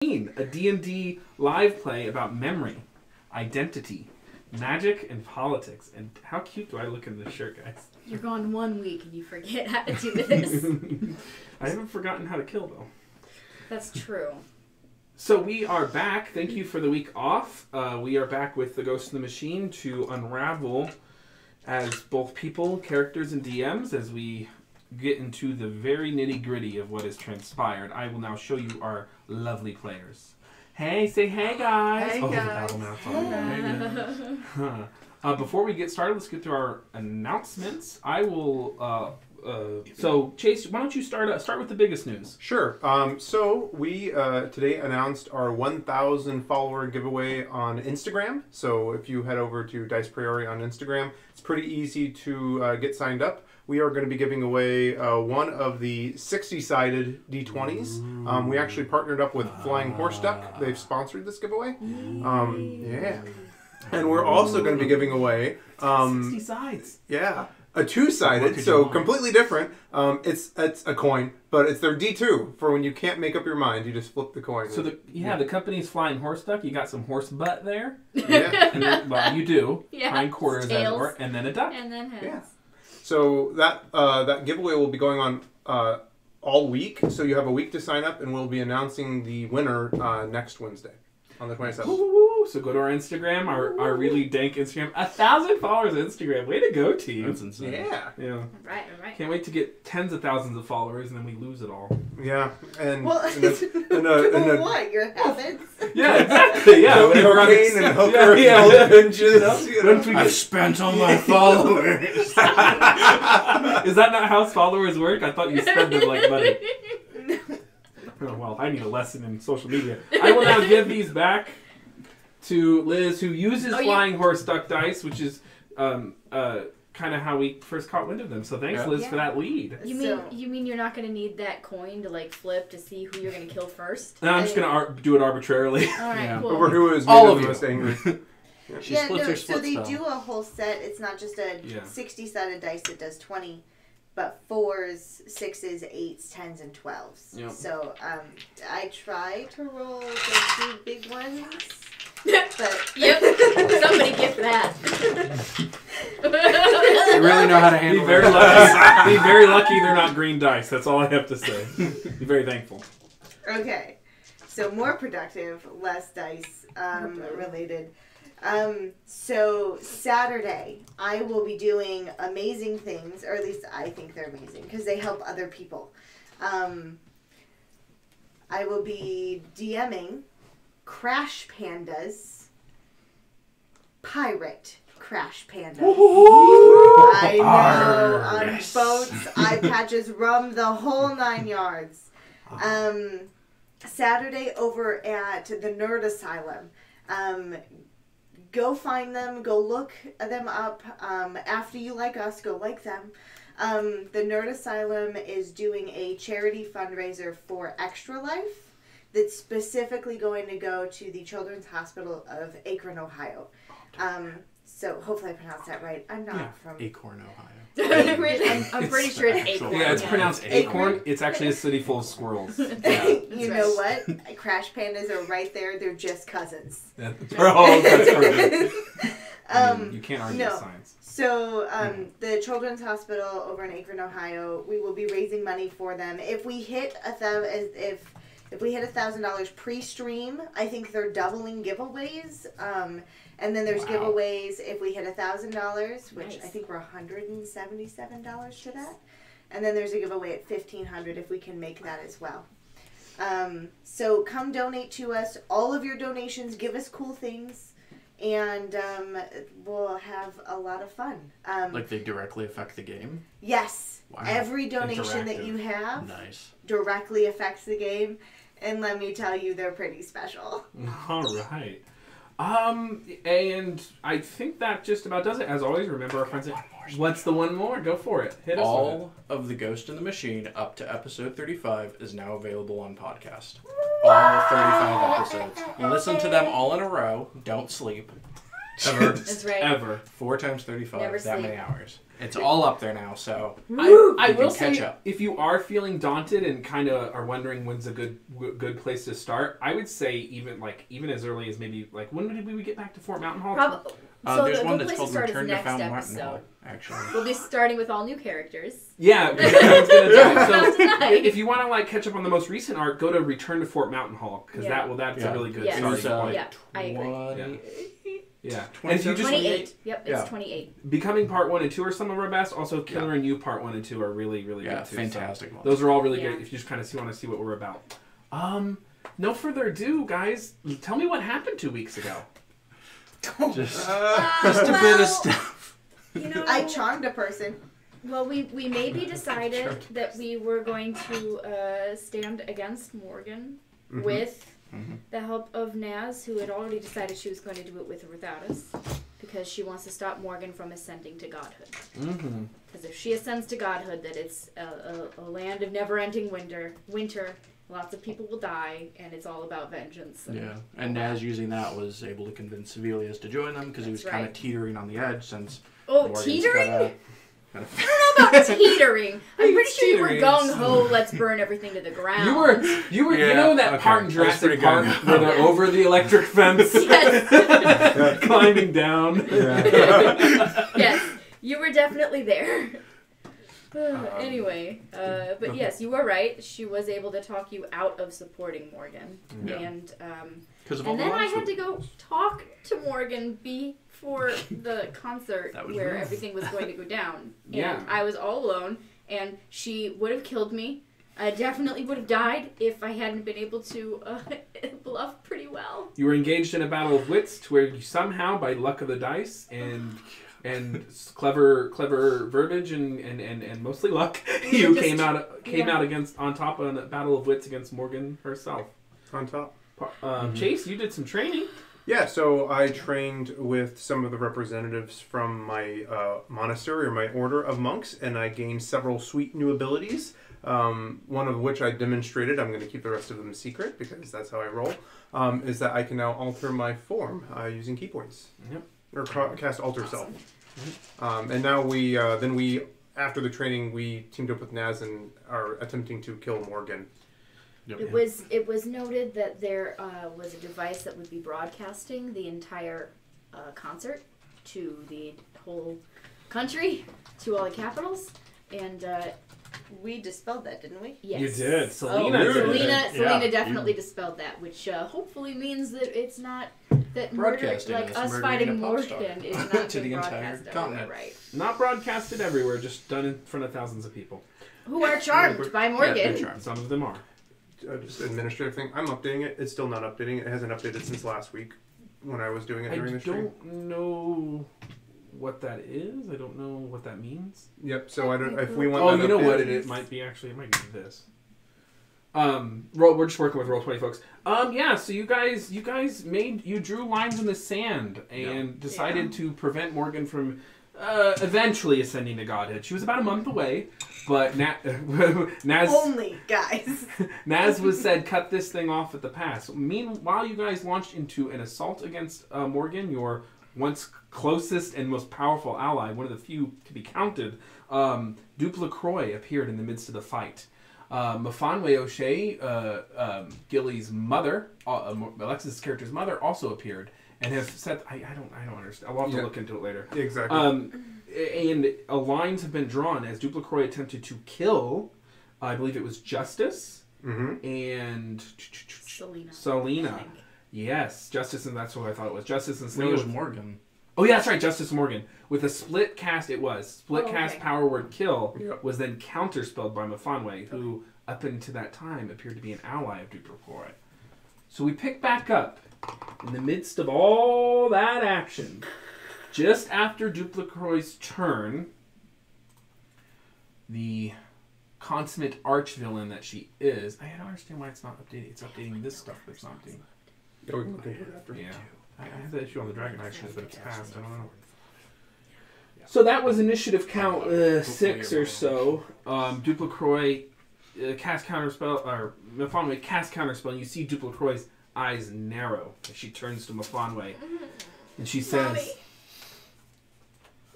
A D&D live play about memory, identity, magic, and politics. And how cute do I look in this shirt, guys? You're gone 1 week and you forget how to do this. I haven't forgotten how to kill, though. That's true. So we are back. Thank you for the week off. We are back with the Ghost in the Machine to unravel as both people, characters, and DMs as we get into the very nitty-gritty of what has transpired. I will now show you our lovely players. Hey, say hey, guys. Hey, guys. Before we get started, let's get to our announcements. I will... so, Chase, why don't you start with the biggest news? Sure. So we today announced our 1,000 follower giveaway on Instagram. So if you head over to Dice Priori on Instagram, it's pretty easy to get signed up. We are going to be giving away one of the 60-sided D20s. We actually partnered up with Flying Horse Duck. They've sponsored this giveaway. Yeah. And we're also going to be giving away... 60 sides. Yeah. A two-sided, so completely different. It's a coin, but it's their D2 for when you can't make up your mind. You just flip the coin. So the company's Flying Horse Duck. You got some horse butt there. Yeah. And then, well, you do. Yeah. Hindquarters, as it were, and then a duck. And then heads. Yeah. So that giveaway will be going on all week. So you have a week to sign up, and we'll be announcing the winner next Wednesday on the 27th. Woo-woo-woo. So go to our Instagram, our really dank Instagram. 1,000 followers on Instagram. Way to go, team. That's insane. Yeah. All right. Can't wait to get tens of thousands of followers, and then we lose it all. Yeah. And, Well, what? Your habits? Yeah, exactly. Yeah. Cocaine and hooker binges. I've spent all my followers. Is that not how followers work? I thought you spent them like money. Oh, well, I need a lesson in social media. I will now give these back to Liz, who uses Flying Horse Duck dice, which is kind of how we first caught wind of them. So thanks, Liz, for that lead. You mean you're not going to need that coin to like flip to see who you're going to kill first? No, I'm just going to do it arbitrarily. All right, cool. Over who is all of the you most angry. So they do a whole set. It's not just a 60-sided dice that does 20, but 4s, 6s, 8s, 10s, and 12s. Yep. So I try to roll the 2 big ones. But Yep. Somebody get that. You really know how to handle Be very lucky. Be very lucky they're not green dice. That's all I have to say. Be very thankful. Okay. So more productive, less dice related. So Saturday, I will be doing amazing things, or at least I think they're amazing, because they help other people. I will be DMing Crash Pandas, Pirate Crash Pandas. I know, on boats, eye patches, rum, the whole 9 yards. Saturday over at the Nerd Asylum. Go find them, go look them up. After you like us, go like them. The Nerd Asylum is doing a charity fundraiser for Extra Life that's specifically going to go to the Children's Hospital of Akron, Ohio. So hopefully I pronounced that right. I'm not from... Acorn, Ohio. I'm pretty sure it's Acorn. Yeah, it's pronounced Acorn. It's actually a city full of squirrels. Yeah. You know what? Crash Pandas are right there. They're just cousins. That's perfect. You can't argue with science. So the Children's Hospital over in Akron, Ohio, we will be raising money for them. If we hit if we hit $1,000 pre-stream, I think they're doubling giveaways. And then there's giveaways if we hit $1,000, which I think we're $177 to that. And then there's a giveaway at $1,500 if we can make that as well. So come donate to us. All of your donations give us cool things, and we'll have a lot of fun. Like they directly affect the game? Yes. Wow. Every donation that you have directly affects the game. And let me tell you, they're pretty special. All right. And I think that just about does it. As always, remember our friends. What's the one more? Go for it. Hit us with it. All of the Ghost in the Machine up to episode 35 is now available on podcast. All 35 episodes. Listen to them all in a row. Don't sleep. Ever. That's right. Ever. 4 times 35. Never that sleep. many hours. It's all up there now, so I you will can catch say, up. if you are feeling daunted and kind of are wondering when's a good place to start, I would say even as early as maybe when did we get back to Fort Mountain Hall? Probably. So There's the one good that's place called to start is Return to next Fountain Mountain episode. Hall, actually. We'll be starting with all new characters. Yeah, because everyone's gonna die. So Tonight. if you want to catch up on the most recent arc, go to Return to Fort Mountain Hall because Yeah. that's Yeah. a really good Yeah. starting It's, point. Yeah, I agree. 28? Yeah, and if you just 28. Yep, it's Yeah. 28. Becoming Part 1 and 2 are some of our best. Also, Killer and You Part 1 and 2 are really good too. fantastic. So those are all really Yeah. good if you just kind of want to see what we're about. No further ado, guys. Tell me what happened 2 weeks ago. Just a bit of stuff. You know, I charmed a person. well, we maybe decided that we were going to stand against Morgan Mhm. with the help of Naz, who had already decided she was going to do it with or without us, because she wants to stop Morgan from ascending to godhood. Mm-hmm. Because if she ascends to godhood, that it's a land of never-ending winter. Lots of people will die, and it's all about vengeance. Yeah, and Naz using that was able to convince Sevelius to join them because he was That's kind of right. teetering on the edge since Oh, Morgan's teetering? gotta- I don't know about teetering. I'm pretty sure you were Teetering. gung ho. Let's burn everything to the ground. You were. Yeah, You know that okay. part in That was Jurassic pretty Park good. where they're over the electric fence, Yes. climbing down. Yes, you were definitely there. Anyway, but yes, you were right. She was able to talk you out of supporting Morgan, Yeah. and because of all and the then I lives had to we- go talk to Morgan before the concert That was where rough. everything was going to go down. And Yeah. I was all alone, and she would have killed me. I definitely would have died if I hadn't been able to bluff pretty well. You were engaged in a battle of wits, to where you somehow, by luck of the dice and clever verbiage and mostly luck, you just- came out yeah. on top of a battle of wits against Morgan herself. On top. Chase, you did some training. Yeah, so I trained with some of the representatives from my monastery or my order of monks, and I gained several sweet new abilities. One of which I demonstrated. I'm going to keep the rest of them secret because that's how I roll. Is that I can now alter my form using key points. Yep. Or cast alter Awesome. self. And now we after the training we teamed up with Naz and are attempting to kill Morgan. Yep. It was noted that there was a device that would be broadcasting the entire concert to the whole country, to all the capitals, and We dispelled that, didn't we? yes. You did. Selena Oh, did. Selena Yeah. definitely dispelled that, which hopefully means that it's not that murder, Broadcasting like us us murdering fighting a pop star Morgan is not to being the entire broadcast everywhere, continent. right? Not broadcasted everywhere, just done in front of thousands of people. Who are charmed by Yeah, Morgan. they're charmed. Some of them are. Just administrative thing. I'm updating it. It's still not updating. It hasn't updated since last week when I was doing it I during the stream. don't know what that is. I don't know what that means. Yep. So I don't. If we want. Oh, that you know updated- what it might be actually. It might be this. We're just working with Roll20 folks. Yeah. So you guys drew lines in the sand and decided to prevent Morgan from eventually ascending to godhood. She was about a month away, but Naz Only, guys. Naz was said, cut this thing off at the pass. Meanwhile, you guys launched into an assault against Morgan, your once closest and most powerful ally, one of the few to be counted. Duplacroix appeared in the midst of the fight. Mafanwe O'Shea, Gilly's mother, Alexis' character's mother, also appeared and has said, I don't understand. I'll have to look into it later. Exactly. And lines have been drawn as Duplacroix attempted to kill, I believe it was Justice and Selena. I think. Yes, Justice, and that's what I thought it was. Justice and It Selena. was Morgan. Oh yeah, that's right, Justice and Morgan. With a split cast, it was. Split Oh, cast okay. power word kill Yep. was then counterspelled by Mafanwe, who up until that time appeared to be an ally of Duplacroix. So we pick back up in the midst of all that action. Just after Duplacroix's turn, the consummate arch-villain that she is, I don't understand why it's not updating. It's updating this stuff, but it's not updating. Yeah, we can look into it after. Yeah. I have that issue on the Dragon actions, but it's passed. I don't know. So that was initiative count 6 or so. Duplacroix cast counterspell, or Mafanwe cast counterspell, and you see Duplacroix's eyes narrow as she turns to Mafanwe. And she says, Mommy.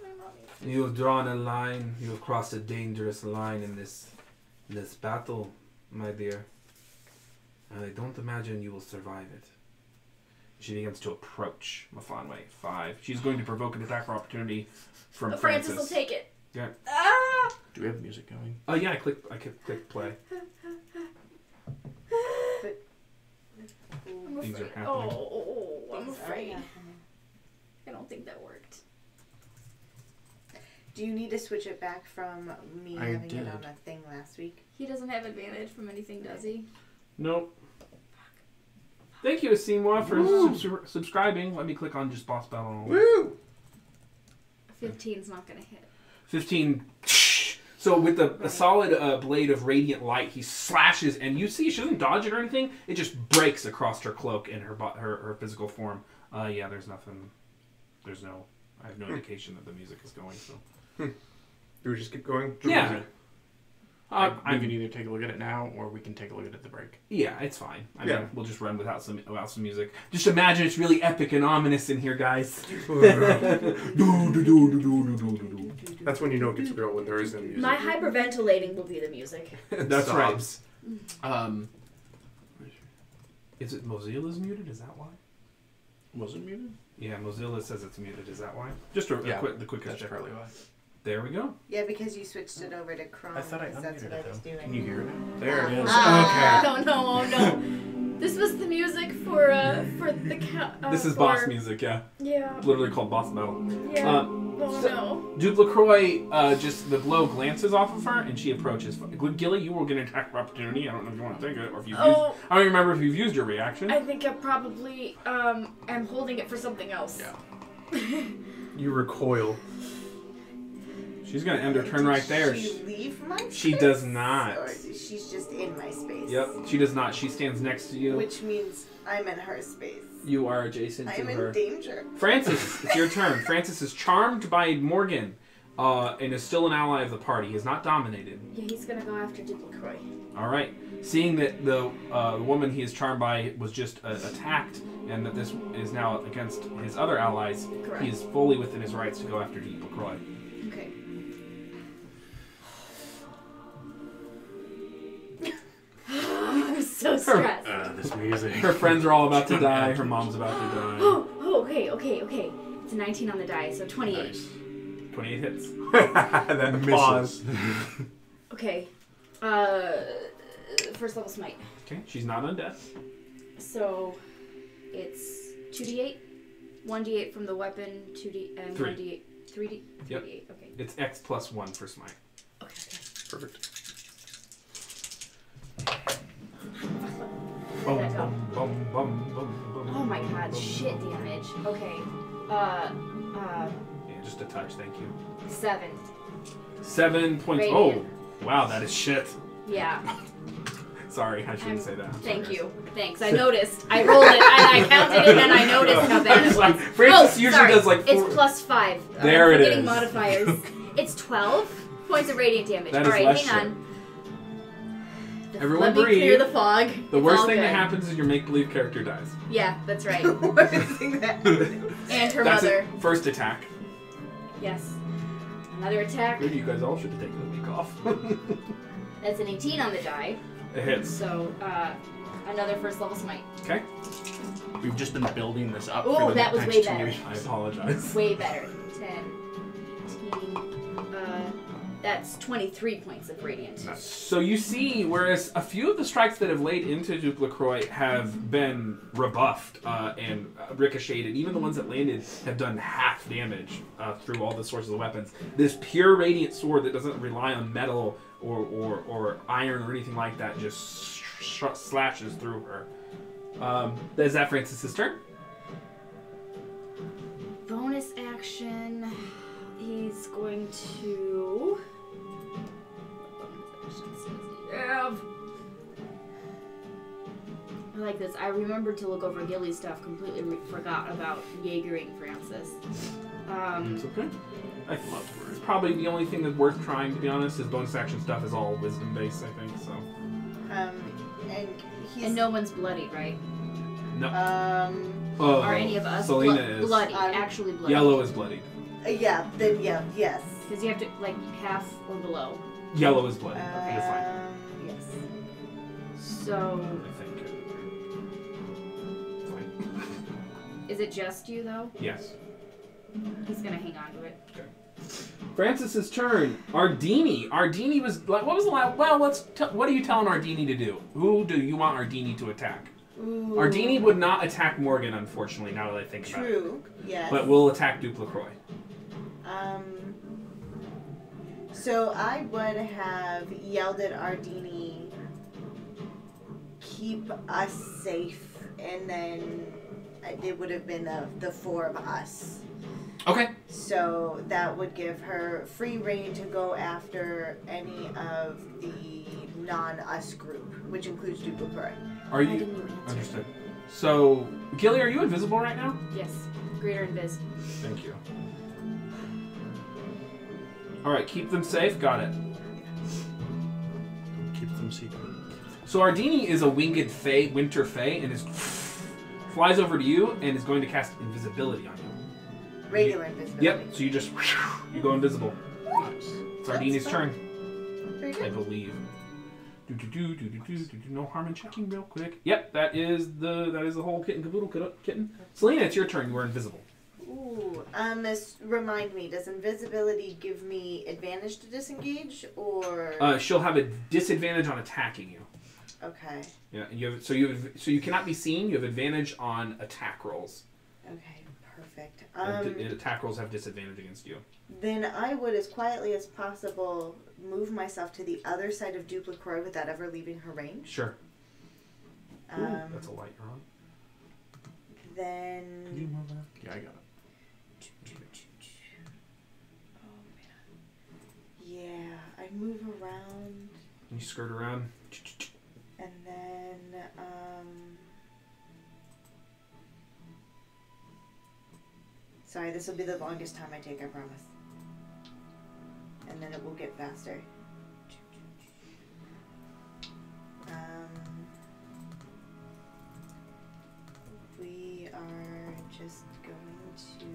My mommy. "You have drawn a line. You have crossed a dangerous line in this battle, my dear. And I don't imagine you will survive it." She begins to approach Mafanwe. 5. She's going to provoke an attack for opportunity from Francis. Francis will take it. Yeah. Ah! Do we have music going? Oh yeah, I click play. I'm Things are afraid. happening. Oh, I'm Things are afraid. happening. I don't think that worked. Do you need to switch it back from me I having did. it on a thing last week? He doesn't have advantage from anything, does he? Nope. Thank you, Asimwa, for subscribing. Let me click on just boss battle. Woo! 15's not gonna hit. 15. So with a solid blade of radiant light, he slashes, and you see she doesn't dodge it or anything. It just breaks across her cloak and her physical form. Yeah, there's nothing. I have no indication that the music is going. So. Do we just keep going? Yeah. We can either take a look at it now, or we can take a look at it at the break. Yeah, it's fine. I Yeah. mean, we'll just run without some music. Just imagine it's really epic and ominous in here, guys. That's when you know it gets real, when there is no music. My hyperventilating will be the music. That's Sobs. right. Is it Mozilla's muted? Is that why? Was it muted? Yeah, Mozilla says it's muted. Is that why? Just the quickest That's check. probably why. There we go. Yeah, because you switched it over to Chrome. I thought I because that's unmuted what I it was though. doing. Can you hear it now? There it is. Okay. No. This was the music for the This is boss music, yeah. Yeah. Literally called boss battle. Yeah. So- No. Duplacroix, just the glow glances off of her, and she approaches. Gilly, you will get an attack of opportunity. I don't know if you want to take it, or if you've used... I don't remember if you've used your reaction. I think I probably am holding it for something else. Yeah. You recoil. She's going to end her turn right there. Does she leave my space? She does not. Or she's just in my space? Yep, she does not. She stands next to you. Which means I'm in her space. You are adjacent to I'm her. in danger. Francis, it's your turn. Francis is charmed by Morgan and is still an ally of the party. He is not dominated. Yeah, he's gonna go after Duplacroix. All right. Seeing that the woman he is charmed by was just attacked and that this is now against his other allies, Correct. he is fully within his rights to go after Duplacroix. Okay. I'm so stressed. This music. Her friends are all about to die. Her mom's about to die. Oh, okay. It's a 19 on the die, so 28. Nice. 28 hits. Then pause. Okay. First level smite. Okay, she's not undead. So it's 2d8, 1d8 from the weapon, 2d and 1d8, 3d, 3d8. Yep. Okay. It's X plus 1 for smite. Okay. Perfect. Where'd that go? Bum. Oh my god, shit damage. Okay. Yeah, just a touch, thank you. 7. 7 points. Radiant. Oh, wow, that is shit. Yeah. Sorry, I shouldn't say that. I'm Thank sorry. you. Thanks. I noticed. I rolled it and I counted it and I noticed how bad it was. Francis usually does like 4. It's plus 5. There it forgetting is. modifiers. It's 12 points of radiant damage. That is Alright, less hang on. Everyone Let me breathe. clear the fog. The It's worst all thing good. that happens is your make-believe character dies. Yeah, that's right. What is that? And her That's mother. it. First attack. Yes. Another attack. Maybe you guys all should have taken a week off. That's an 18 on the die. It hits. So, another first level smite. Okay. We've just been building this up. Ooh, for the that was next way 2 better. weeks. I apologize. Way better. 10, 15, that's 23 points of radiant. So you see, whereas a few of the strikes that have laid into Duplacroix have been rebuffed and ricocheted, even the ones that landed have done half damage through all the sources of weapons. This pure radiant sword that doesn't rely on metal or iron or anything like that just slashes through her. Is that Francis's turn? Bonus action. He's going to. I like this. I remembered to look over Gilly's stuff. Completely forgot about Jaegering Francis. It's okay. It's probably the only thing that's worth trying, to be honest. His bonus action stuff is all wisdom based, I think. So. And he's And no one's bloodied, right? No. Are any of us Selena is. bloody? Actually bloody. Yellow is bloodied. Yeah. Then yeah. Yes. Because you have to like half or below. Yellow is bloodied. Okay, you're fine. Yes. So I think. Fine. is it just you though? Yes. He's gonna hang on to it. Okay. Francis's turn. Ardini. Ardini was like, what was the last? Well, what are you telling Ardini to do? Who do you want Ardini to attack? Ooh. Ardini would not attack Morgan, unfortunately. Now that I think about it. True. Yes. But we'll attack Duplacroix. So I would have yelled at Ardini, keep us safe, and then it would have been the four of us. Okay. So that would give her free reign to go after any of the non-us group, which includes Duplacroix. Are I you didn't even answer. understood? So, Gilly, are you invisible right now? Yes. Greater invis. Thank you. All right, keep them safe. Got it. Keep them secret. So Ardini is a winged fae, winter fae, and flies over to you and is going to cast invisibility on you. Regular invisibility. Yep. So you go invisible. Nice. It's Ardini's turn, Very I good. believe. No harm in checking real quick. Yep, that is the whole kit and caboodle kitten. Selena, it's your turn. You are invisible. Ooh. Remind me, does invisibility give me advantage to disengage, or? She'll have a disadvantage on attacking you. Okay. Yeah, and you cannot be seen. You have advantage on attack rolls. Okay, perfect. And attack rolls have disadvantage against you. Then I would, as quietly as possible, move myself to the other side of Duplacroix without ever leaving her range. Sure. Ooh, that's a light you're on. Then. Could you move that? Yeah, I got it. Oh man. Yeah, I move around, You skirt around. and then sorry, this will be the longest time I take, I promise. And then it will get faster. We are just going to,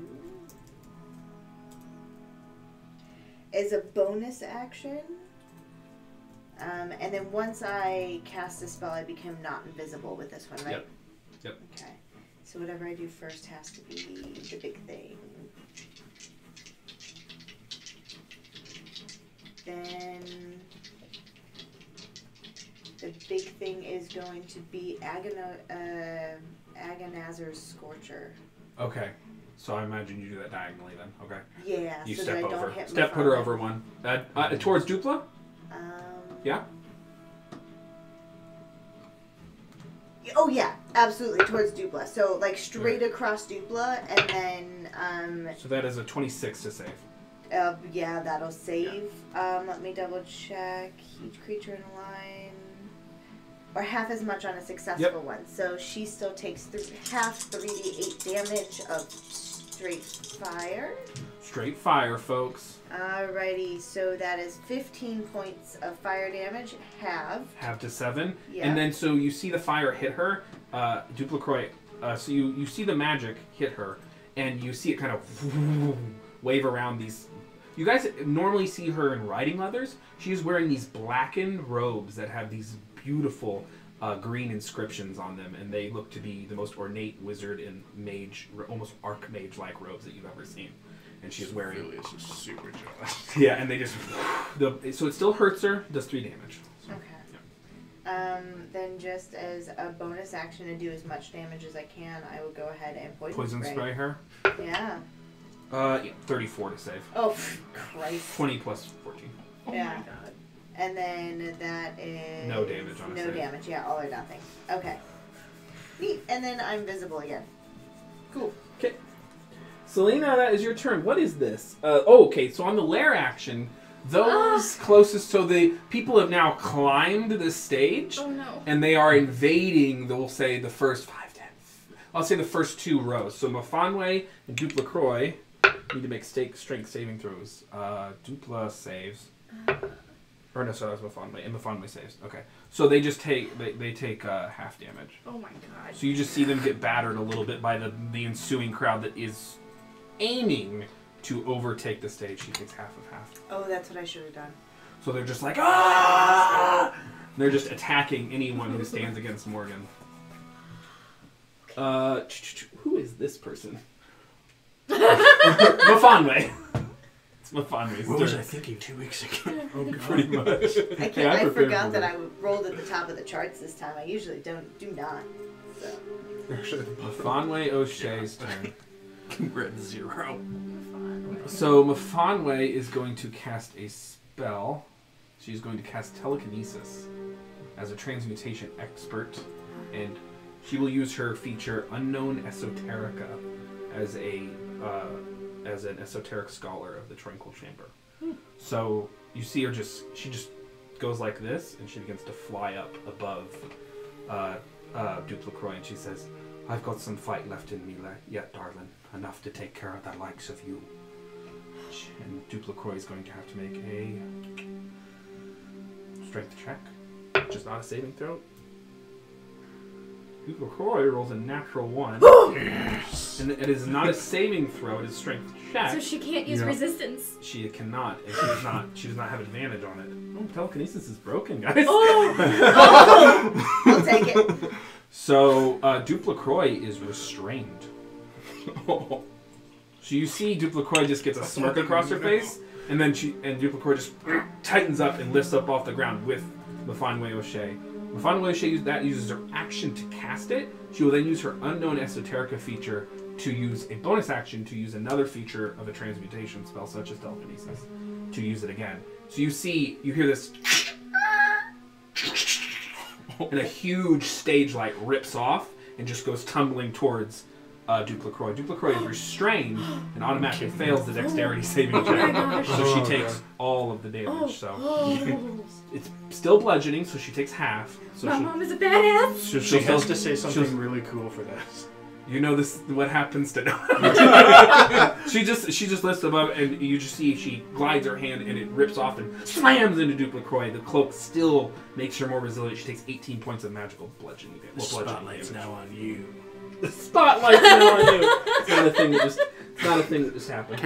as a bonus action, and then once I cast a spell, I become not invisible with this one, right? Yep. Okay. So whatever I do first has to be the big thing. Then the big thing is going to be Agonazer's Scorcher. Okay. So I imagine you do that diagonally then. Okay. Yeah, You so step that I over. don't hit Put her over one. Towards Dupla? Yeah? Oh yeah, absolutely, towards Dupla. So like straight across Dupla, and then So that is a 26 to save. yeah, that'll save. Let me double check. Each creature in a line, or half as much on a successful one. So she still takes half 3d8 damage of straight fire. Straight fire, folks. Alrighty, so that is 15 points of fire damage. Have to 7. Yeah. And then so you see the fire hit her, Duplacroix. So you see the magic hit her, and you see it kind of wave around these. You guys normally see her in riding leathers. She's wearing these blackened robes that have these beautiful green inscriptions on them, and they look to be the most ornate wizard and mage, almost archmage-like robes that you've ever seen. And she's wearing. Really, is just super jealous. Yeah, and they just. So it still hurts her. Does 3 damage. Okay. Yeah. Then just as a bonus action to do as much damage as I can, I will go ahead and poison Spray her. Yeah. Yeah, 34 to save. Oh, Christ. 20 plus 14. Yeah. My God. And then that is No damage on a no save. damage. Yeah, all or nothing. Okay. Neat. And then I'm visible again. Cool. Okay. Selena, that is your turn. What is this? Okay, so on the lair action, those closest, so the people have now climbed the stage. Oh no. And they are invading, we'll say, the first 5, 10. I'll say the first 2 rows. So Mafanwe and Duplacroix need to make strength saving throws. Dupla saves. Or no, sorry, that was Mafonwe. And Mafonwe saves. Okay. So they just take they take half damage. Oh my god. So you just see them get battered a little bit by the ensuing crowd that is aiming to overtake the stage. She takes half of half. Oh, that's what I should have done. So they're just like, ah! They're just attacking anyone who stands against Morgan. Who is this person? Mafonwe. It's Mafonwe's What was turn. I thinking 2 weeks ago? Oh, God. Pretty much. I forgot that I rolled at the top of the charts this time. I usually do not. So. Actually, Mafonwe O'Shea's turn. We're at 0. So Mafonwe is going to cast a spell. She's going to cast telekinesis as a transmutation expert, and she will use her feature Unknown Esoterica as an esoteric scholar of the Tranquil Chamber. So you see her she just goes like this, and she begins to fly up above Duplacroix, and she says, "I've got some fight left in me yet, darling. Enough to take care of the likes of you." And Duplacroix is going to have to make a strength check, which is not a saving throw. Duplacroix rolls a natural 1. And it is not a saving throw, it is strength check. So she can't use resistance. She cannot, and she does not have advantage on it. Oh, telekinesis is broken, guys. Oh! I'll take it. So Duplacroix is restrained. So you see Duplacroix just gets a smirk across her face, and then Duplacroix just tightens up and lifts up off the ground with Mafonwe O'Shea. Mafonwe O'Shea uses her action to cast it. She will then use her Unknown Esoterica feature to use a bonus action to use another feature of a transmutation spell, such as telekinesis, to use it again. So you hear this, and a huge stage light rips off and just goes tumbling towards Duplacroix. Duplacroix is restrained and automatically fails the dexterity saving check. So she takes all of the damage. So it's still bludgeoning, so she takes half. So My mom is a badass. She has to say something really cool for this. You know this. What happens to? she just lifts above, and you just see she glides her hand, and it rips off and slams into Duplacroix. The cloak still makes her more resilient. She takes 18 points of magical bludgeoning damage. The spotlight's now on you. The spotlight's now on you. It's not a thing that just happened.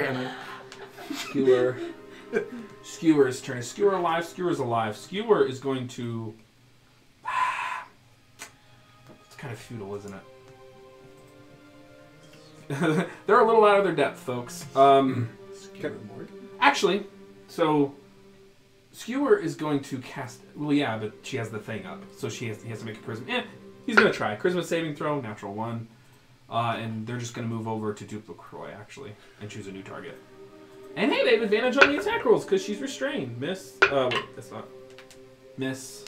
Skewer's turn. Is Skewer alive? Skewer's alive. Skewer is going to. It's kind of futile, isn't it? They're a little out of their depth, folks. Actually, so Skewer is going to cast. Well, yeah, but she has the thing up, so he has to make a charisma. He's gonna try charisma saving throw, natural 1, and they're just gonna move over to Duplacroix actually and choose a new target. And hey, they have advantage on the attack rolls because she's restrained. Miss. Wait, that's not. Miss.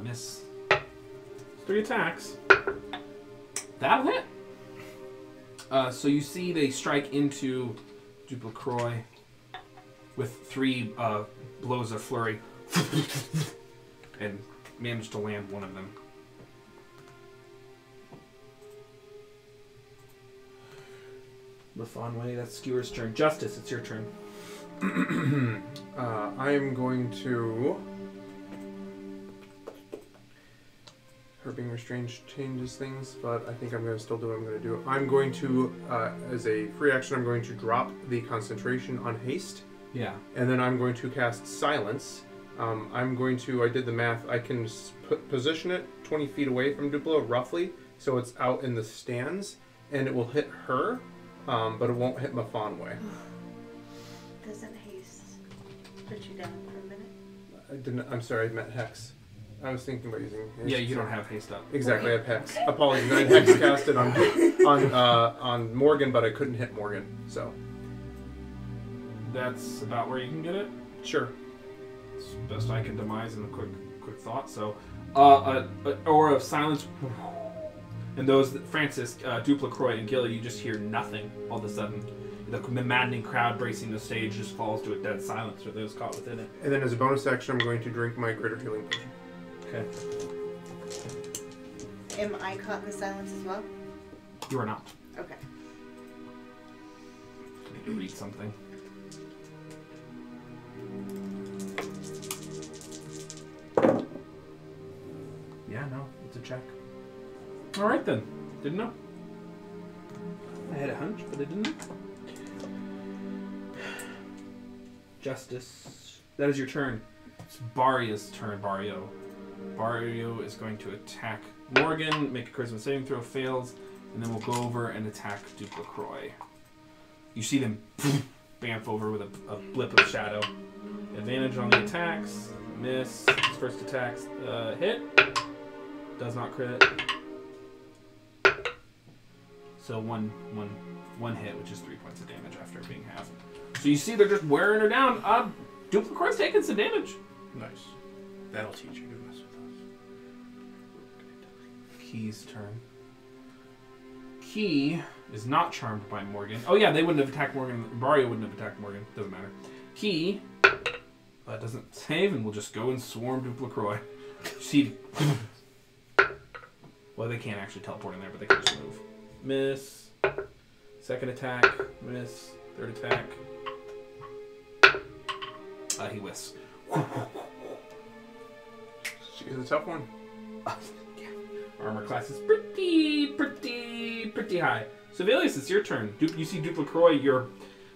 Miss. 3 attacks. That'll hit. So you see they strike into Duplacroix with 3 blows of flurry and manage to land one of them. Mafonwe, that's Skewer's turn. Justice, it's your turn. I am going to... Her being restrained changes things, but I think I'm going to still do what I'm going to do. I'm going to, as a free action, I'm going to drop the concentration on haste. Yeah. And then I'm going to cast silence. I'm going to, I did the math, I can position it 20 feet away from Duplo, roughly, so it's out in the stands, and it will hit her, but it won't hit Mafonwe. Doesn't haste put you down for a minute? I'm sorry, I meant Hex. I was thinking about using haste. Yeah, you don't have haste up. Exactly, I have Hex. Apologies, I Hex cast it on Morgan, but I couldn't hit Morgan, so. That's about where you can get it? Sure. It's best I can demise in a quick thought. So, an aura of silence, and those Francis, Duplacroix, and Gilly, you just hear nothing all of a sudden. The maddening crowd bracing the stage just falls to a dead silence for those caught within it. And then as a bonus action, I'm going to drink my greater healing potion. Okay. Am I caught in the silence as well? You are not. Okay. I need to read something. No, it's a check. All right then. Didn't know. I had a hunch, but I didn't know. Justice. That is your turn. It's Barria's turn, Barrio. Barrio is going to attack Morgan, make a charisma saving throw, fails, and then we'll go over and attack Duplacroix. You see them bamf over with a blip of shadow. Advantage on the attacks. Miss. His first attacks. Hit. Does not crit. So one hit, which is 3 points of damage after being halved. So you see they're just wearing her down. Duplacroix's taking some damage. Nice. That'll teach you to mess with us. Key's turn. Key is not charmed by Morgan. Oh yeah, they wouldn't have attacked Morgan. Barrio wouldn't have attacked Morgan. Doesn't matter. Key doesn't save, and we'll just go and swarm Duplacroix. See. Well, they can't actually teleport in there, but they can just move. Miss. Second attack. Miss. Third attack. He whiffs. She's a tough one. Yeah. Armor class is pretty high. Sevelius, it's your turn. You see Duplacroix,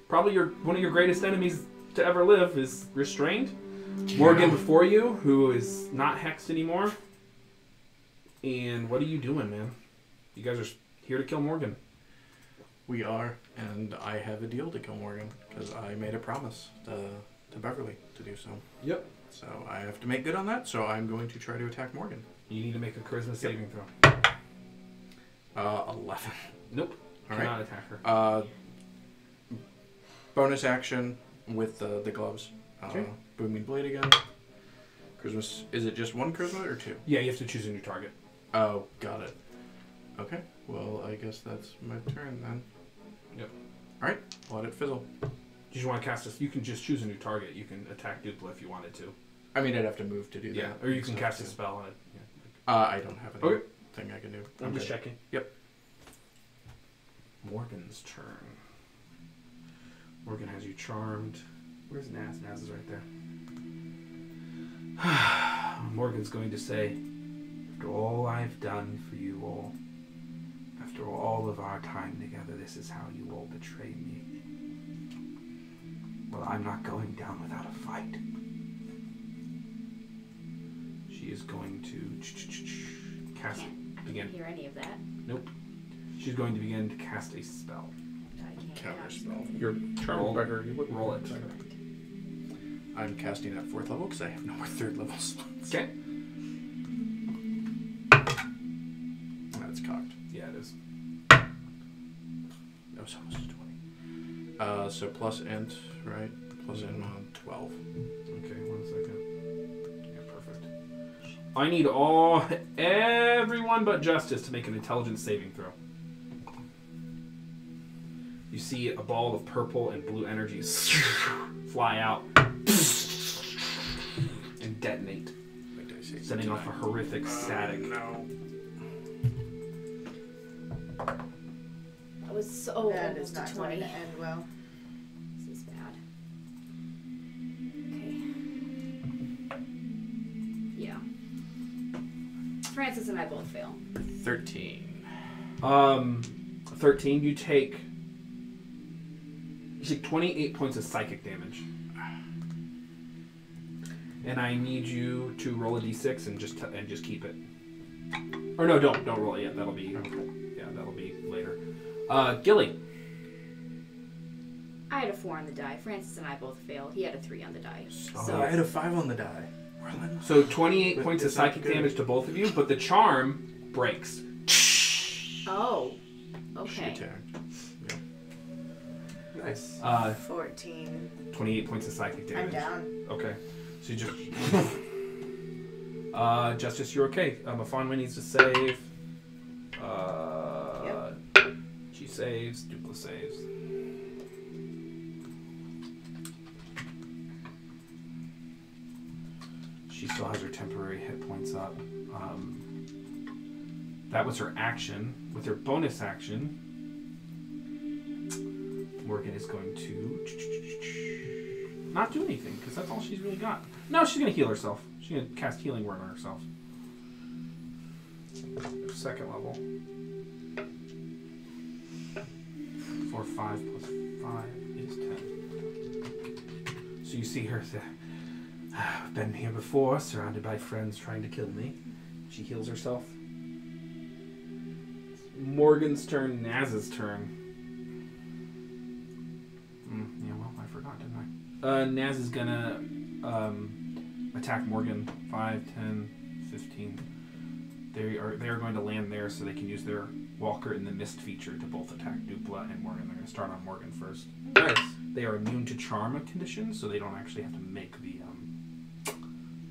probably one of your greatest enemies to ever live is restrained. Morgan before you, who is not hexed anymore. And what are you doing, man? You guys are here to kill Morgan. We are, and I have a deal to kill Morgan, because I made a promise to Beverly to do so. Yep. So I have to make good on that, so I'm going to try to attack Morgan. You need to make a charisma saving throw. 11. Nope. All Cannot right. attack her. Bonus action with the gloves. Okay. Booming blade again. Charisma. Is it just one charisma or two? Yeah, you have to choose a new target. Oh, got it. Okay. Well, I guess that's my turn then. Yep. All right. Let it fizzle. You just want to cast you can just choose a new target. You can attack Dupla if you wanted to. I mean, I'd have to move to do that. Yeah, or you can cast a spell on it. I don't have Okay. anything I can do. I'm just checking. Yep. Morgan's turn. Morgan has you charmed. Where's Naz? Naz is right there. Morgan's going to say, after all I've done for you all, after all of our time together, this is how you all betray me. Well, I'm not going down without a fight. She is going to cast I again. can't hear any of that. Nope. She's going to begin to cast a spell. I can't Counter cast spell. You're charmed by her. You wouldn't Roll it. I'm casting at 4th level because I have no more 3rd level slots. Okay. That's cocked. Yeah, it is. That was almost a 20. So plus int, right? Plus int on 12. Okay, 1 second. Yeah, perfect. I need everyone but Justice to make an intelligence saving throw. You see a ball of purple and blue energies fly out and detonate, setting off a horrific static. No. That was so That almost is not a going 20. to end well. This is bad. Okay. Yeah. Francis and I both fail. 13. 13. You take 28 points of psychic damage, and I need you to roll a d6 and just keep it. Or no, don't roll it yet. That'll be that'll be later. Gilly. I had a 4 on the die. Francis and I both failed. He had a 3 on the die. So I had a 5 on the die. So 28 But points of it's not psychic good. damage to both of you, but the charm breaks. Oh. She Okay. attacked. Yep. Nice. 14. 28 points of psychic I'm damage. down. Okay. So you just... Justice, you're okay. Mafonwe needs to save. Yep. She saves. Dupla saves. She still has her temporary hit points up. That was her action. With her bonus action, Morgan is going to not do anything, because that's all she's really got. No, she's going to heal herself. She's going to cast Healing Word on herself. second level. 4, 5 plus 5 is 10. So you see her say, I've been here before, surrounded by friends trying to kill me. She heals herself. Morgan's turn, Naz's turn. Yeah, well, I forgot, didn't I? Naz is gonna attack Morgan. 5, 10, 15. They are going to land there so they can use their Walker in the Mist feature to both attack Dupla and Morgan. They're going to start on Morgan first. Nice. They are immune to charm conditions, so they don't actually have to make the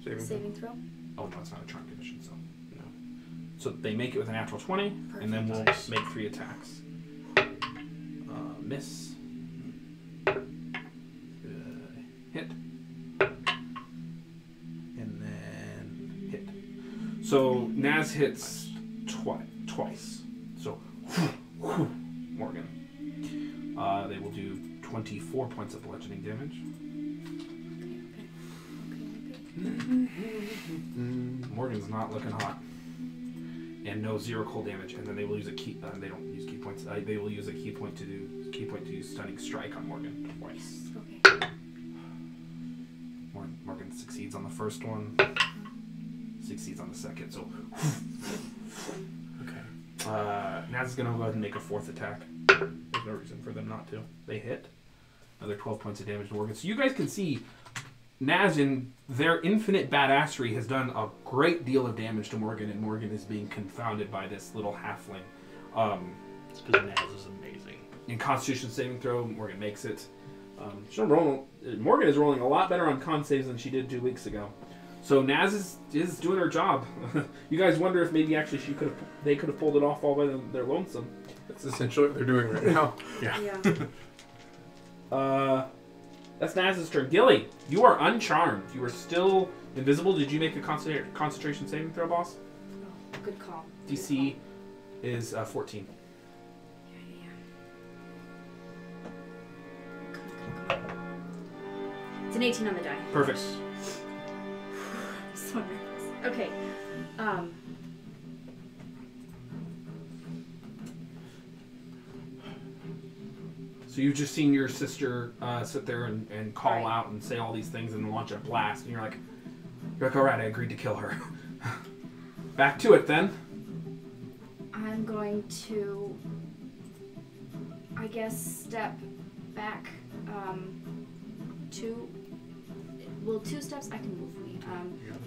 Saving throw? Oh no, it's not a charm condition, so no. So they make it with a natural 20, Perfect. and then we'll Nice. make 3 attacks. Miss. Hit. And then hit. So Naz hits twice. So Morgan. They will do 24 points of bludgeoning damage. Morgan's not looking hot. And no 0 cold damage. And then they will use a key. They don't use key points. They will use a key point to use stunning strike on Morgan twice. Okay. Morgan succeeds on the first one. Succeeds on the second. So Okay. Naz is gonna go ahead and make a 4th attack. There's no reason for them not to. They hit. Another 12 points of damage to Morgan. So you guys can see Naz, in their infinite badassery, has done a great deal of damage to Morgan, and Morgan is being confounded by this little halfling. It's because Naz is amazing. In Constitution saving throw, Morgan makes it. Morgan is rolling a lot better on con saves than she did 2 weeks ago. So Naz is doing her job. You guys wonder if maybe actually they could have pulled it off all by their lonesome. That's essentially what they're doing right now. Yeah. That's Naz's turn. Gilly, you are uncharmed. You are still invisible. Did you make a concentration saving throw, boss? Oh, good call. DC is 14. Yeah. Come on. It's an 18 on the die. Perfect. I'm so nervous. Okay. So you've just seen your sister sit there and call Right. out and say all these things and launch a blast, and you're like, all right, I agreed to kill her. Back to it then. I'm going to, I guess, step back 2 steps. I can move me.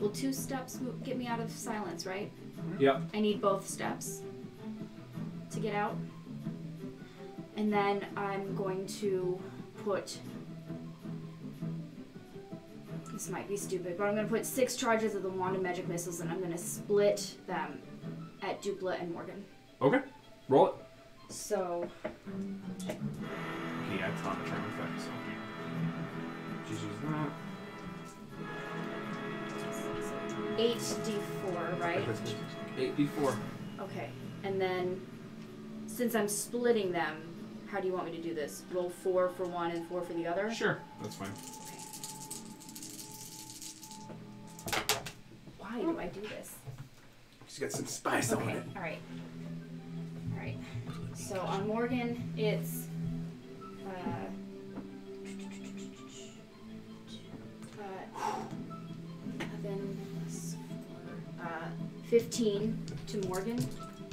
Will 2 steps get me out of silence, right? Yep. I need both steps to get out. And then I'm going to put, this might be stupid, but I'm going to put 6 charges of the Wand of Magic Missiles, and I'm going to split them at Dupla and Morgan. Okay. Roll it. So, Okay, yeah, it's not a charm effect, so. Just use that. 8d4, right? 8d4. Okay. And then, since I'm splitting them, how do you want me to do this? Roll 4 for one and 4 for the other? Sure, that's fine. Okay. Why do I do this? She's got some spice on Okay, it. alright. Alright. So on Morgan, it's 11 plus 4, 15 to Morgan.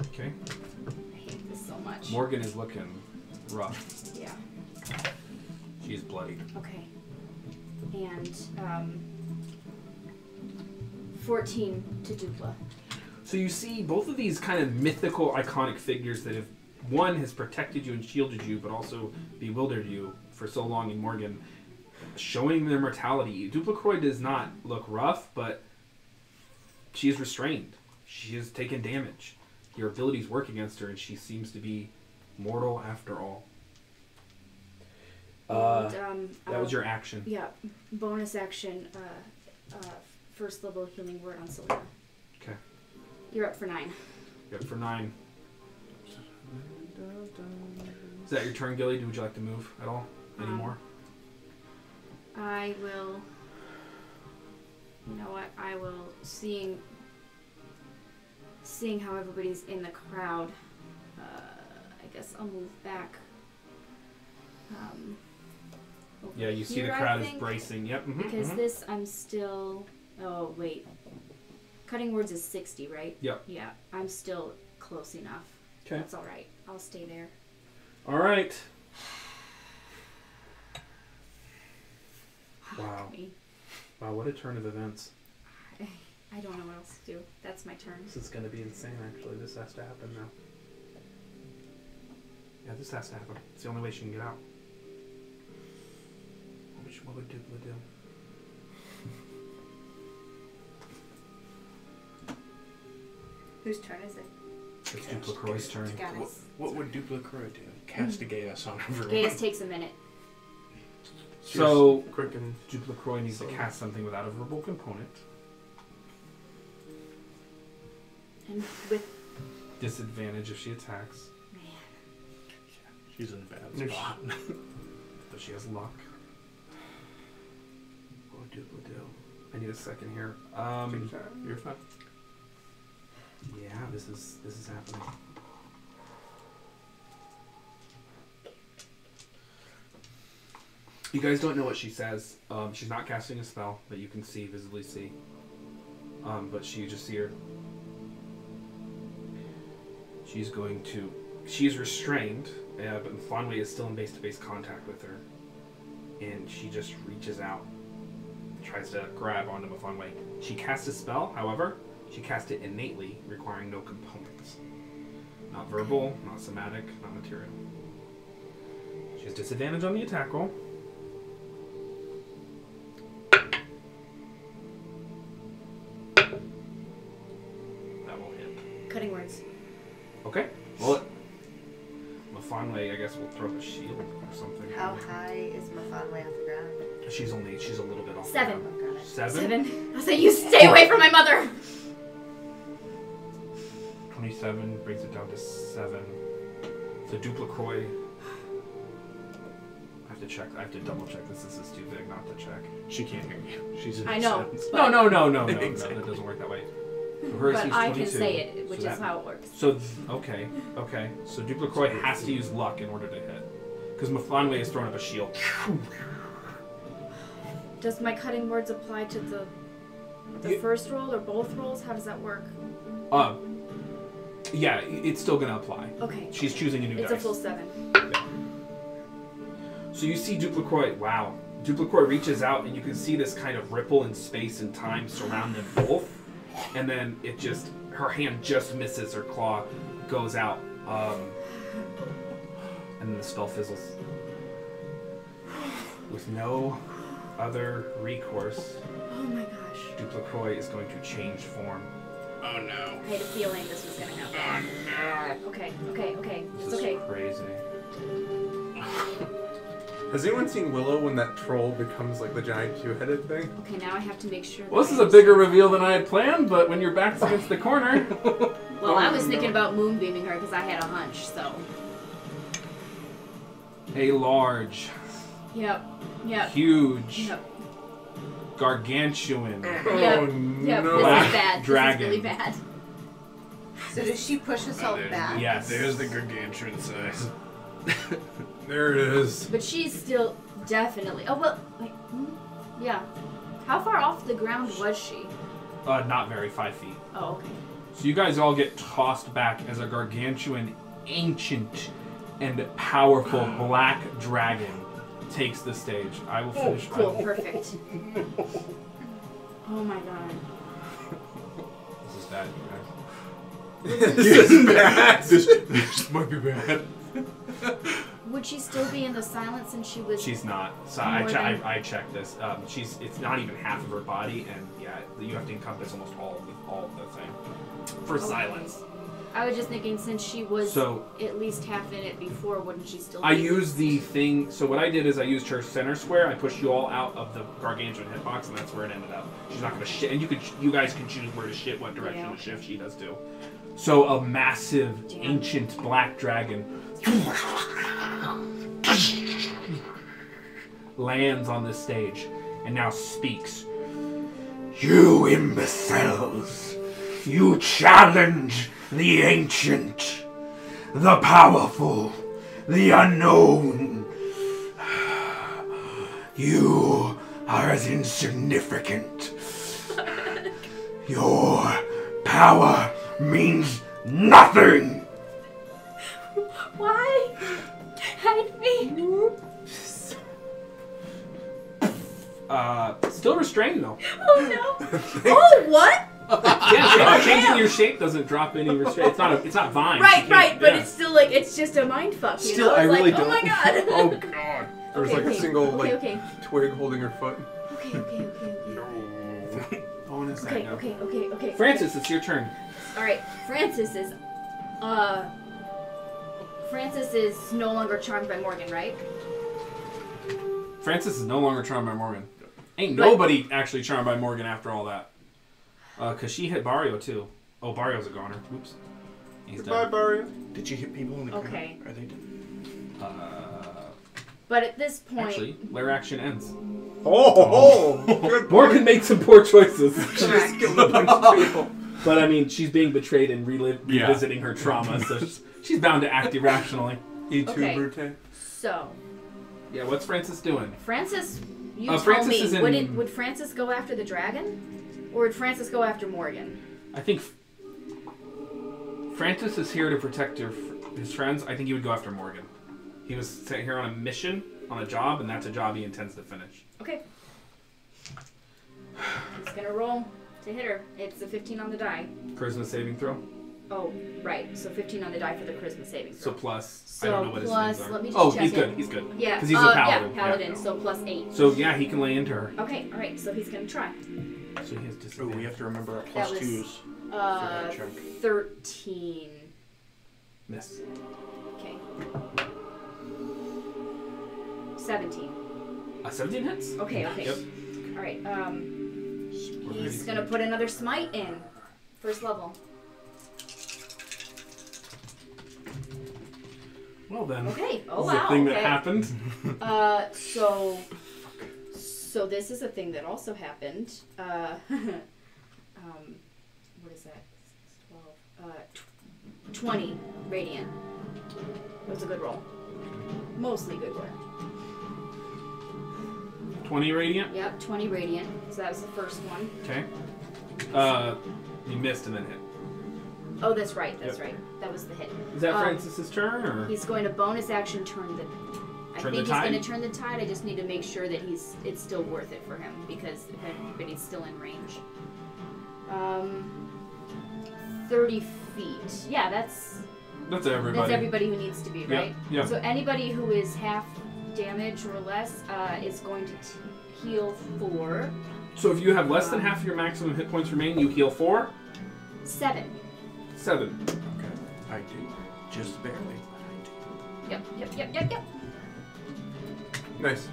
Okay. I hate this so much. Morgan is looking rough. Yeah. She's bloody. Okay. And 14 to Dupla. So you see both of these kind of mythical, iconic figures that have, one has protected you and shielded you, but also bewildered you for so long in Morgan, showing their mortality. Dupla Croy does not look rough, but she is restrained. She has taken damage. Your abilities work against her, and she seems to be mortal after all. And, That was your action. Yeah. Bonus action, first level healing word on Selena. Okay. You're up for 9. You're up for 9. Is that your turn, Gilly? Would you like to move at all anymore? I will. You know what? I will, seeing seeing how everybody's in the crowd, I guess I'll move back. Yeah, you see the here, crowd I is think, bracing. Yep. because this, I'm still. Oh wait, cutting words is 60, right? Yep. Yeah, I'm still close enough. Okay. That's all right. I'll stay there. All right. Wow. Me. Wow, what a turn of events. I don't know what else to do. That's my turn. This is going to be insane, actually. This has to happen now. Yeah, this has to happen. It's the only way she can get out. What would Dupla do? Whose turn is it? It's Dupla Croy's turn. What would Dupla Croy do? Cast a Gaius on everyone. Gaius takes a minute. So, quick and Dupla Croy needs to cast something without a verbal component. And with Disadvantage if she attacks. man. She's in a bad spot. But she has luck. What would Dupla do? I need a second here. You're fine. Yeah, this is happening. You guys don't know what she says. She's not casting a spell that you can visibly see. But you just see her. She's going to. She's restrained, but Fonway is still in base-to-base contact with her. And she just reaches out, tries to grab onto Fonway. She casts a spell, however, she cast it innately, requiring no components. Not verbal, not somatic, not material. She has disadvantage on the attack roll. That will hit. Cutting words. Okay. Well, Mafonway, I guess, will throw up a shield or something. How high is Mafonway off the ground? She's a little bit off. 7. the ground. Oh, got it. 7? I say you stay away from my mother. 27 brings it down to 7. So Dupla Croy. I have to check. I have to double check this. This is too big not to check. She can't hear you. She's in I know. sense. No. Exactly. That doesn't work that way. So her But IC is I 22. can say it, which So is how it works. So okay. So Dupla Croy has to use luck in order to hit, because Mafonway has thrown up a shield. Does my cutting words apply to the first roll or both rolls? How does that work? Yeah, it's still gonna apply. Okay. She's choosing a new It's dice. a full 7. So you see Dupla Croy. Wow. Dupla Croy reaches out, and you can see this kind of ripple in space and time surround them both. And then her hand just misses, her claw goes out, and then the spell fizzles. With no other recourse, Oh my gosh. Dupla Croy is going to change form. Oh no. I had a feeling this was gonna happen. Oh no. Okay. This It's is okay. crazy. Has anyone seen Willow when that troll becomes like the giant two-headed thing? Okay, now I have to make sure. Well, this is a bigger reveal than I had planned, but when your back's against the corner... Well, I was thinking about moonbeaming her because I had a hunch, so. A large, Yep. huge, Yep. gargantuan, Yep. Oh, Yep. no. This Black is bad. dragon. This is really bad. So does she push herself back? Yes. There's the gargantuan size. There it is. But she's still definitely. Oh well. Wait. Yeah. How far off the ground was she? Not very, 5 feet. Oh, okay. So you guys all get tossed back as a gargantuan, ancient, and powerful black dragon takes the stage. I will finish my Cool. Perfect. Oh my god. This is bad, you guys. This is bad. This might be bad. Would she still be in the silence since she was? She's not. So More than- I checked this. It's not even half of her body, and yeah, you have to encompass almost all of the thing for Okay. silence. I was just thinking since she was So at least half in it before, wouldn't she still? I be? used the thing. So what I did is I used her center square. I pushed you all out of the gargantuan hitbox, and that's where it ended up. She's not going to shit, and you guys can choose where to shit, what direction Yeah, to shift. She does too. So a massive, ancient black dragon lands on this stage and now speaks. You imbeciles! You challenge the ancient, the powerful, the unknown. You are as insignificant. Your power means nothing. Why? Hide me. Still restrained though. Oh no. Oh what? Yeah, changing your shape doesn't drop any restraint. It's not vine. Right, but it's still like it's just a mind fuck. You Still, know? I It's really like, don't. Oh my god. Oh god. There was Okay, like a single okay. twig holding her foot. Okay. Bonus Okay. that, no. Okay. Francis, it's your turn. All right, Francis is no longer charmed by Morgan, right? Francis is no longer charmed by Morgan. Ain't But- nobody actually charmed by Morgan after all that. Because she hit Barrio too. Oh, Barrio's a goner. Oops. He's Goodbye, dead. Barry. Did she hit people in the Okay. crowd? Are they dead? But at this point, Actually, lair action ends. Oh, good Morgan made some poor choices. correct. Killed a bunch of people. But I mean, she's being betrayed and revisiting her trauma, so she's bound to act irrationally. E2 Okay. Brute. So Yeah, what's Francis doing? Francis, you tell Francis me, is in- would Francis go after the dragon, or would Francis go after Morgan? I think Francis is here to protect his friends. I think he would go after Morgan. He was sent here on a mission, on a job, and that's a job he intends to finish. Okay. He's gonna roll to hit her. It's a 15 on the die. Charisma saving throw. Oh, right. So 15 on the die for the charisma saving So throw. plus, So I don't know what plus, his things are. let me just Oh, check he's it. good. He's good. Yeah. Because he's a paladin. Yeah, paladin. Yeah. So plus 8. So yeah, he can lay into her. Okay. All right. So he's gonna try. So he has Oh, disadvantage. we have to remember our That plus was- twos. Uh, check. 13. Miss. Okay. 17. 17 hits. Okay. Yep. All right. He's gonna put another smite in. First level. Well then. Okay. Oh This is wow. a thing okay. that happened. So this is a thing that also happened. What is that? 12. 20 radiant. It was a good roll. Mostly good roll. 20 radiant. Yep, 20 radiant. So that was the first one. Okay. You missed and then hit. Oh, that's right. That's Yep. right. That was the hit. Is that Francis's turn or? He's going to bonus action turn the. I Turn think the he's going tide? to turn the tide. I just need to make sure that it's still worth it for him because everybody's still in range. 30 feet. Yeah, that's everybody. everybody who needs to be, right? Yeah. So anybody who is half damage or less is going to heal 4. So if you have less than half your maximum hit points remain, you heal 4. 7. 7. Okay. I do. Just barely, but I do. Yep. Nice.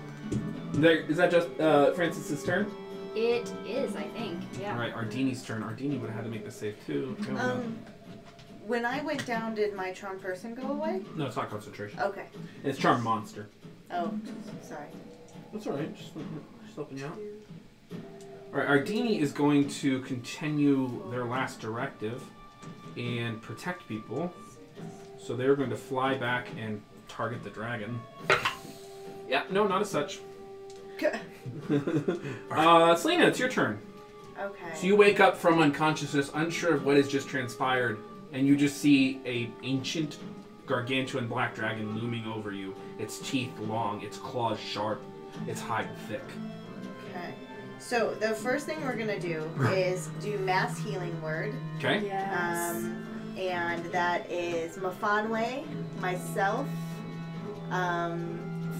Is that just Francis's turn? It is, I think. Yeah. All right, Ardini's turn. Ardini would have had to make the save too. When I went down, did my charm person go away? No, it's not concentration. Okay. It's charm monster. Oh, sorry. That's all right. Just helping you out. All right, Ardini is going to continue their last directive and protect people. So they're going to fly back and target the dragon. Yeah, no, not as such. Selena, it's your turn. Okay. So you wake up from unconsciousness, unsure of what has just transpired, and you just see a ancient, gargantuan black dragon looming over you. Its teeth long, its claws sharp, its hide thick. Okay. So the first thing we're gonna do is do mass healing word. Okay? Yes. And that is Mafanwe, myself,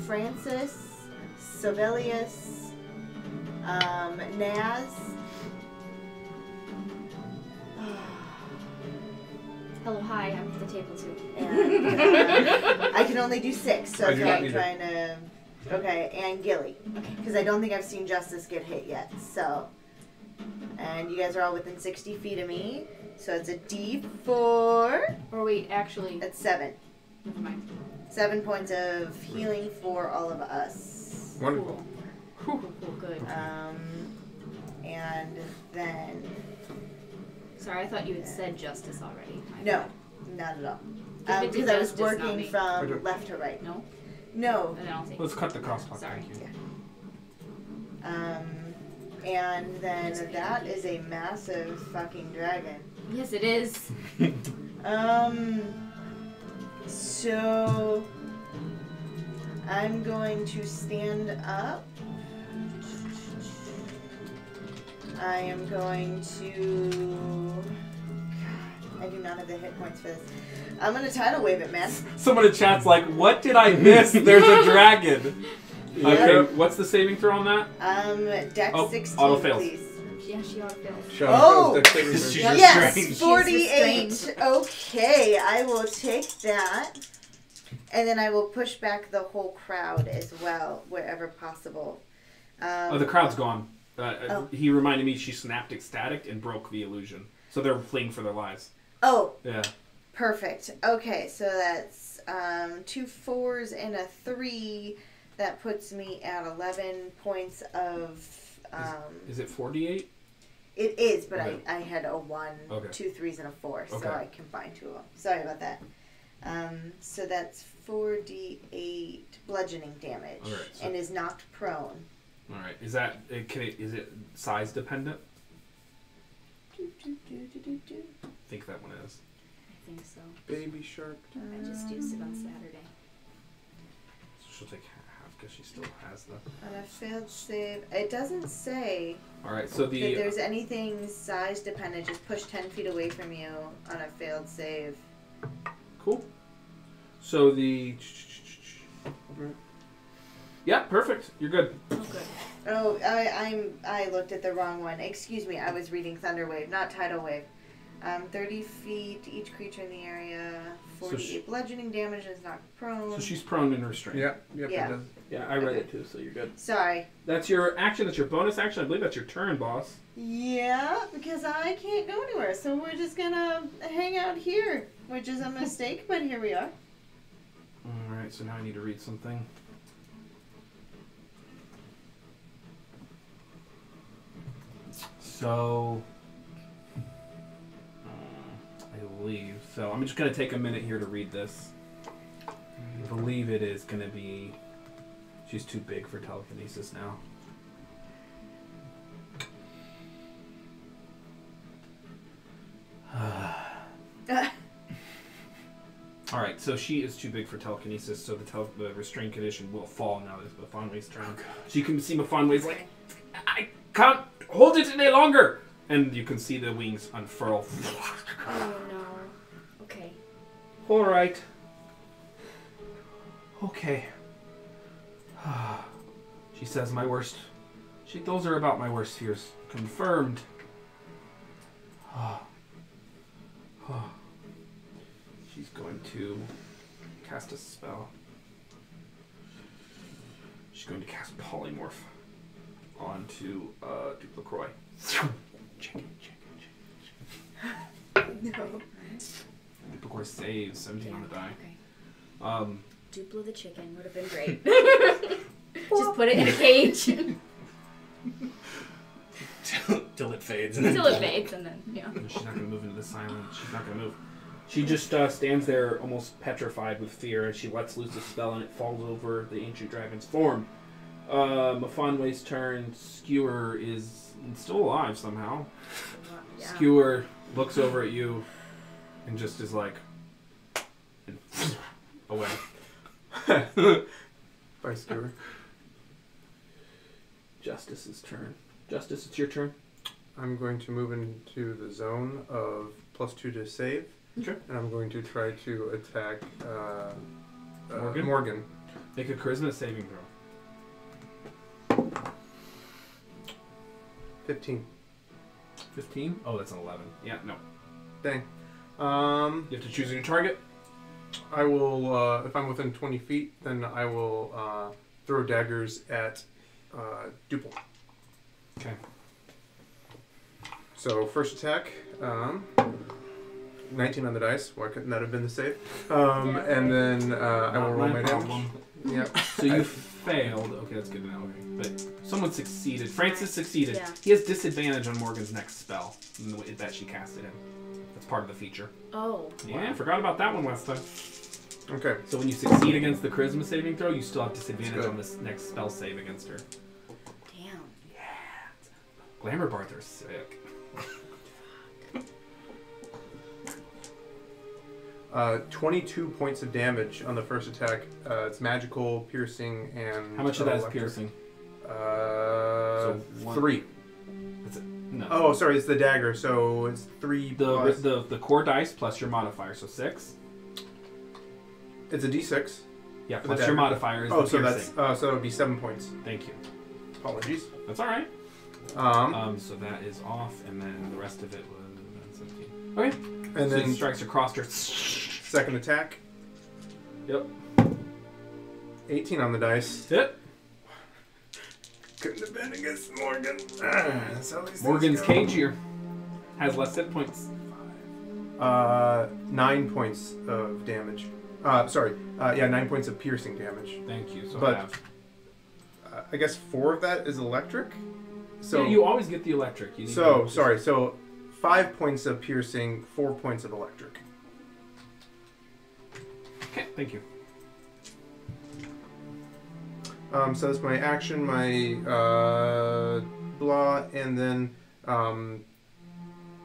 Francis, Sibelius, Naz. Hello, hi. I'm at the table too. And I can only do 6, so I do that's why not I'm either. trying to. Okay, and Gilly, because I don't think I've seen Justice get hit yet. So, and you guys are all within 60 feet of me, so it's a D4. Or wait, actually, That's 7. never mind. 7 points of healing for all of us. Wonderful. Cool, good. And then Sorry, I thought you had said justice already. My No, bad. not at all. Give it to Because I was Justice, not working me. from left to right. No? No. Then I'll take Let's cut the crosstalk. Sorry. Thank you. And then that is a massive fucking dragon. Yes, it is. So I'm going to stand up. I am going to. God, I do not have the hit points for this. I'm gonna tidal wave it, man. Someone in chat's like, what did I miss? There's a dragon. Yeah. Okay, what's the saving throw on that? Dex 16, auto fails. please. Yeah, she ought to fail. Oh! She's Yes, restrained. 48. restrained. Okay, I will take that. And then I will push back the whole crowd as well, wherever possible. Oh, the crowd's gone. Oh. He reminded me she snapped ecstatic and broke the illusion. So they're fleeing for their lives. Oh, Yeah. perfect. okay, so that's 2 4s and a 3. That puts me at 11 points of... Is it 48? It is, but Okay. I had a 1, Okay. 2 3s, and a 4, so Okay. I combined 2 of them. Sorry about that. So that's 4d8 bludgeoning damage, Alright, so- and is knocked prone. All right. Is that is it size dependent? I think that one is. I think so. Baby shark. I just used it on Saturday. So she'll take half because she still has the. On a failed save, it doesn't say All right. So that the there's anything size dependent. Just push 10 feet away from you on a failed save. cool. So the. Yeah, perfect. You're good. Oh, good. Oh, I looked at the wrong one. Excuse me, I was reading Thunder Wave, not Tidal Wave. 30 feet, each creature in the area, 48 bludgeoning damage, is knocked prone. So she's prone and restrained. Yep, Yeah. it does. Yeah, I read it too, so you're good. Sorry. That's your action. That's your bonus action. I believe that's your turn, boss. Yeah, because I can't go anywhere, so we're just gonna hang out here, which is a mistake, but here we are. All right. So now I need to read something. So, I believe so. I'm just gonna take a minute here to read this. I believe it is gonna be. She's too big for telekinesis now. All right, so she is too big for telekinesis, so the restraint condition will fall now. That it's Mafonway's turn. So you can see Mafonway's like, I can't hold it any longer, and you can see the wings unfurl. Oh no. Okay. All right. Okay. She says my worst. Those are about my worst fears. Confirmed. She's going to cast a spell. She's going to cast Polymorph onto Duplacroix. Check it. No. Duplacroix saves 17 on the die. Okay. Duplo the chicken would have been great. Just put it in a cage. Till it fades. Until it fades and then, yeah. No, she's not going to move into the silence. She's not going to move. She just stands there almost petrified with fear, and she lets loose a spell, and it falls over the ancient dragon's form. Mafonway's turn. Skewer is still alive somehow. Yeah. Skewer looks over at you and just is like, away. By Skewer. Justice's turn. Justice, it's your turn. I'm going to move into the zone of +2 to save. Sure. And I'm going to try to attack Morgan? Make a charisma saving throw. 15. 15? Oh, that's an 11. Yeah, no. Dang. You have to choose a new target. I will, if I'm within 20 feet, then I will throw daggers at Duple. Okay. So first attack, 19 on the dice. Why couldn't that have been the save? And then I will roll my damage. Yep. So you failed. Okay, that's good to know. Okay. But someone succeeded. Francis succeeded. Yeah. He has disadvantage on Morgan's next spell in the way that she casted him. That's part of the feature. Oh. Yeah, I forgot about that one last time. Okay. So when you succeed against the charisma saving throw, you still have disadvantage That's good. on this next spell save against her. Damn. Glamour bards are sick. 22 points of damage on the first attack. It's magical, piercing, and... How much of that is electric. piercing? So one- 3. That's it. No. Oh, sorry, it's the dagger, so it's 3 plus... The core dice plus your modifier, so 6. It's a d6. Yeah, For the plus your dagger. modifier is Oh, the so piercing. that's so it would be 7 points. Thank you. Apologies. That's all right. So that is off, and then the rest of it was 17. Okay. And So then he strikes across her. second attack. Yep. 18 on the dice. Hit. Couldn't have been against Morgan. That's how these Morgan's things go. cagier. Has less hit points. 9 points of damage. 9 points of piercing damage. Thank you. So But- I have. I guess 4 of that is electric. So Yeah, you always get the electric. You need So to- sorry. So 5 points of piercing, 4 points of electric. Okay, thank you. So that's my action, my blah, and then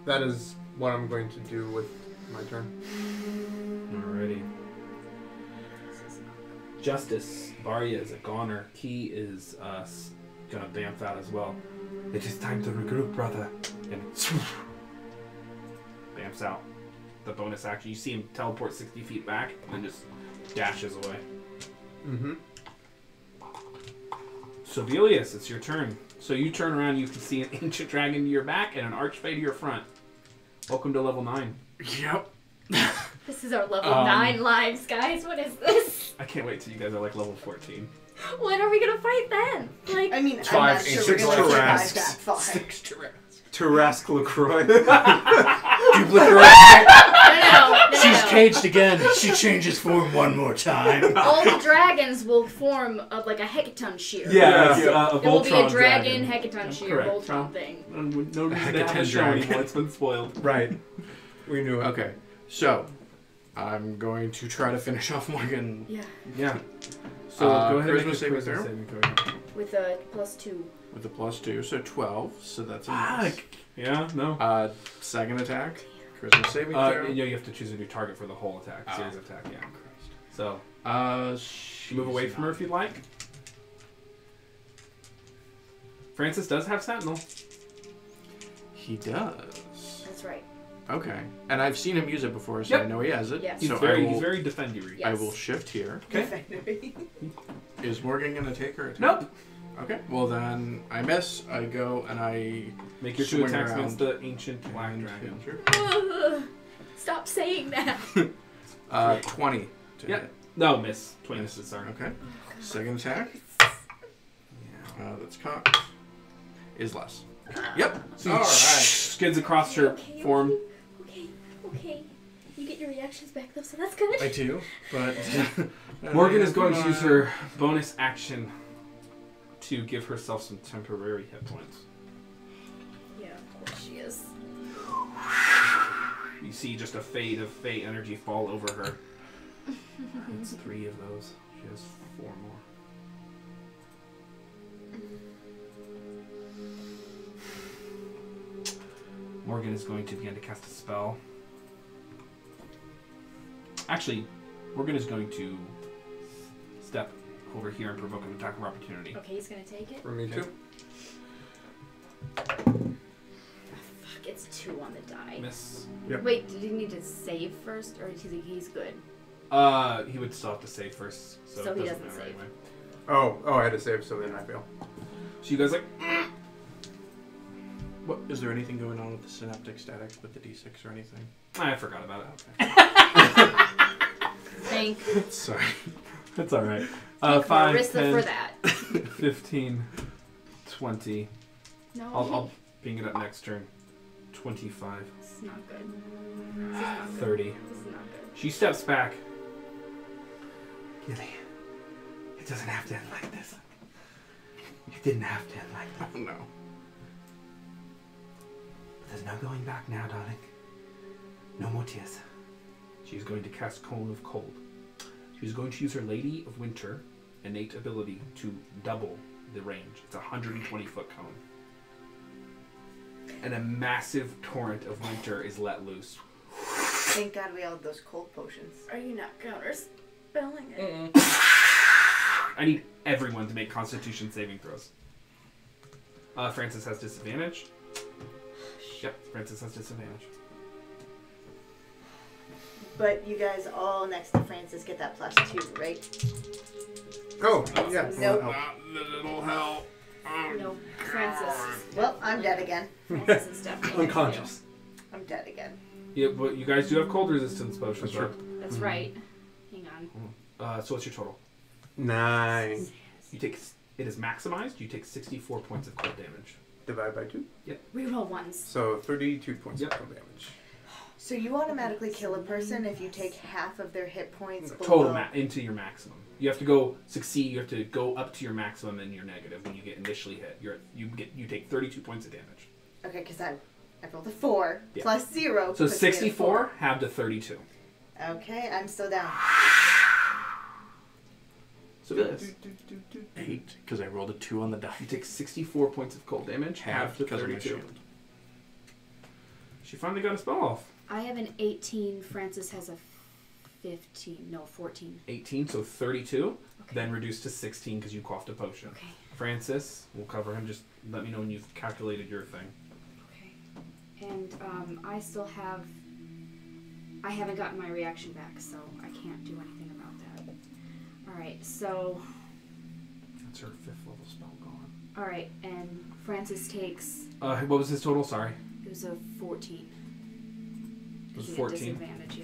that is what I'm going to do with my turn. Alrighty. Justice. Varya is a goner. Key is gonna bamf out as well. It is time to regroup, brother. And bamfs out. The bonus action. You see him teleport 60 feet back and then just dashes away. Mm-hmm. So Velius, it's your turn. So you turn around, you can see an ancient dragon to your back and an archfey to your front. Welcome to level 9. Yep. This is our level 9 lives, guys. What is this? I can't wait till you guys are like level 14. When are we gonna fight then? Like, I mean, I'm 5 not sure we're ancient going to survive Tarrasques. that far. Tarrasque LaCroix. no. She's caged again. She changes form one more time. All the dragons will form like a hecaton shear. Yeah, There will be a Voltron dragon hecaton shear Correct. Voltron thing. No reason to have a Hecaton show dragon. anymore. It's been spoiled. Right. We knew it. Okay, so I'm going to try to finish off Morgan. Yeah. Yeah. So go ahead and charisma make a saving charisma throw? saving throw. With a +2. With a +2, so 12. So that's a miss. Yeah, no. Second attack, charisma saving throw. You have to choose a new target for the whole attack, series of attack, yeah. So, She's move away from her if you'd like. Francis does have Sentinel. He does. That's right. Okay, and I've seen him use it before, so Yep. I know he has it. Yes. He's So very I defendery. Yeah. will shift here. Okay. Is Morgan gonna take her attack? Nope. Okay, well then I miss. I go and I Make your 2 swing attacks around against the ancient black and dragon. hit Ugh. Stop saying that. her. 20 to Yeah. hit. No, miss. 20 Miss. misses, sorry. Okay. Second attack. That's cocked. Is less. Yep. So All right. skids across her form. Okay. You get your reactions back though, so that's good. I do, but Morgan is going to use her bonus action to give herself some temporary hit points. Yeah, of course she is. You see just a fade of fate energy fall over her. It's 3 of those. She has 4 more. Morgan is going to begin to cast a spell. Actually, Morgan is going to step over here and provoke an attack of opportunity. Okay, he's gonna take it. For me too. Fuck, it's 2 on the die. Miss. Wait, did he need to save first, or he's good? He would still have to save first, so, So it he doesn't doesn't matter save. anyway. Oh, I had to save, so then I fail. So you guys like, What is there anything going on with the synaptic static with the D6 or anything? I forgot about it. Thank Sorry. That's all right. Thank 5, Marissa 10, for that. 15, 20. No, I'll bring it up next turn. 25, this is not good. This is not good. 30. This is not good. She steps back. Gilly, It doesn't have to end like this. It didn't have to end like that. No. But there's no going back now, darling. No more tears. She's going to cast Cone of Cold. She's going to use her Lady of Winter innate ability to double the range. It's a 120-foot cone. And a massive torrent of winter is let loose. Thank God we all had those cold potions. Are you not counterspelling it? I need everyone to make Constitution saving throws. Francis has disadvantage. Yep, Francis has disadvantage. But you guys all next to Francis get that +2, right? Oh, yeah. Nope. It'll help. No, Francis. Well, I'm dead again. Francis is definitely Unconscious. I'm dead again. Yeah, but you guys do have cold resistance potions, That's true. right? That's right. Hang on. So what's your total? 9. You take. It is maximized. You take 64 points of cold damage. Divide by 2. Reroll ones. So 32 points Yep. of cold damage. So you automatically kill a person if you take half of their hit points below. Total into your maximum. You have to go succeed. You have to go up to your maximum and your negative when you get initially hit. You take 32 points of damage. Okay, because I rolled a 4 Yeah. plus 0. So puts me at a 64 halved to 32. 4. Okay, I'm still down. So this. 8, because I rolled a 2 on the die. You take 64 points of cold damage, halved to because of my 32. shield. She finally got a spell off. I have an 18. Francis has a 15. No, 14. 18, so 32. Okay. Then reduced to 16 because you coughed a potion. Okay. Francis, we'll cover him. Just let me know when you've calculated your thing. Okay. And I still have. I haven't gotten my reaction back, so I can't do anything about that. Alright, so. That's her 5th level spell gone. Alright, and Francis takes. What was his total? Sorry. It was a 14. It was He had 14. disadvantage,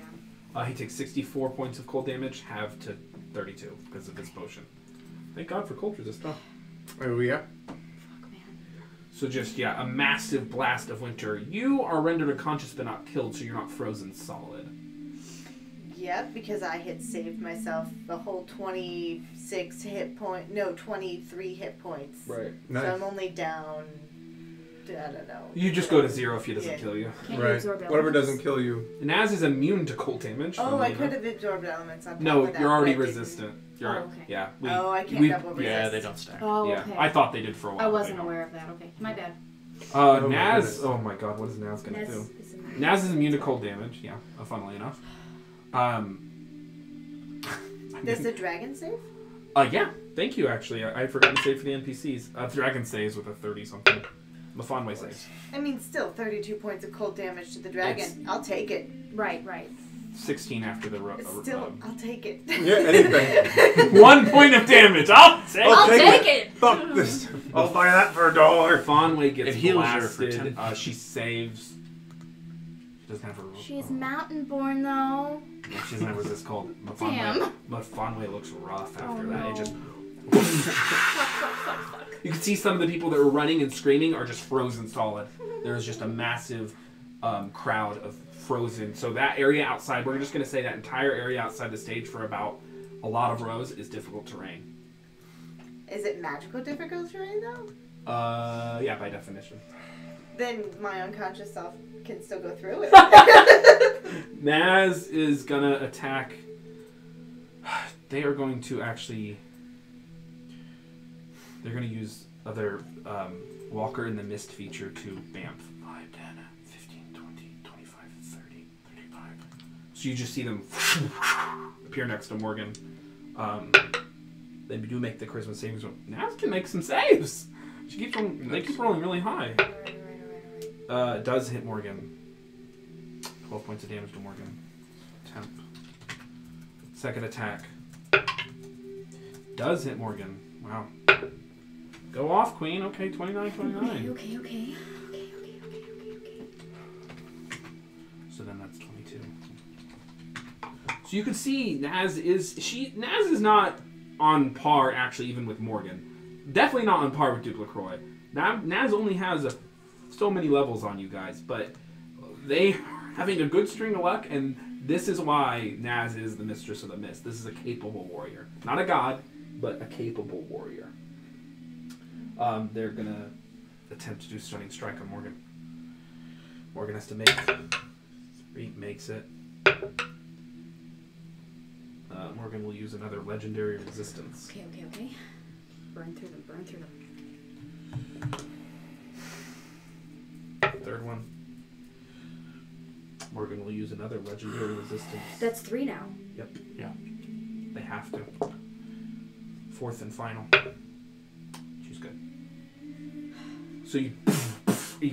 yeah. He takes 64 points of cold damage, halved to 32 because of his potion. Thank God for cold resist. Oh, yeah. Fuck, man. So just, a massive blast of winter. You are rendered unconscious but not killed, so you're not frozen solid. Yep, because I had saved myself the whole 26 hit point. No, 23 hit points. Right. Nice. So I'm only down. I don't know. You just go to 0 if he doesn't Yeah. kill you. Can you Right. absorb Whatever elements? doesn't kill you. Naz is immune to cold damage. Oh, from I Lena. could have absorbed elements on top No, of that. you're already but I didn't. resistant. You're, Oh, okay. Yeah. Oh, I can't double resist. Yeah, they don't stack. Oh, Yeah, okay. I thought they did for a while. I but wasn't they don't. aware of that. Okay, my bad. Oh my Naz. goodness. Oh my God, what is Naz gonna Naz do? is immune. Naz is immune to cold damage. Yeah, funnily enough. Does the dragon save? Yeah. Thank you. Actually, I forgot to save for the NPCs. Dragon saves with a 30 something. Mafanwe saves. I mean, still 32 points of cold damage to the dragon. It's- I'll take it. Right, right. 16 after the It's still, I'll take it. Yeah, anything. 1 point of damage. I'll take. I'll take take it! Fuck this. I'll buy that for $1. Fanwei gets It heals her for blasted. 10. She saves. She doesn't have her. She's mountain born, though. She doesn't have what this called. Damn. Fanwei looks rough after Oh, that. no. It just. Fuck. You can see some of the people that were running and screaming are just frozen solid. There's just a massive crowd of frozen. So that area outside, we're just going to say that entire area outside the stage for about a lot of rows is difficult terrain. Is it magical difficult terrain, though? Yeah, by definition. Then my unconscious self can still go through it. Naz is going to attack. They are going to actually... They're going to use other Walker in the Mist feature to BAMF. 5, 10, 15, 20, 25, 30, 35. So you just see them appear next to Morgan. They do make the charisma savings. Naz can make some saves. She keeps rolling, they keep rolling really high. Does hit Morgan. 12 points of damage to Morgan. Temp. Second attack. Does hit Morgan. Wow. Go off, Queen. Okay, 29, 29. Okay. So then that's 22. So you can see Naz is not on par actually even with Morgan. Definitely not on par with Duke LaCroix. Naz only has so many levels on you guys, but they are having a good string of luck, and this is why Naz is the Mistress of the Mist. This is a capable warrior. Not a god. but a capable warrior. They're gonna attempt to do stunning strike on Morgan. Morgan has to make 3, makes it. Morgan will use another legendary resistance. Okay. Burn through them. Third one. Morgan will use another legendary resistance. That's 3 now. Yep. Yeah. They have to. 4th and final. She's good. So you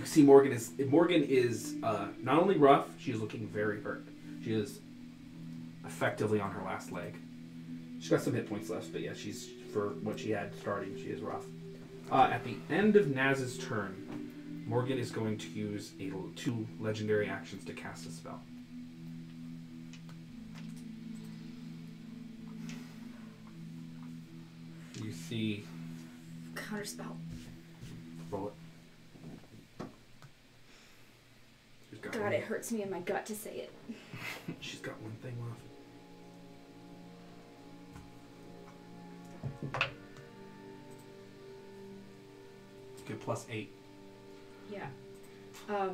see Morgan is not only rough, she is looking very hurt. She is effectively on her last leg. She's got some hit points left, but yeah, she's, for what she had starting, she is rough. At the end of Naz's turn, Morgan is going to use 2 legendary actions to cast a spell. You see... Counterspell. Roll it. God, it hurts me in my gut to say it. She's got 1 thing left. Get +8. Yeah. I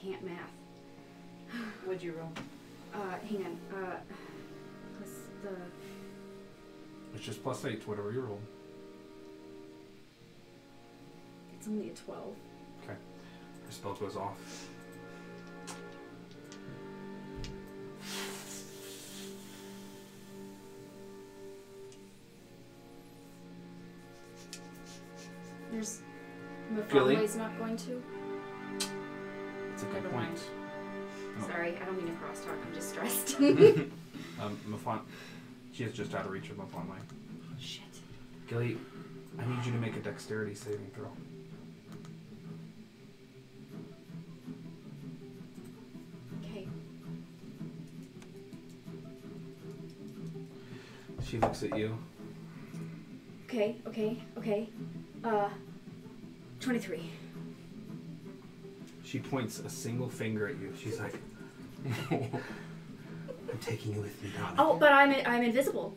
can't math. What'd you roll? Hang on. Plus the... It's just +8 to whatever you roll. It's only a 12. Okay. Her spell goes off. There's... Gilly? Mufamway's not going to? It's a good Never point. mind. Sorry, I don't mean to crosstalk. I'm just stressed. Mufan... She is just out of reach of Mufamway. Shit. Gilly, I need you to make a dexterity saving throw. Okay. She looks at you. Okay. 23. She points a single finger at you. She's like, I'm taking you with me, darling. Oh, but I'm invisible.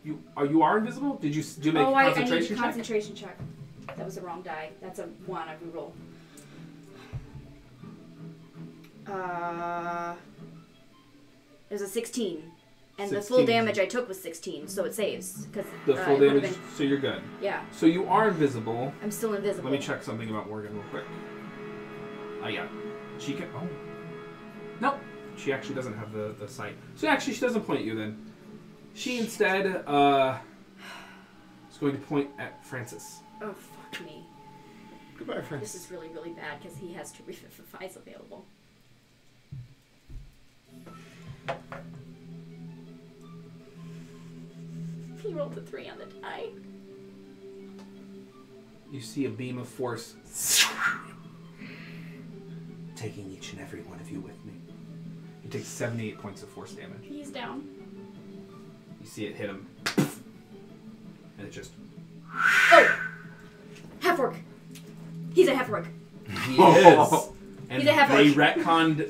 You are invisible? Did you make a I need concentration a check? concentration check. That was the wrong die. That's a 1. I reroll. It was a 16. And the full 16. damage I took was 16, so it saves. Cause, The full it would've damage, been- so you're good. yeah, So you are invisible. I'm still invisible. Let me check something about Morgan real quick. Yeah. She can... Oh. Nope. She actually doesn't have the sight. So actually she doesn't point at you then. She instead is going to point at Francis. Oh, fuck me. Goodbye, Francis. This is really, really bad because he has 2 revivifies available. He rolled a 3 on the die. You see a beam of force taking each and every one of you with me. He takes 78 points of force damage. He's down. You see it hit him. And it just... Oh! Half-orc! He's a half-orc. He is. And He's a half-orc.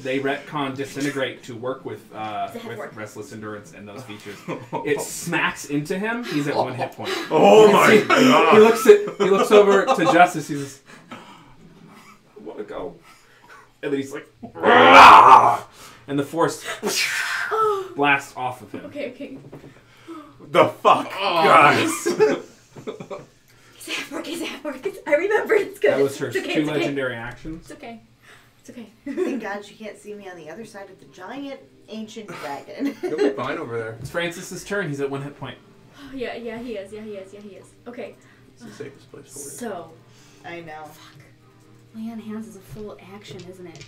they retcon disintegrate to work with half-orc. restless endurance and those features. It smacks into him. He's at 1 hit point. Oh my god! He looks over to Justice. He says, "I want to go," and then he's like, "Rah!" And the force blasts off of him. Okay. The fuck, guys! He's a half-orc. I remember. It's good. That was her It's okay, 2 it's okay. legendary actions. It's okay. Thank God she can't see me on the other side of the giant ancient dragon. You'll be fine over there. It's Francis's turn. He's at 1 hit point. Oh, yeah, he is. Okay. It's the safest place for it. So, I know. lay on hands is a full action, isn't it?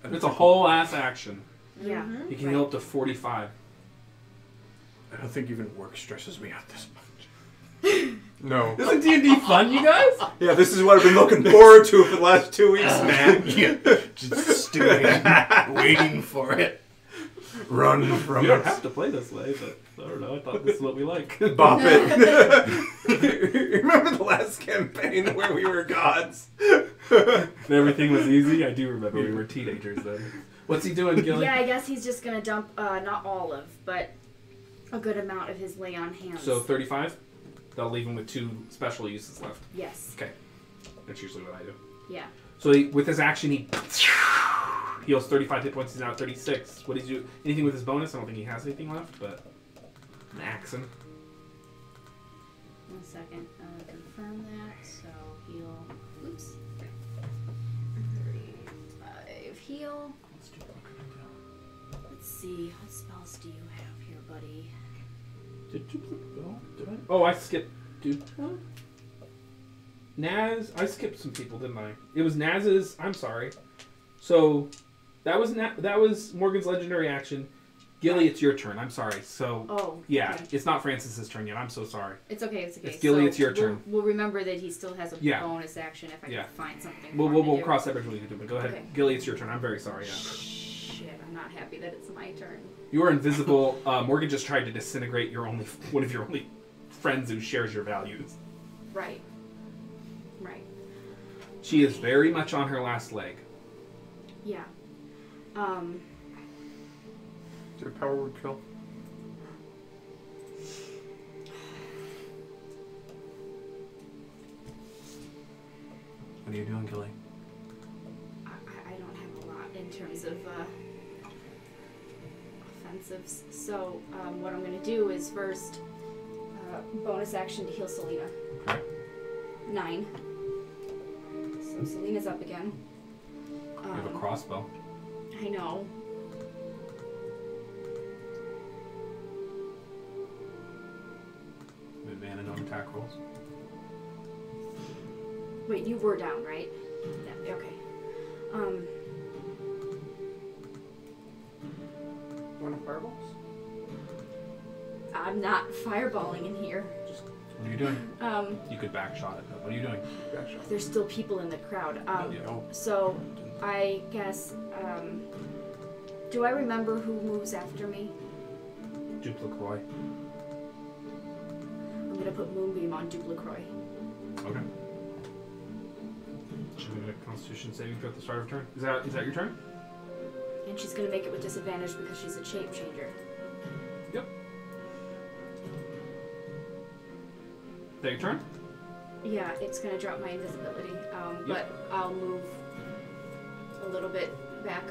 It's a whole ass action. Yeah. Mhm. You can heal up to 45. I don't think even work stresses me out this much. No. Isn't D&D fun, you guys? Yeah, this is what I've been looking forward to for the last 2 weeks, man. Yeah, just stewing, waiting for it. Run from You don't it. have to play this way, but I don't know. I thought this is what we like. Bop it. Remember the last campaign where we were gods? And everything was easy. I do remember we were teenagers then. What's he doing, Gilly? Yeah, I guess he's just gonna dump not all of, but a good amount of his lay on hands. So 35? That'll leave him with 2 special uses left. Yes. Okay. That's usually what I do. Yeah. So with his action, he heals 35 hit points. He's now at 36. What does he do? Anything with his bonus? I don't think he has anything left, but an action. 1 second. Confirm that. So heal. Oops. 35 heal. Let's see. What spells do you have here, buddy? Did I? Oh, I skipped. Naz. I skipped some people, didn't I? It was Naz's. I'm sorry. So that was Morgan's legendary action. Gilly, it's your turn. I'm sorry. So okay. It's not Francis's turn yet. I'm so sorry. It's okay. It's okay. It's Gilly. It's your turn. We'll remember that he still has a bonus action if I can find something. We'll cross that bridge when we get to it. But go ahead, Okay. Gilly. It's your turn. I'm very sorry. Yeah. Shit, I'm not happy that it's my turn. You are invisible. Morgan just tried to disintegrate one of your only friends who shares your values. Right. She is very much on her last leg. Yeah. Is there a power word kill? What are you doing, Gilly? I don't have a lot in terms of offensives. So what I'm going to do is first bonus action to heal Selena. Okay. 9. So Selena's up again. You have a crossbow. I know. Advantage on attack rolls. Wait, you were down, right? Yeah, okay. Want to fireballs? I'm not fireballing in here. What are you doing? You could backshot it. What are you doing? Backshot. There's still people in the crowd. Oh. So I guess, do I remember who moves after me? Duplicroy. I'm gonna put Moonbeam on Duplicroy. Okay. Should we make a Constitution saving throw at the start of turn? Is that your turn? And she's gonna make it with disadvantage because she's a shape changer. Yep. Is that your turn? Yeah, it's gonna drop my invisibility. But I'll move a little bit back.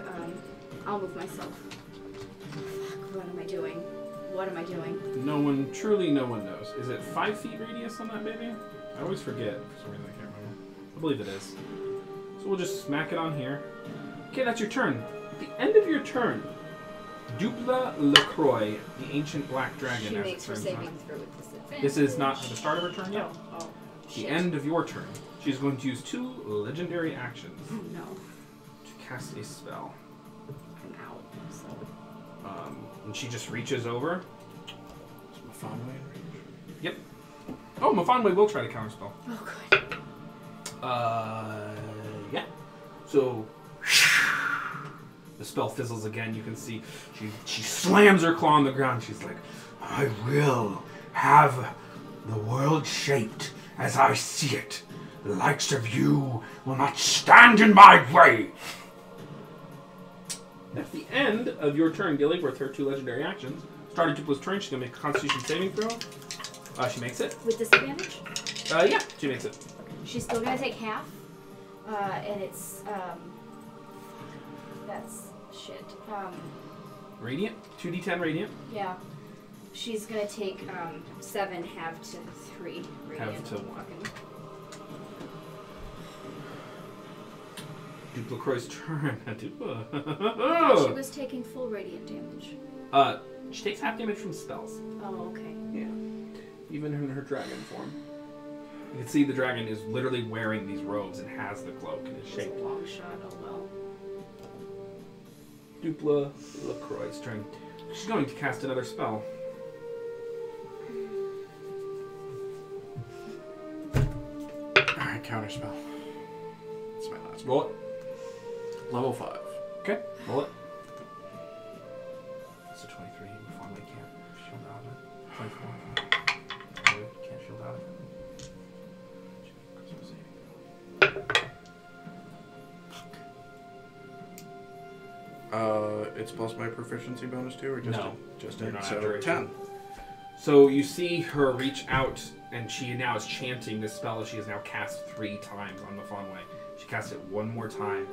I'll move myself. Fuck, what am I doing? What am I doing? No one knows. Is it 5 feet radius on that baby? I always forget. For some reason I can't remember. I believe it is. So we'll just smack it on here. Okay, that's your turn. At the end of your turn, Dupla LaCroix, the ancient black dragon. She makes her saving throw with disadvantage. This is not the start of her turn yet. Oh, The end of your turn. She's going to use 2 legendary actions Oh no, to cast a spell. I'm out. So And she just reaches over. Is Mafanwe in range? Yep. Oh, Mafanwe will try to counterspell. oh good. Yeah. So the spell fizzles again. You can see she slams her claw on the ground. She's like, I will have the world shaped as I see it. The likes of you will not stand in my way. at the end of your turn, Gilly, with her 2 legendary actions. Starting Dupla's turn, she's gonna make a Constitution saving throw. She makes it. With disadvantage? Yeah, she makes it. She's still gonna take half. And it's that's shit. Radiant, 2d10 radiant. Yeah. She's gonna take 7 half to 3 radiant. Half to 1. Fucking- Dupla-Croix's turn. Dupla. I thought she was taking full radiant damage. She takes half damage from spells. Oh, okay. Yeah. Even in her dragon form. You can see the dragon is literally wearing these robes and has the cloak and is It was shaped. a long shot, oh well. Dupla LaCroix's turn. She's going to cast another spell. Alright, counterspell. That's my last one. Roll it. Level 5. Okay. Roll it. It's a 23. We finally can't shield out of it. 24. Can't shield out of it. It's plus my proficiency bonus too, or just No, just you're in, not so after 10. So you see her reach out, and she now is chanting this spell that she has now cast 3 times on Mafonwe. She casts it one more time,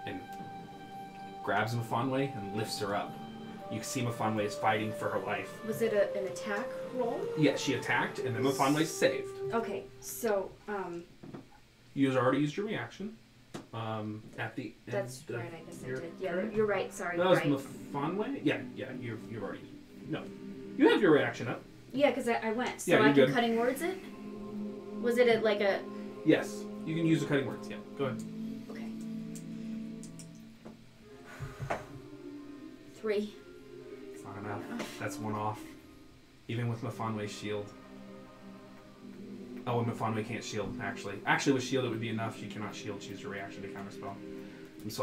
and grabs Mafonwe and lifts her up. You can see Mafonwe is fighting for her life. Was it an attack roll? Yeah, she attacked, and then Mafonwe saved. Okay, so, You already used your reaction. At the end. that's of right, I guess I your did. Yeah, turn. you're right, sorry. That was right. Mafonwe? Yeah, you've already used. No. You have your reaction up. Yeah, because I went. So Yeah, I you're can good. cutting words it? Was it like a... Yes. You can use the cutting words, yeah. Go ahead. Okay. 3. It's not enough. That's 1 off. Even with Mafonwe's shield. Oh, and Mafonwe can't shield, actually. Actually, with shield it would be enough. She cannot shield. She used her reaction to counterspell.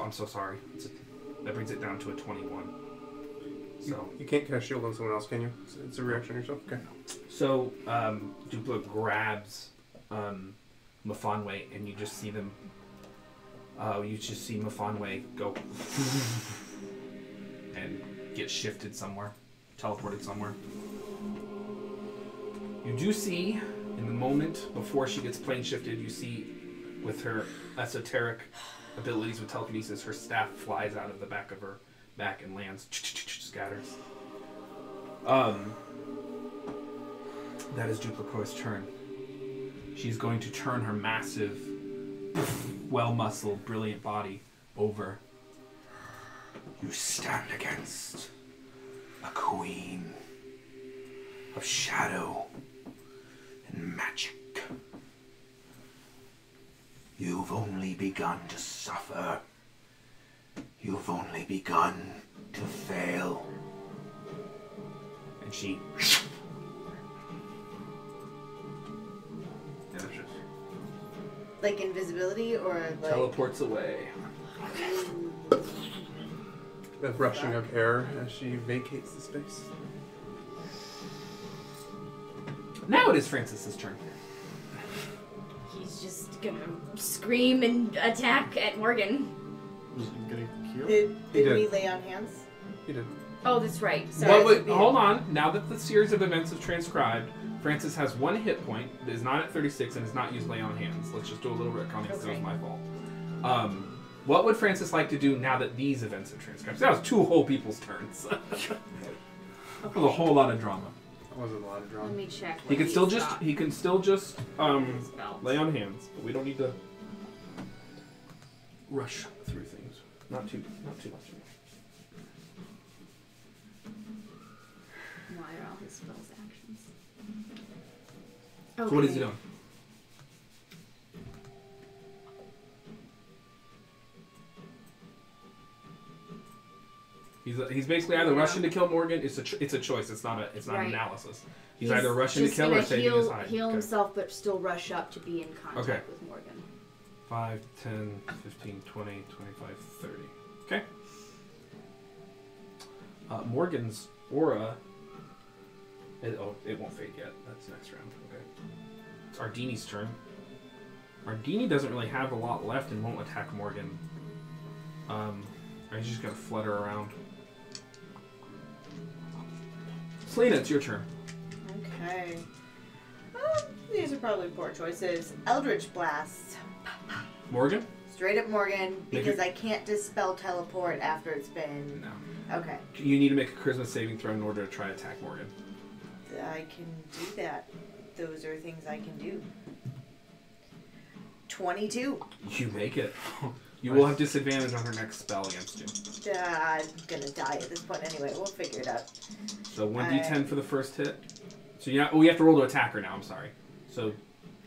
I'm so sorry. That brings it down to a 21. So You can't cast shield on someone else, can you? It's a reaction yourself? Okay. So, Duplo grabs Mafonwe, and you just see them. You just see Mafonwe go and get shifted somewhere, teleported somewhere. You do see, in the moment before she gets plane shifted, you see, with her esoteric abilities with telekinesis, her staff flies out of the back of her back and lands, scatters. That is Duplico's turn. She's going to turn her massive, well-muscled, brilliant body over. You stand against a queen of shadow and magic. You've only begun to suffer. You've only begun to fail. And she vanishes. Like invisibility or like... Teleports away. The rushing of air as she vacates the space. Now it is Francis's turn. He's just gonna scream and attack at Morgan. Was it getting healed? He Did did. we lay on hands? He did. Oh, that's right. Sorry. Well, wait, hold on. Now that the series of events is transcribed, Francis has 1 hit point that is not at 36 and is not used lay on hands. Let's just do a little retconning because it was my fault. What would Francis like to do now that these events are transcribed? So that was 2 whole people's turns. That was a whole lot of drama. That wasn't a lot of Let drama. me check. He what can still he's just got. Spells. lay on hands, but we don't need to rush through things. Not too much. Why are all his spells actions? So what is he doing? He's basically either rushing to kill Morgan. It's a choice. It's not an Right. analysis. He's either rushing to just kill or gonna saving his hide. heal Okay. himself, but still rush up to be in contact Okay. with Morgan. 5, 10, 15, 20, 25, 30. Okay. Morgan's aura. It won't fade yet. That's next round. Okay. It's Ardini's turn. Ardini doesn't really have a lot left and won't attack Morgan. He's just gonna flutter around. Selena, it's your turn. Okay. These are probably poor choices. Eldritch Blast. Morgan? Straight up Morgan, Make because it- I can't dispel teleport after it's been... No. Okay. You need to make a charisma saving throw in order to try to attack Morgan. I can do that. Those are things I can do. 22. You make it. You will have disadvantage on her next spell against you. I'm gonna die at this point anyway. We'll figure it out. So 1d10 for the first hit. So you have to roll to attack her now. I'm sorry. So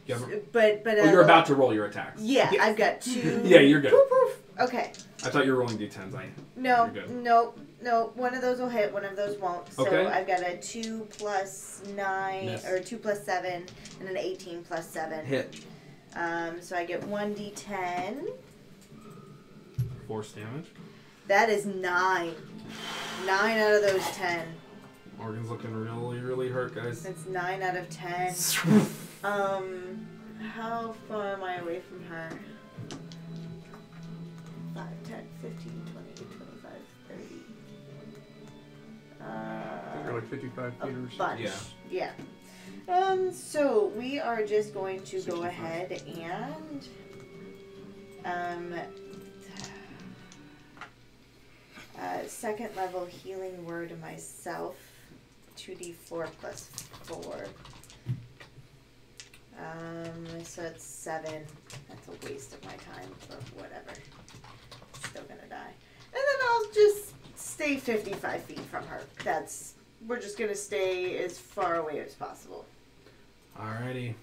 you have, But you're about to roll your attacks. Yeah, I've got 2. Yeah, you're good. Poof, poof. Okay. I thought you were rolling d10s. No, You're good. no. One of those will hit. One of those won't. So Okay. I've got a 2 plus 9 Miss. or 2 plus 7 and an 18 plus 7. Hit. So I get 1d10. Force damage. That is 9. 9 out of those 10. Morgan's looking really, really hurt, guys. That's 9 out of 10. How far am I away from her? 5, 10, 15, 20, 25, like 55 a feet or something. bunch. Yeah. So we are just going to go ahead and second level healing word myself, 2d4 plus 4. So it's 7. That's a waste of my time, but whatever. Still gonna die. And then I'll just stay 55 feet from her. We're just gonna stay as far away as possible. Alrighty.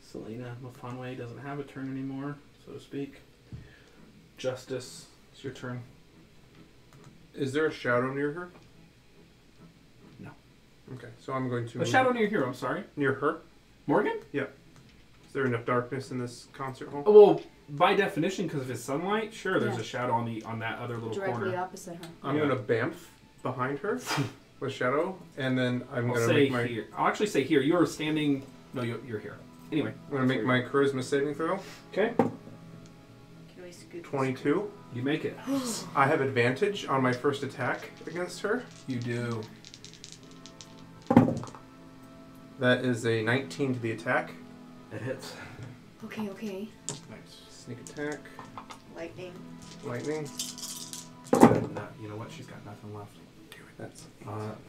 Selena Mafanwe doesn't have a turn anymore, so to speak. Justice, it's your turn. Is there a shadow near her? No. Okay, so I'm going to... A shadow near here, I'm sorry. Near her? Morgan? Yeah. Is there enough darkness in this concert hall? Oh, well, by definition, because of his sunlight, sure, there's Yeah. a shadow on that other little Directly corner. opposite her. I'm Yeah. going to bamf behind her with shadow, and then I'm I'll going to say make my... here. I'll actually say here. You're standing... No, you're here. Anyway. I'm going to make my charisma saving throw. Okay. Can we scoot this? 22. You make it. I have advantage on my first attack against her. You do. That is a 19 to the attack. It hits. Okay. Nice. Sneak attack. Lightning. Lightning. You know what? She's got nothing left. That's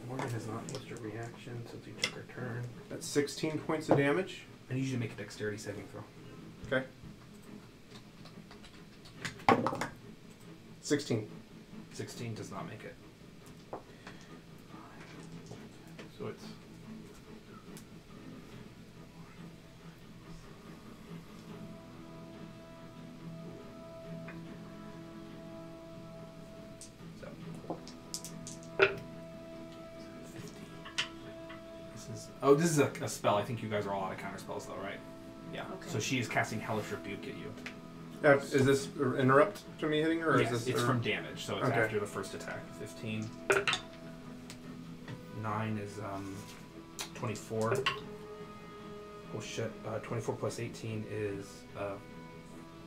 Morgan has not used her reaction since we took her turn. that's 16 points of damage. I need you to make a dexterity saving throw. Okay. 16. 16 does not make it. So it's... This is a spell. I think you guys are all out of counter spells, though, right? Yeah. Okay. So she is casting Hellish Rebuke at you. Is this interrupt to me hitting her? Or Yes, is this it's from damage, so it's Okay. after the first attack. 15. 9 is 24. Oh shit. 24 plus 18 is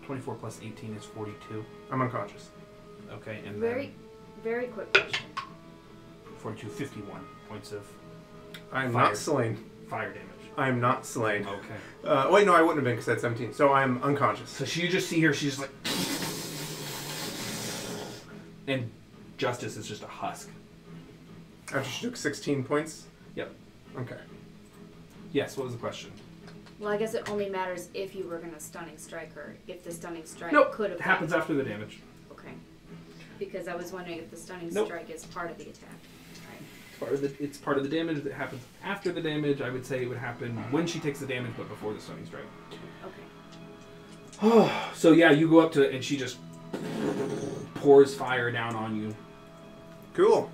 24 plus 18 is 42. I'm unconscious. Okay, and Very quick question. then 42, 51 points of I'm Fire. not slain. fire damage. I'm not slain. Okay. Wait, no, I wouldn't have been because I had 17. So I'm unconscious. So you just see her, she's like... And Justice is just a husk. After she took 16 points? Yep. Okay. Yes, what was the question? Well, I guess it only matters if you were going to stunning strike her. If the stunning strike Nope, could have it happens after the damage. Okay. Because I was wondering if the stunning Nope. strike is part of the attack. It's part of the damage that happens after the damage. I would say it would happen when she takes the damage, but before the stunning strike. Okay. So yeah, you go up to it, and she just pours fire down on you. Cool.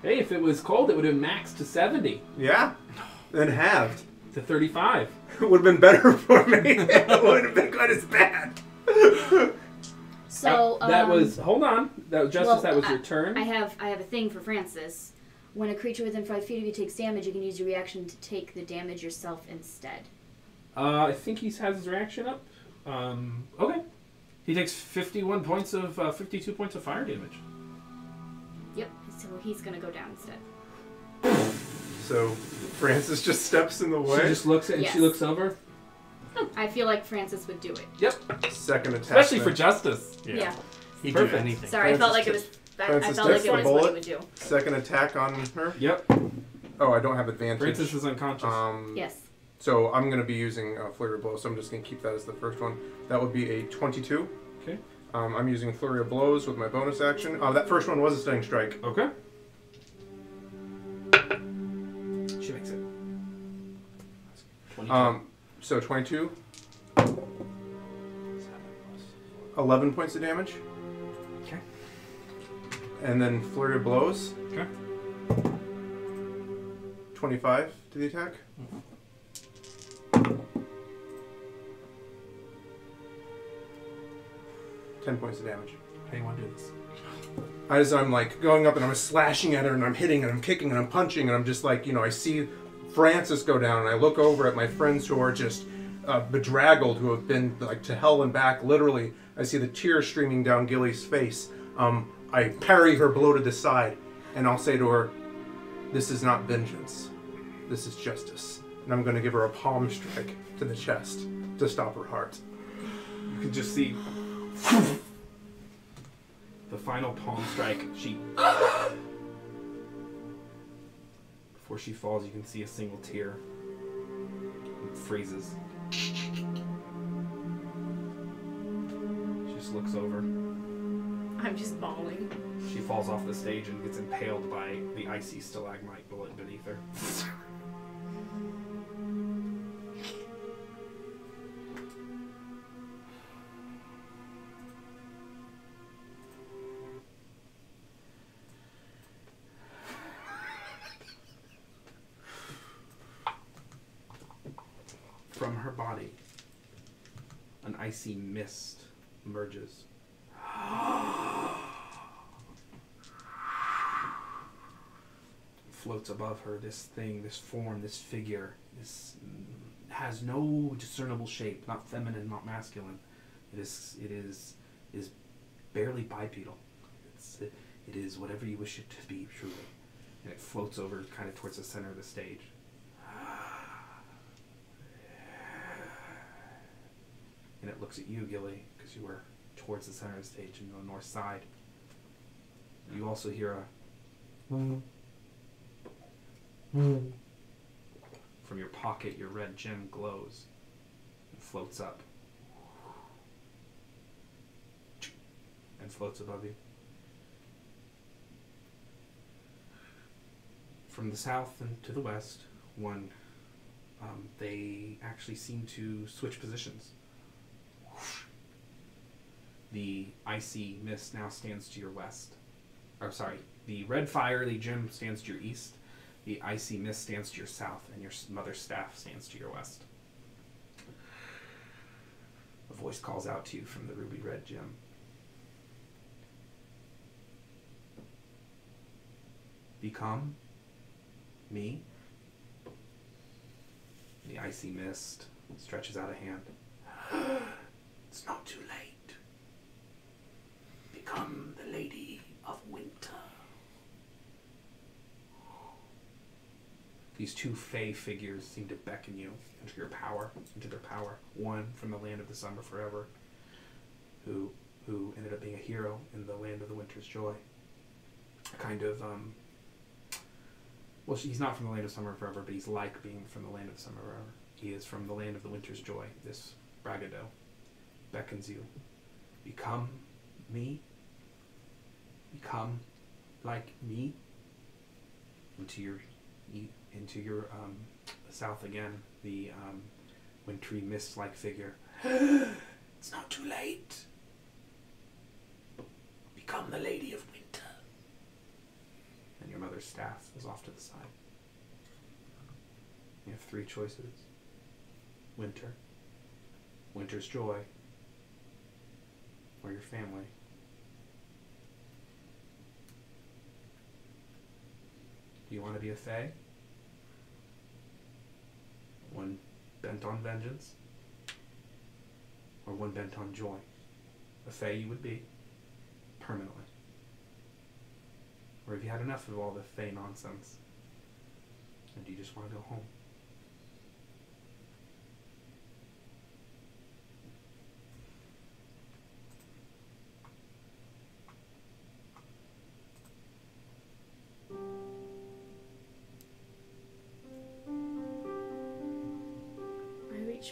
Hey, if it was cold, it would have maxed to 70. Yeah. Then halved. To 35. It would have been better for me. It wouldn't have been quite as bad. So that was hold on. That was Justice. That was your turn. I have a thing for Francis. When a creature within 5 feet of you takes damage, you can use your reaction to take the damage yourself instead. I think he has his reaction up. Okay. He takes 52 points of fire damage. Yep. So he's gonna go down instead. So Francis just steps in the way. She just looks at and she Yes. looks over. I feel like Francis would do it. Yep. Second attack. Especially for then. Justice. Yeah. He'd do Perfect. anything. Sorry, I felt like it Francis was. I Francis felt like takes it the was what he bullet. would do. Second attack on her. Yep. Oh, I don't have advantage. Francis is unconscious. Yes. So I'm going to be using Flurry of Blows, so I'm just going to keep that as the first one. That would be a 22. Okay. I'm using Flurry of Blows with my bonus action. That first one was a Stunning Strike. Okay. She makes it. 22. So 22. 11 points of damage. Okay. And then Flurry of Blows. Okay. 25 to the attack. Mm-hmm. 10 points of damage. How do you want to do this? As I'm like going up and I'm slashing at her and I'm hitting and I'm kicking and I'm punching and I'm just like, I see Francis go down and I look over at my friends who are just bedraggled, who have been like to hell and back, literally. I see the tears streaming down Gilly's face. I parry her blow to the side, and I'll say to her, "This is not vengeance. This is justice." And I'm going to give her a palm strike to the chest to stop her heart. You can just see the final palm strike. Before she falls, you can see a single tear. It freezes. She just looks over. I'm just bawling. She falls off the stage and gets impaled by the icy stalagmite bullet beneath her. From her body, an icy mist emerges. Floats above her, this thing, this form, this figure. This has no discernible shape, not feminine, not masculine. It is barely bipedal. It is whatever you wish it to be, truly. And it floats over kind of towards the center of the stage. And it looks at you, Gilly, because you were towards the center of the stage and the north side. You also hear a from your pocket. Your red gem glows and floats up and floats above you. From the south and to the west, they actually seem to switch positions. The icy mist now stands to your west. Or sorry, the red fire, the gem, stands to your east. The icy mist stands to your south, and your mother's staff stands to your west. A voice calls out to you from the ruby red gem. Become me. The icy mist stretches out a hand. It's not too late. Become the Lady of Winter. These two fey figures seem to beckon you into your power, into their power. One from the land of the summer forever, who ended up being a hero in the land of the winter's joy. A kind of, well, he's not from the land of summer forever, but he's like being from the land of summer forever. He is from the land of the winter's joy. This bragado beckons you. Become me. Become like me. Into your south again, the wintry mist-like figure. It's not too late. Become the Lady of Winter. And your mother's staff is off to the side. You have three choices. Winter, winter's joy, or your family. Do you want to be a fae? One bent on vengeance, or one bent on joy? A fae you would be, permanently. Or have you had enough of all the fae nonsense? And do you just want to go home?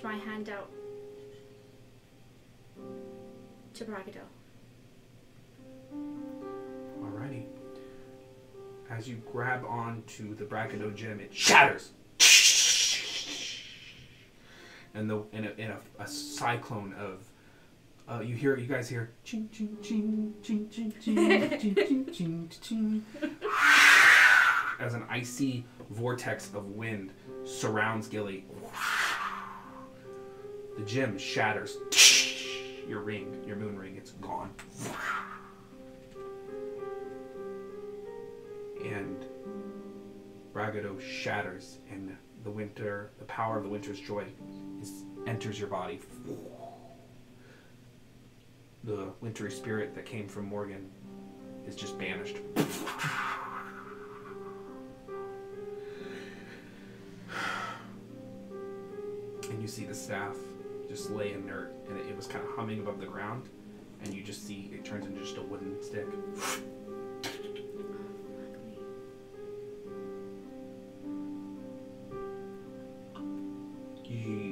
My hand out to Bragado. Alrighty. As you grab onto the Bragado gem, it shatters. And in a cyclone of you guys hear ching ching ching ching ching ching ching ching ching ching as an icy vortex of wind surrounds Gilly. The gem shatters. Your ring, your moon ring, it's gone. And Bragado shatters, and the power of the winter's joy enters your body. The wintry spirit that came from Morgan is just banished. And you see the staff just lay inert, and it was kind of humming above the ground, and you just see it turns into just a wooden stick.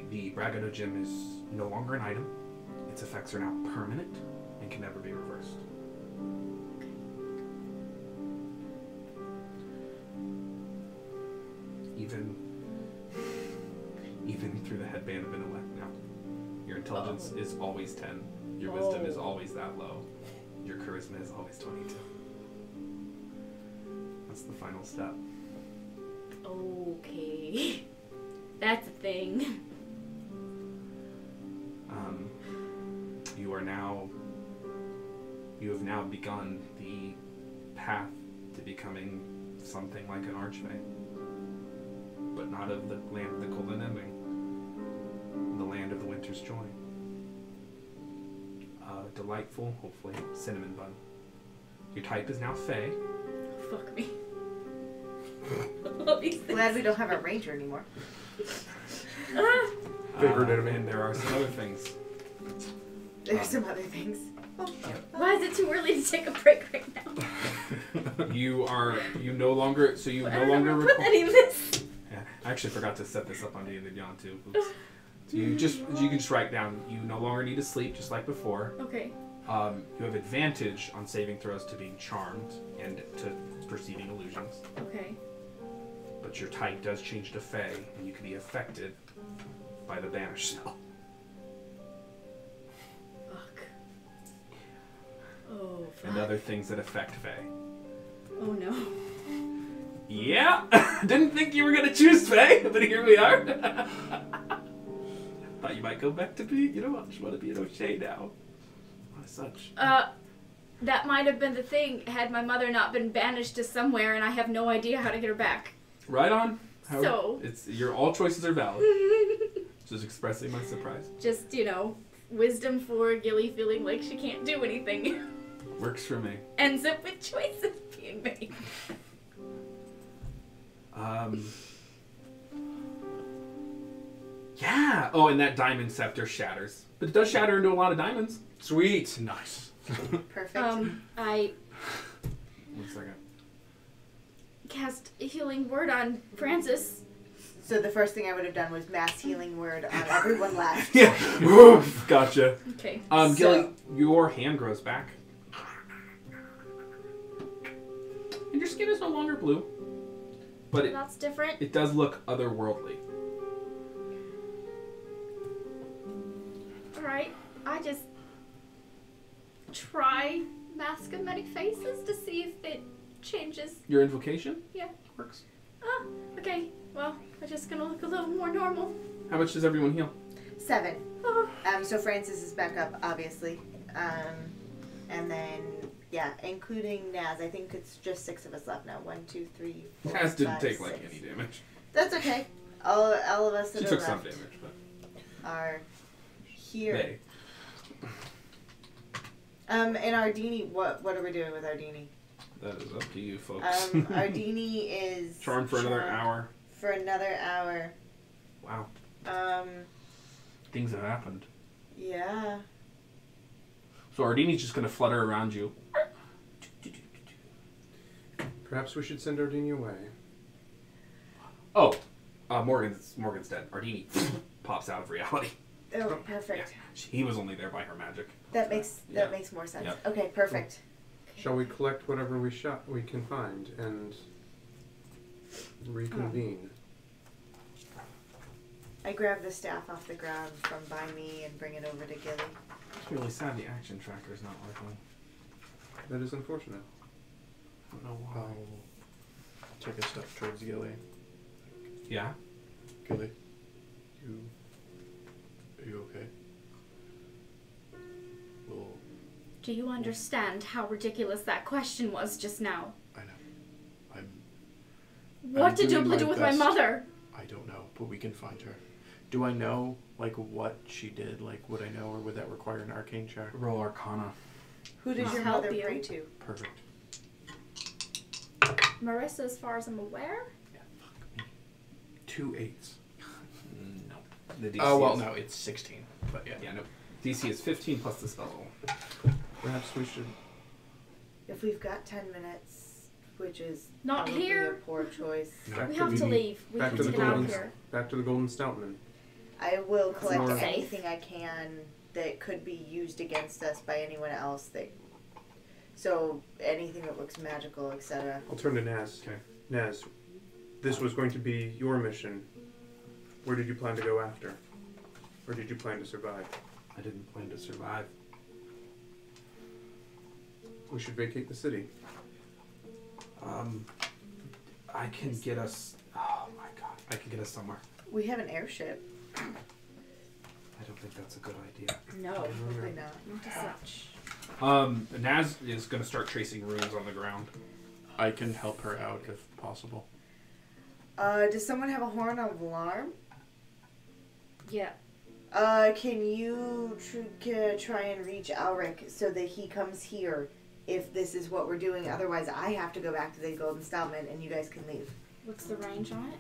The Bragado gem is no longer an item. Its effects are now permanent and can never be reversed. Even through the headband of intellect now. Your intelligence is always 10. Your wisdom is always that low. Your charisma is always 22. That's the final step. Okay. That's a thing. You have now begun the path to becoming something like an archfey. But not of the land of the cold and ending. The land of the winter's joy. Delightful, hopefully, cinnamon bun. Your type is now fey. Fuck me. All these things. Glad we don't have a ranger anymore. Favorite enemy. And there are some other things. There's some other things. Why is it too early to take a break right now? You no longer put any of this. Yeah, I actually forgot to set this up on D&D Beyond too. Oops. So you can just write down. You no longer need to sleep, just like before. Okay. You have advantage on saving throws to being charmed and to perceiving illusions. Okay. But your type does change to fey, and you can be affected by the banish spell. Fuck. Oh, fuck. And other things that affect fey. Oh no. Yeah, didn't think you were gonna choose fey, but here we are. Thought you might go back to be, I just want to be an O'Shea now. As such. That might have been the thing had my mother not been banished to somewhere and I have no idea how to get her back. Right on. So. All choices are valid. Just expressing my surprise. Just, wisdom for Gilly feeling like she can't do anything. Works for me. Ends up with choices being made. Yeah. Oh, and that diamond scepter shatters. But it does shatter into a lot of diamonds. Sweet. Nice. Perfect. I 1 second. cast a healing word on Francis. So the first thing I would have done was mass healing word on everyone left. Yeah. Oof. Gotcha. Okay. Gilly, your hand grows back. And your skin is no longer blue. But That's different. it does look otherworldly. Alright. I just try Mask of Many Faces to see if it changes. Your invocation? Yeah. Works. Oh, okay. Well, we're just gonna look a little more normal. How much does everyone heal? 7. Oh. So Francis is back up, obviously. And then, yeah, including Naz. I think it's just 6 of us left now. 1, 2, 3, 4, Naz didn't 5, take like 6. any damage. That's okay. All of us that She are took left some damage, but are here. they. And Ardini, what are we doing with Ardini? That is up to you, folks. Ardini is Charmed for another hour. For another hour. Wow. Things have happened. Yeah. So Ardini's just gonna flutter around you. Perhaps we should send Ardini away. Oh, Morgan's dead. Ardini pops out of reality. Oh, perfect. Yeah. He was only there by her magic. That makes more sense. Yeah. Okay, perfect. Shall we collect whatever we can find and reconvene? I grab the staff off the ground from by me and bring it over to Gilly. It's really sad the action tracker's not working. That is unfortunate. I don't know why. I'll take a step towards Gilly. Yeah? Gilly, are you okay? Well, Do you understand how ridiculous that question was just now? I know. What did doing Dupla do my with my best. mother? I don't know, but we can find her. Do I know, what she did? Would I know, or would that require an arcane check? Roll Arcana. Who does I'll your help mother you. pray to? Perfect. Marissa, as far as I'm aware. 2 8s. No. The DC Oh, well, is, no, it's 16. But yeah. Yeah, no. DC is 15 plus the spell roll. Perhaps we should. If we've got 10 minutes, which is Not probably here. a poor choice, Back We to have to the- leave. We back have to to the get out of golden, here. back to the golden stoutman. I will collect More- anything I can that could be used against us by anyone else. So anything that looks magical, etc. I'll turn to Naz. Okay. Naz, this was going to be your mission. Where did you plan to go after? Or did you plan to survive? I didn't plan to survive. We should vacate the city. I can get us. Oh my god! I can get us somewhere. We have an airship. I don't think that's a good idea. No. Probably not. Not as such. Naz is going to start tracing runes on the ground. I can help her out if possible. Does someone have a horn of alarm? Yeah. Can you try and reach Alric so that he comes here if this is what we're doing? Otherwise, I have to go back to the Golden Stoutman and you guys can leave. What's the range on it?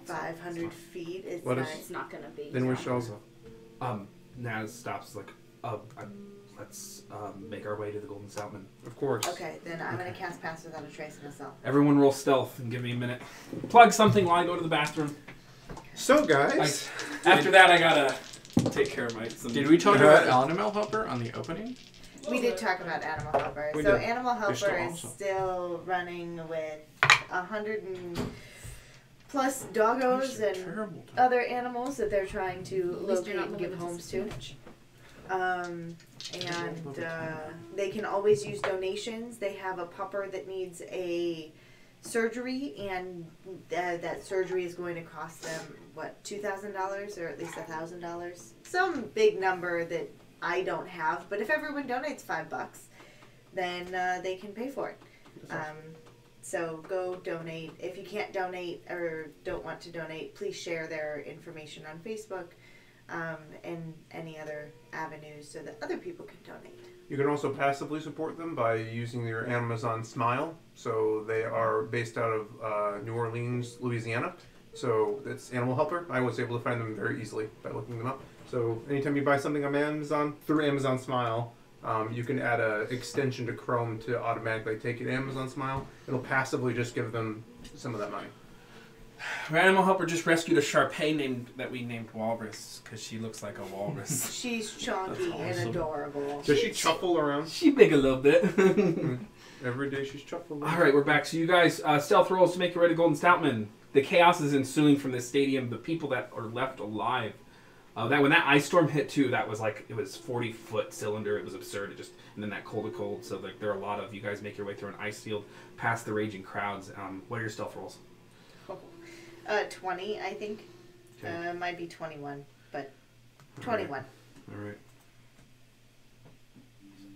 500 feet. It's Let not. us- It's not gonna be. Then we so. shall. Naz stops like, let's make our way to the Golden Stoutman. Of course. Okay, then I'm gonna cast Pass Without a Trace myself. Everyone roll stealth and give me a minute. Plug something while I go to the bathroom. So, guys. After that, I gotta take care of my. Did we talk about Animal Helper on the opening? We did talk about Animal Helper. We So did. Animal They're still Helper is awesome. still running with 100 and plus doggos and Terrible. other animals that they're trying to At least you're locate not and give limited to homes to. spinach. And they can always use donations. They have a pupper that needs a surgery, and that surgery is going to cost them, what, $2,000 or at least $1,000? Some big number that I don't have, but if everyone donates $5, then they can pay for it. So go donate. If you can't donate or don't want to donate, please share their information on Facebook and any other avenues so that other people can donate. You can also passively support them by using your Amazon Smile. So they are based out of New Orleans, Louisiana. So it's Animal Helper. I was able to find them very easily by looking them up. So anytime you buy something on Amazon through Amazon Smile, you can add an extension to Chrome to automatically take it to Amazon Smile. It'll passively just give them some of that money. Our animal helper just rescued a Shar-Pei that we named Walrus because she looks like a walrus. She's chunky That's and awesome. adorable. Does she shuffle around? She big a little bit. Every day she's shuffling. All right, we're back. So you guys, stealth rolls to make your way to Golden Stoutman. The chaos is ensuing from this stadium. The people that are left alive. That when that ice storm hit too, that was like it was 40-foot cylinder. It was absurd. And then that cold to cold. So like there are a lot of you guys make your way through an ice field, past the raging crowds. What are your stealth rolls? 20, I think. Okay. Might be 21, but 21. All right.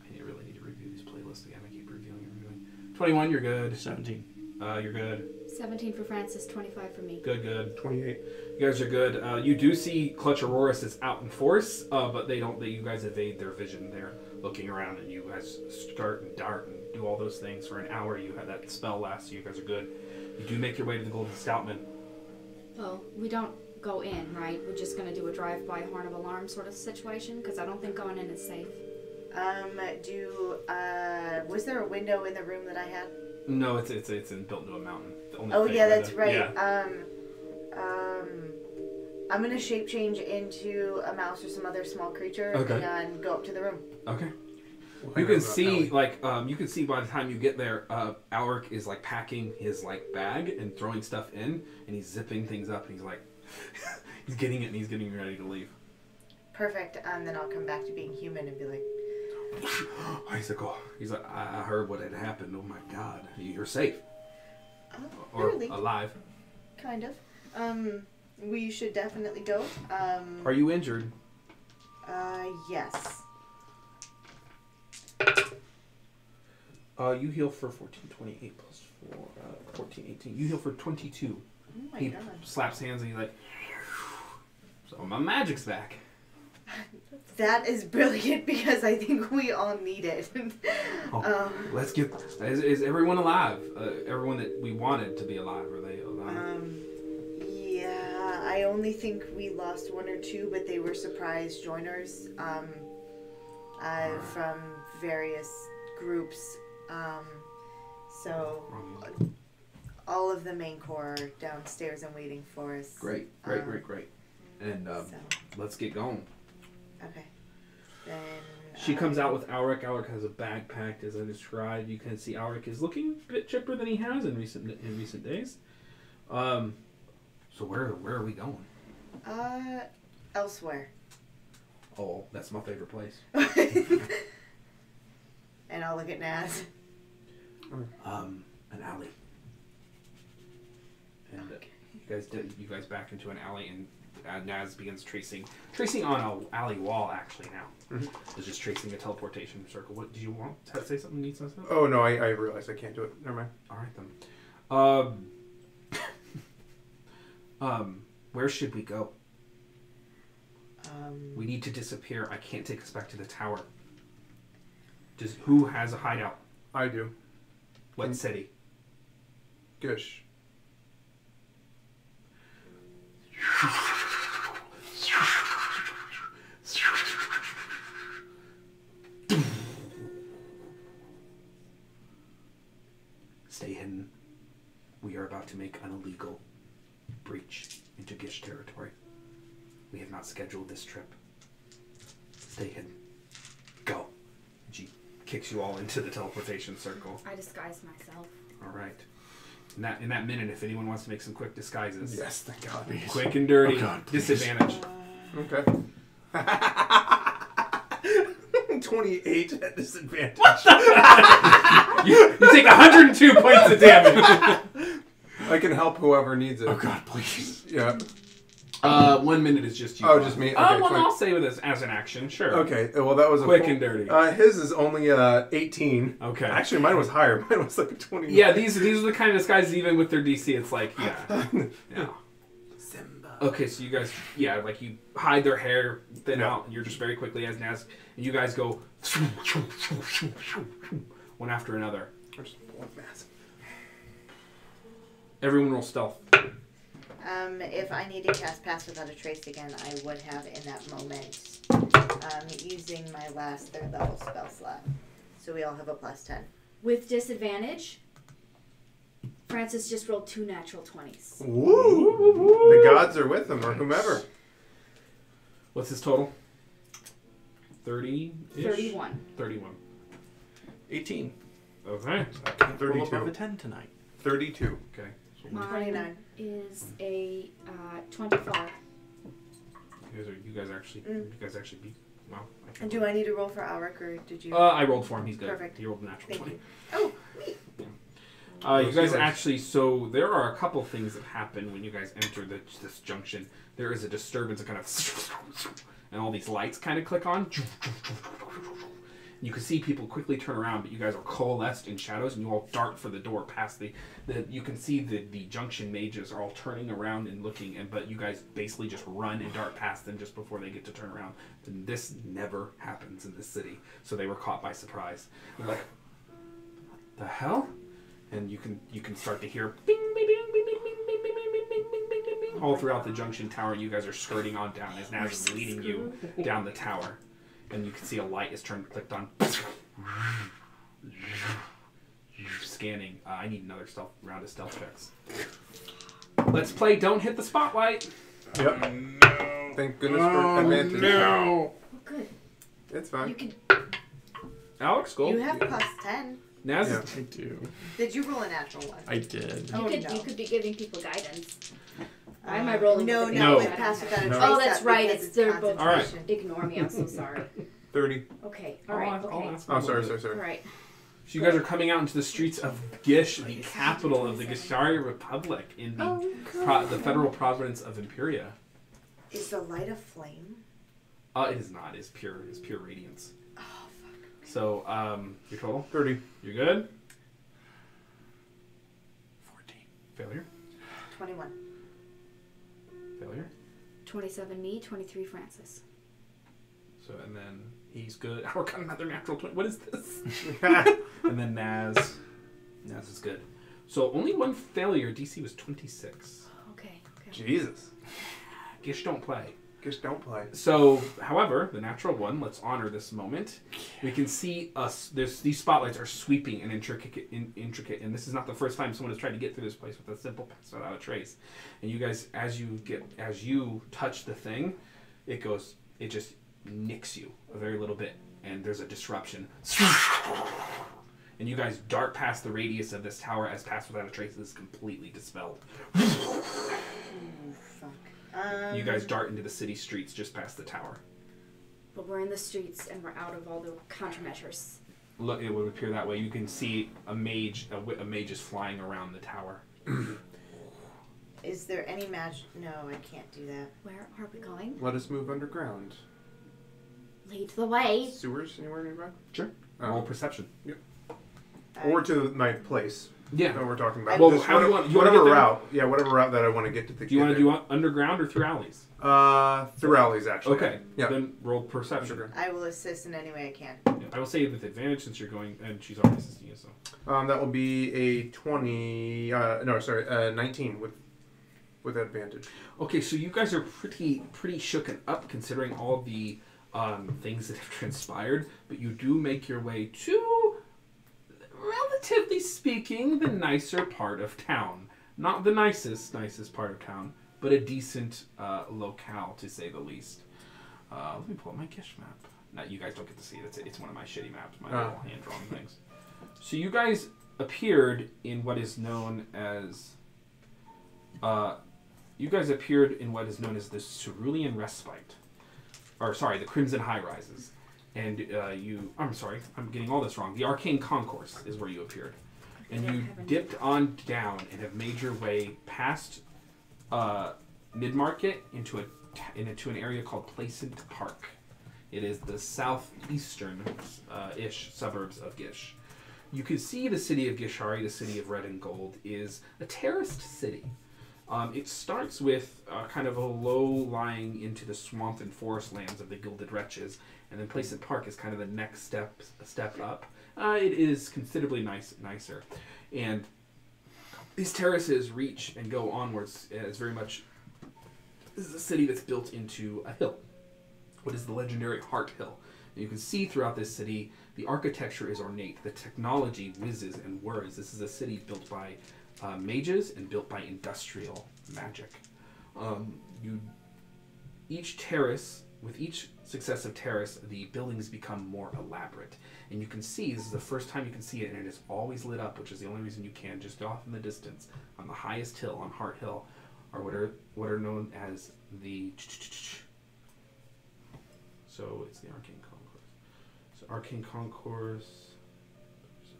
I really need to review these playlists again. I keep reviewing and reviewing. 21, you're good. 17. You're good. 17 for Francis, 25 for me. Good. 28. You guys are good. You do see Clutch Auroras is out in force, but they don't. You guys evade their vision. They're looking around, and you guys start and dart and do all those things for an hour. You had that spell last, so you guys are good. You do make your way to the Golden Stoutman. Well, we don't go in, right? We're just gonna do a drive-by horn of alarm sort of situation, because I don't think going in is safe. Was there a window in the room that I had? No, it's built into a mountain. The only Oh thing yeah, with that's it- right. Yeah. I'm gonna shape change into a mouse or some other small creature Okay. and go up to the room. Okay. We'll You hang can out see, alley. you can see by the time you get there, Alric is like packing his like bag and throwing stuff in, and he's zipping things up, and he's like, he's getting it, and he's getting ready to leave. Perfect. And then I'll come back to being human and be like, Icicle. He's like, I heard what had happened. Oh my God, you're safe oh, or really? alive. Kind of. We should definitely go. Are you injured? Yes. You heal for 1428 plus 4, 1418. You heal for 22. Oh my He god. slaps hands and he's like, so my magic's back. That's That is brilliant because I think we all need it. Let's get. Is everyone alive? Everyone that we wanted to be alive, are they alive? Yeah, I only think we lost one or two, but they were surprise joiners from various groups. So all of the main core are downstairs and waiting for us. Great. And let's get going. Okay. Then she comes out with Alric. Alric has a bag packed, as I described. You can see Alric is looking a bit chipper than he has in recent days. So where are we going? Elsewhere. Oh, that's my favorite place. And I'll look at Naz. An alley. And you guys back into an alley, and Naz begins tracing on an alley wall. Actually, now is just tracing a teleportation circle. What did you want to say? Something needs something? Oh no, I realized I can't do it. Never mind. All right then. Where should we go? We need to disappear. I can't take us back to the tower. Who has a hideout? I do. What city? Gush. Stay hidden. We are about to make an illegal breach into Gish territory. We have not scheduled this trip. Stay hidden. Go. She kicks you all into the teleportation circle. I disguise myself. All right. In that minute, if anyone wants to make some quick disguises. Yes, thank God. Quick and dirty. Oh God, disadvantage. Okay. 28 at disadvantage. You take 102 points of damage. I can help whoever needs it. Oh God, please. Yeah. 1 minute is just you. Oh, just me? Okay, well, 20. I'll say this as an action, sure. Okay, well that was Quick and dirty. His is only 18. Okay. Actually, mine was higher. Mine was like a 20. Yeah, these are the kind of disguises, even with their DC, it's like, yeah. Simba. Okay, so you guys, like you hide their hair, thin out, and you're just very quickly as Naz, and you guys go one after another. Everyone roll stealth. If I need to cast Pass Without a Trace again, I would have in that moment, using my last 3rd level spell slot. So we all have a +10. With disadvantage, Francis just rolled 2 natural 20s. Woo! The gods are with him, or whomever. What's his total? 30? 31. 31. 18. Okay. I can't roll 32. above a 10 tonight. 32. Okay. Mine 29. is a 25. You guys actually beat. Wow. And do I need to roll for Alric, or did you? I rolled for him. He's good. Perfect. He rolled a natural Thank 20. you. Oh, neat. You guys actually, so there are a couple things that happen when you guys enter this junction. There is a disturbance, a kind of, and all these lights kind of click on. You can see people quickly turn around, but you guys are coalesced in shadows, and you all dart for the door past you can see the junction mages are all turning around and looking, but you guys basically just run and dart past them just before they get to turn around. And this never happens in this city, so they were caught by surprise. They're like, what the hell? And you can start to hear bing, bing, bing, bing, bing, bing, bing, bing, bing, bing, bing, bing, bing, all throughout the junction tower. You guys are skirting on down as Naz is leading you down the tower. And you can see a light is clicked on. Scanning. I need another round of stealth checks. Let's play Don't Hit the Spotlight. Yep. No. Thank goodness for advantage. No. Oh, good. It's fine. You can. Alex, go. You have +10. Naz. Yeah. I do. Did you roll a natural one? I did. Oh, You no. could be giving people guidance. Why am I rolling? No, with no, No. with Pass Without a No. Trace. Oh, that's up right. because It's they're both. concentration. Ignore me. I'm so sorry. 30. Okay. All right. Okay. Oh, sorry. All right. So you guys are coming out into the streets of Gish, the capital of the Gishari Republic in the federal province of Imperia. Is the light a flame? It is not. It's pure radiance. Oh, fuck. So, your total? 30. You're good? 14. Failure? 21. Failure? 27 me. 23 Francis. So, and then he's good. I got another natural 20. What is this? And then Naz is good. So only one failure. DC was 26. Okay. Jesus. Gish don't play. Just don't play. So, however, the natural one, let's honor this moment. We can see these spotlights are sweeping and intricate, and this is not the first time someone has tried to get through this place with a simple pass without a trace. And you guys, as you touch the thing, it just nicks you a very little bit, and there's a disruption. And you guys dart past the radius of this tower as pass without a trace is completely dispelled. You guys dart into the city streets just past the tower. But we're in the streets and we're out of all the countermeasures. Look, it would appear that way. You can see a mage is flying around the tower. Is there any magic? No, I can't do that. Where are we going? Let us move underground. Lead the way. Sewers anywhere nearby? Sure. Roll perception. Or to my place. Yeah. That we're talking about. Well, Just how do you want? You whatever want to route. Yeah, whatever route that I want to get to the. Do you want to do underground or through alleys? Through alleys, actually. Okay. Yeah. Then roll perception. Sure. I will assist in any way I can. Yeah, I will say with advantage since you're going, and she's already assisting you. So. That will be a 20. 19 with advantage. Okay, so you guys are pretty shooken up considering all the things that have transpired, but you do make your way to, relatively speaking, the nicer part of town. Not the nicest part of town, but a decent locale, to say the least. Let me pull up my Gish map. Now, you guys don't get to see it. It's one of my shitty maps, my little hand-drawn things. So you guys appeared in what is known as... the Cerulean Respite. Or, sorry, the Crimson High Rises. And I'm sorry, I'm getting all this wrong. The Arcane Concourse is where you appeared. And you dipped on down and have made your way past Mid-Market into an area called Placent Park. It is the southeastern-ish suburbs of Gish. You can see the city of Gishari, the city of red and gold, is a terraced city. It starts with kind of a low-lying into the swamp and forest lands of the Gilded Wretches, and then Placent Park is kind of the next step up. It is considerably nicer. And these terraces reach and go onwards as very much... This is a city that's built into a hill. What is the legendary Heart Hill? And you can see throughout this city, the architecture is ornate. The technology whizzes and whirs. This is a city built by mages and built by industrial magic. Each terrace, with each successive terrace, the buildings become more elaborate. And you can see, this is the first time you can see it, and it is always lit up, which is the only reason you can. Just off in the distance, on the highest hill, on Heart Hill, are what are known as the... So it's the Arcane Concourse. So Arcane Concourse,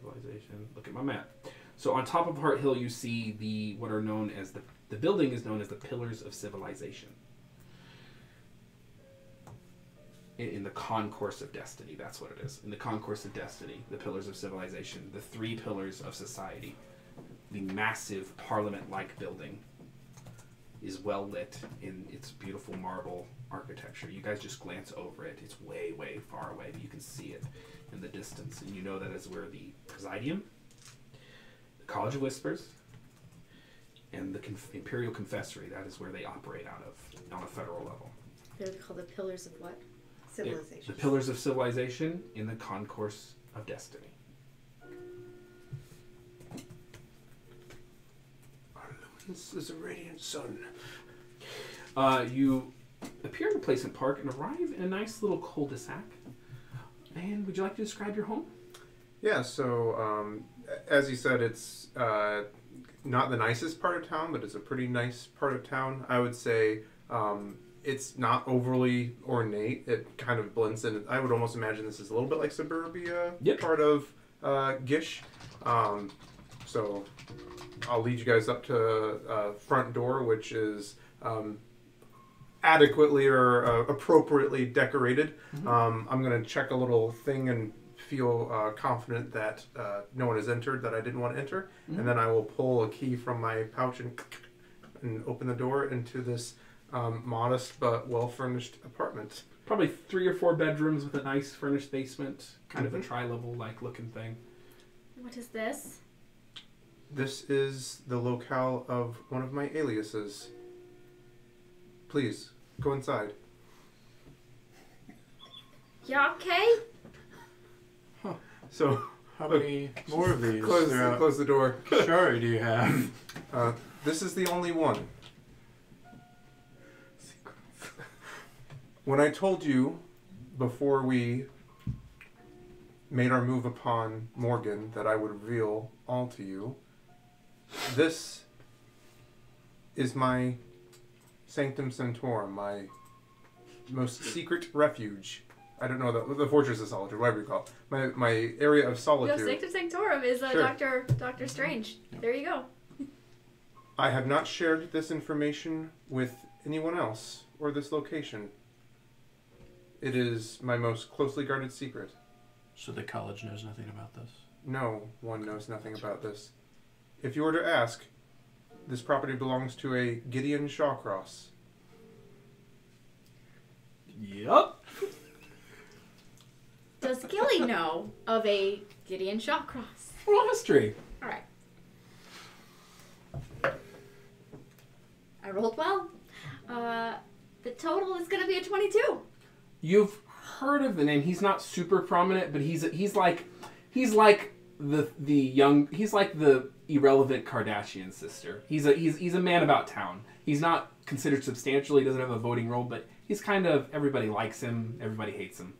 Civilization. Look at my map. So on top of Heart Hill, you see what are known as the building is known as the Pillars of Civilization. In the Concourse of Destiny, that's what it is. In the Concourse of Destiny, the Pillars of Civilization, the 3 pillars of society, the massive parliament-like building is well lit in its beautiful marble architecture. You guys just glance over it. It's way, way far away, but you can see it in the distance, and you know that is where the Presidium, College of Whispers, and the Imperial Confessory, that is where they operate out of on a federal level. They're called the Pillars of what? Civilization. The Pillars of Civilization in the Concourse of Destiny. Our luminance is a radiant sun. You appear in Placent Park and arrive in a nice little cul-de-sac. And would you like to describe your home? Yeah, so as you said, it's not the nicest part of town, but it's a pretty nice part of town. I would say it's not overly ornate. It kind of blends in. I would almost imagine this is a little bit like suburbia part of Gish. So I'll lead you guys up to front door, which is adequately or appropriately decorated. Mm-hmm. I'm going to check a little thing and feel confident that no one has entered that I didn't want to enter. Mm-hmm. And then I will pull a key from my pouch and open the door into this modest but well-furnished apartment. probably 3 or 4 bedrooms with a nice furnished basement, kind of a tri-level like looking thing. What is this? This is the locale of one of my aliases. Please, go inside. You okay? So, How many more of these? close the door. Sure, do you have? This is the only one. When I told you before we made our move upon Morgan that I would reveal all to you, this is my Sanctum Sanctorum, my most secret refuge. I don't know, the Fortress of Solitude, whatever you call it. My area of solitude. Yo, Sanctum Sanctorum is Sure. Doctor Strange. There you go. I have not shared this information with anyone else or this location. It is my most closely guarded secret. So the college knows nothing about this? No one knows nothing about this. If you were to ask, this property belongs to a Gideon Shawcross. Yup. Does Gilly know of a Gideon Shawcross? Roll history. All right. I rolled well. The total is going to be a 22. You've heard of the name. He's not super prominent, but he's like the irrelevant Kardashian sister. He's a man about town. He's not considered substantial. He doesn't have a voting role, but he's kind of, everybody likes him. Everybody hates him.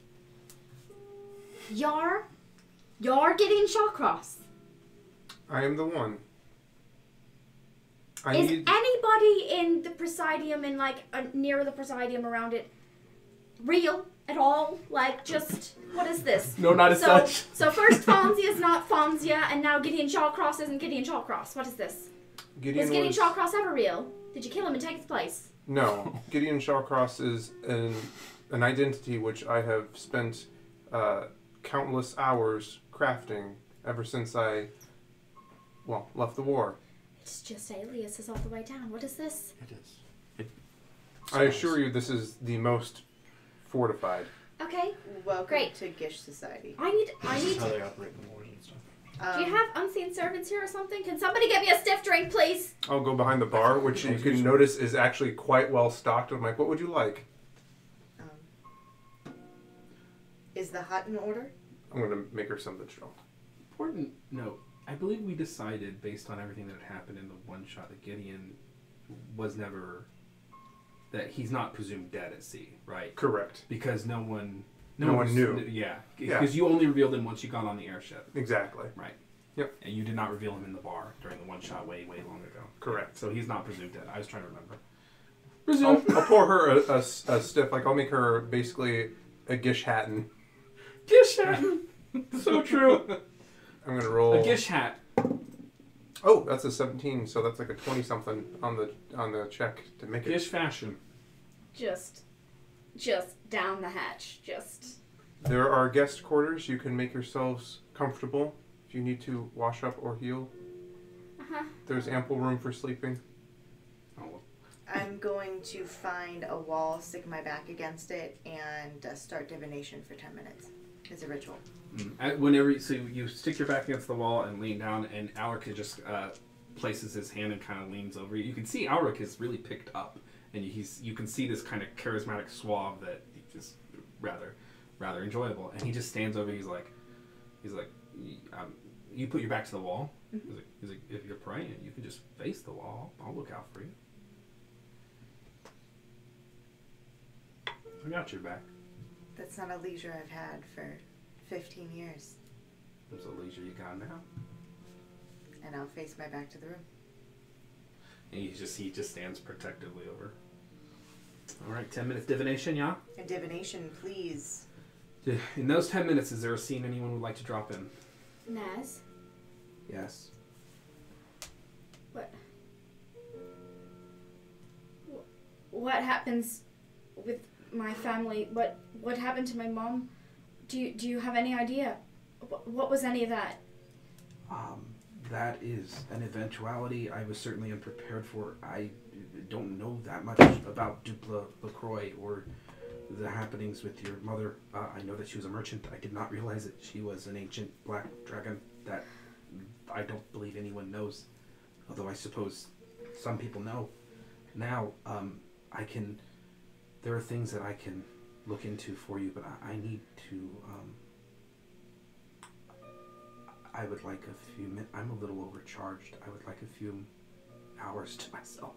You're Gideon Shawcross. I am the one. Is anybody in the Presidium and like near the Presidium around it real at all? Like, just what is this? No, not as such. So first Fonzia is not Fonzia, and now Gideon Shawcross isn't Gideon Shawcross. What is this? Was Gideon Shawcross ever real? Did you kill him and take his place? No. Gideon Shawcross is an identity which I have spent countless hours crafting ever since I left the war. It's just aliases all the way down. What is this? It is. I assure you this is the most fortified. Okay. Welcome Great. to Gish Society. I need This is how to... they operate in the wars and stuff. Do you have unseen servants here or something? Can somebody get me a stiff drink, please? I'll go behind the bar, which you can notice is actually quite well stocked. I'm like, what would you like? Is the hut in order? I'm going to make her something strong. Important note. I believe we decided, based on everything that had happened in the one shot, that Gideon was never... that he's not presumed dead at sea, right? Correct. Because no one knew. Yeah. Because you only revealed him once you got on the airship. Exactly. Right. Yep. And you did not reveal him in the bar during the one shot way, way long ago. Correct. So he's not presumed dead. I was trying to remember. I'll pour her a stiff, I'll make her basically a Gish Hatton. Gish hat. So true. I'm going to roll... A Gish hat. Oh, that's a 17, so that's like a 20-something on the check to make it. Gish fashion. Just down the hatch. Just... There are guest quarters. You can make yourselves comfortable if you need to wash up or heal. Uh-huh. There's ample room for sleeping. Oh, I'm going to find a wall, stick my back against it, and start divination for 10 minutes. It's a ritual. Whenever so you stick your back against the wall and lean down, and Alric just places his hand and kind of leans over you. You can see Alric is really picked up, and you can see this kind of charismatic suave that is rather enjoyable. And he just stands over. He's like, you put your back to the wall. Mm-hmm. He's like, if you're praying, you can just face the wall. I'll look out for you. I got your back. That's not a leisure I've had for 15 years. There's a leisure you got now. And I'll face my back to the room. And he just stands protectively over. All right, 10 minutes divination, yeah? And divination, please. In those 10 minutes, is there a scene anyone would like to drop in? Naz? Yes. What happens with my family? What happened to my mom? Do you have any idea? What was any of that? That is an eventuality I was certainly unprepared for. I don't know that much about Dupla LaCroix or the happenings with your mother. I know that she was a merchant. I did not realize that she was an ancient black dragon that I don't believe anyone knows. Although I suppose some people know. Now, there are things that I can look into for you, but I need to, I would like a few minutes. I'm a little overcharged. I would like a few hours to myself.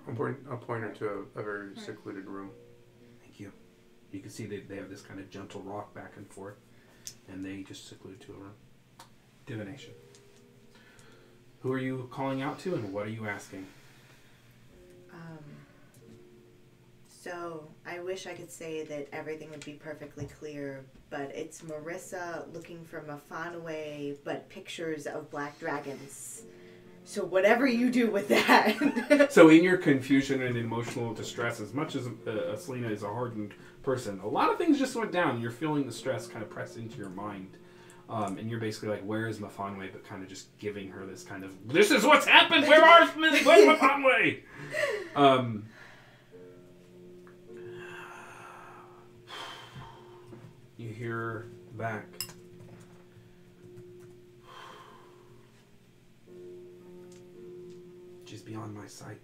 I'll point her to a very secluded room. Thank you. You can see they have this kind of gentle rock back and forth, and they just seclude to a room. Divination. Who are you calling out to, and what are you asking? So, I wish I could say that everything would be perfectly clear, but it's Marissa looking from Mafanaway, but pictures of black dragons. So whatever you do with that. So in your confusion and emotional distress, as much as Selena is a hardened person, a lot of things just went down. You're feeling the stress kind of press into your mind. And you're basically like, where is Mafanaway? But kind of just giving her this kind of, this is what's happened! Where's Mafanaway? You hear back. She's beyond my sight.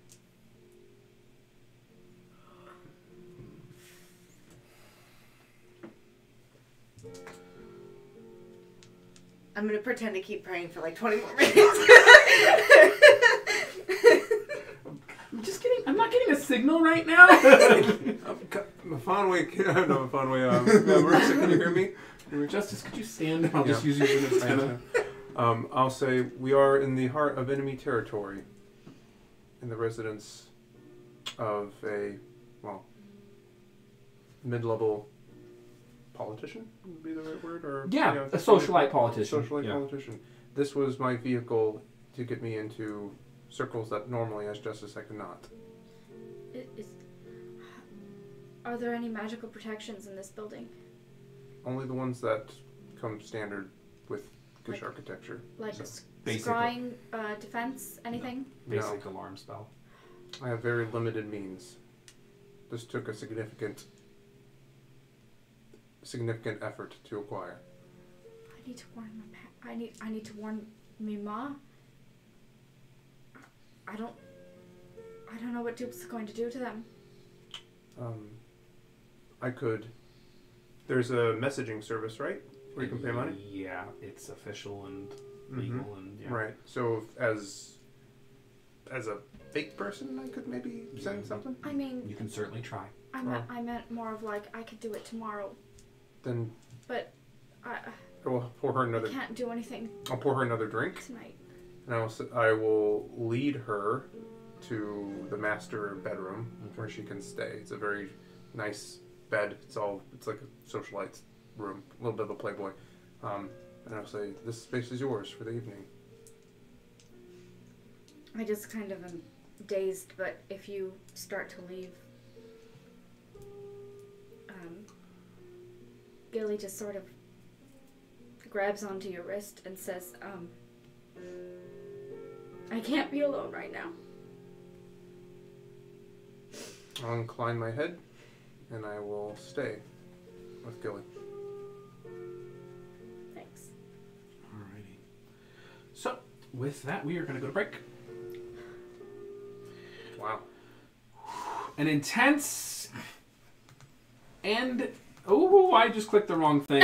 I'm gonna pretend to keep praying for like 20 more minutes. I'm just kidding. I'm not getting a signal right now. Mafanaway, Marissa, can you hear me? Justice, could you stand? I'll just use you as an antenna. I'll say we are in the heart of enemy territory, in the residence of a, mid-level politician would be the right word, or yeah, a socialite politician. Politician. This was my vehicle to get me into circles that normally, as Justice, I could not. Are there any magical protections in this building? Only the ones that come standard with Gish architecture. Like basic scrying, defense, anything? No. Basic alarm spell. I have very limited means. This took a significant effort to acquire. I need to warn I need to warn Mima. I don't know what Dupe's going to do to them. I could. There's a messaging service, right? Where you can pay money? Yeah, it's official and legal and yeah. Right. So as a fake person, I could maybe send something? I mean, You can certainly try. I meant more of like I could do it tomorrow. Then But I will pour her another. can't do anything I'll pour her another drink, tonight. and I will lead her to the master bedroom where she can stay. It's a very nice bed. It's like a socialite's room, a little bit of a playboy. And I'll say, this space is yours for the evening. I just kind of am dazed, but if you start to leave, Gilly just sort of grabs onto your wrist and says, I can't be alone right now. I'll incline my head, and I will stay with Gilly. Thanks. Alrighty. So, with that, we are going to go to break. Wow. An intense and... Oh, I just clicked the wrong thing.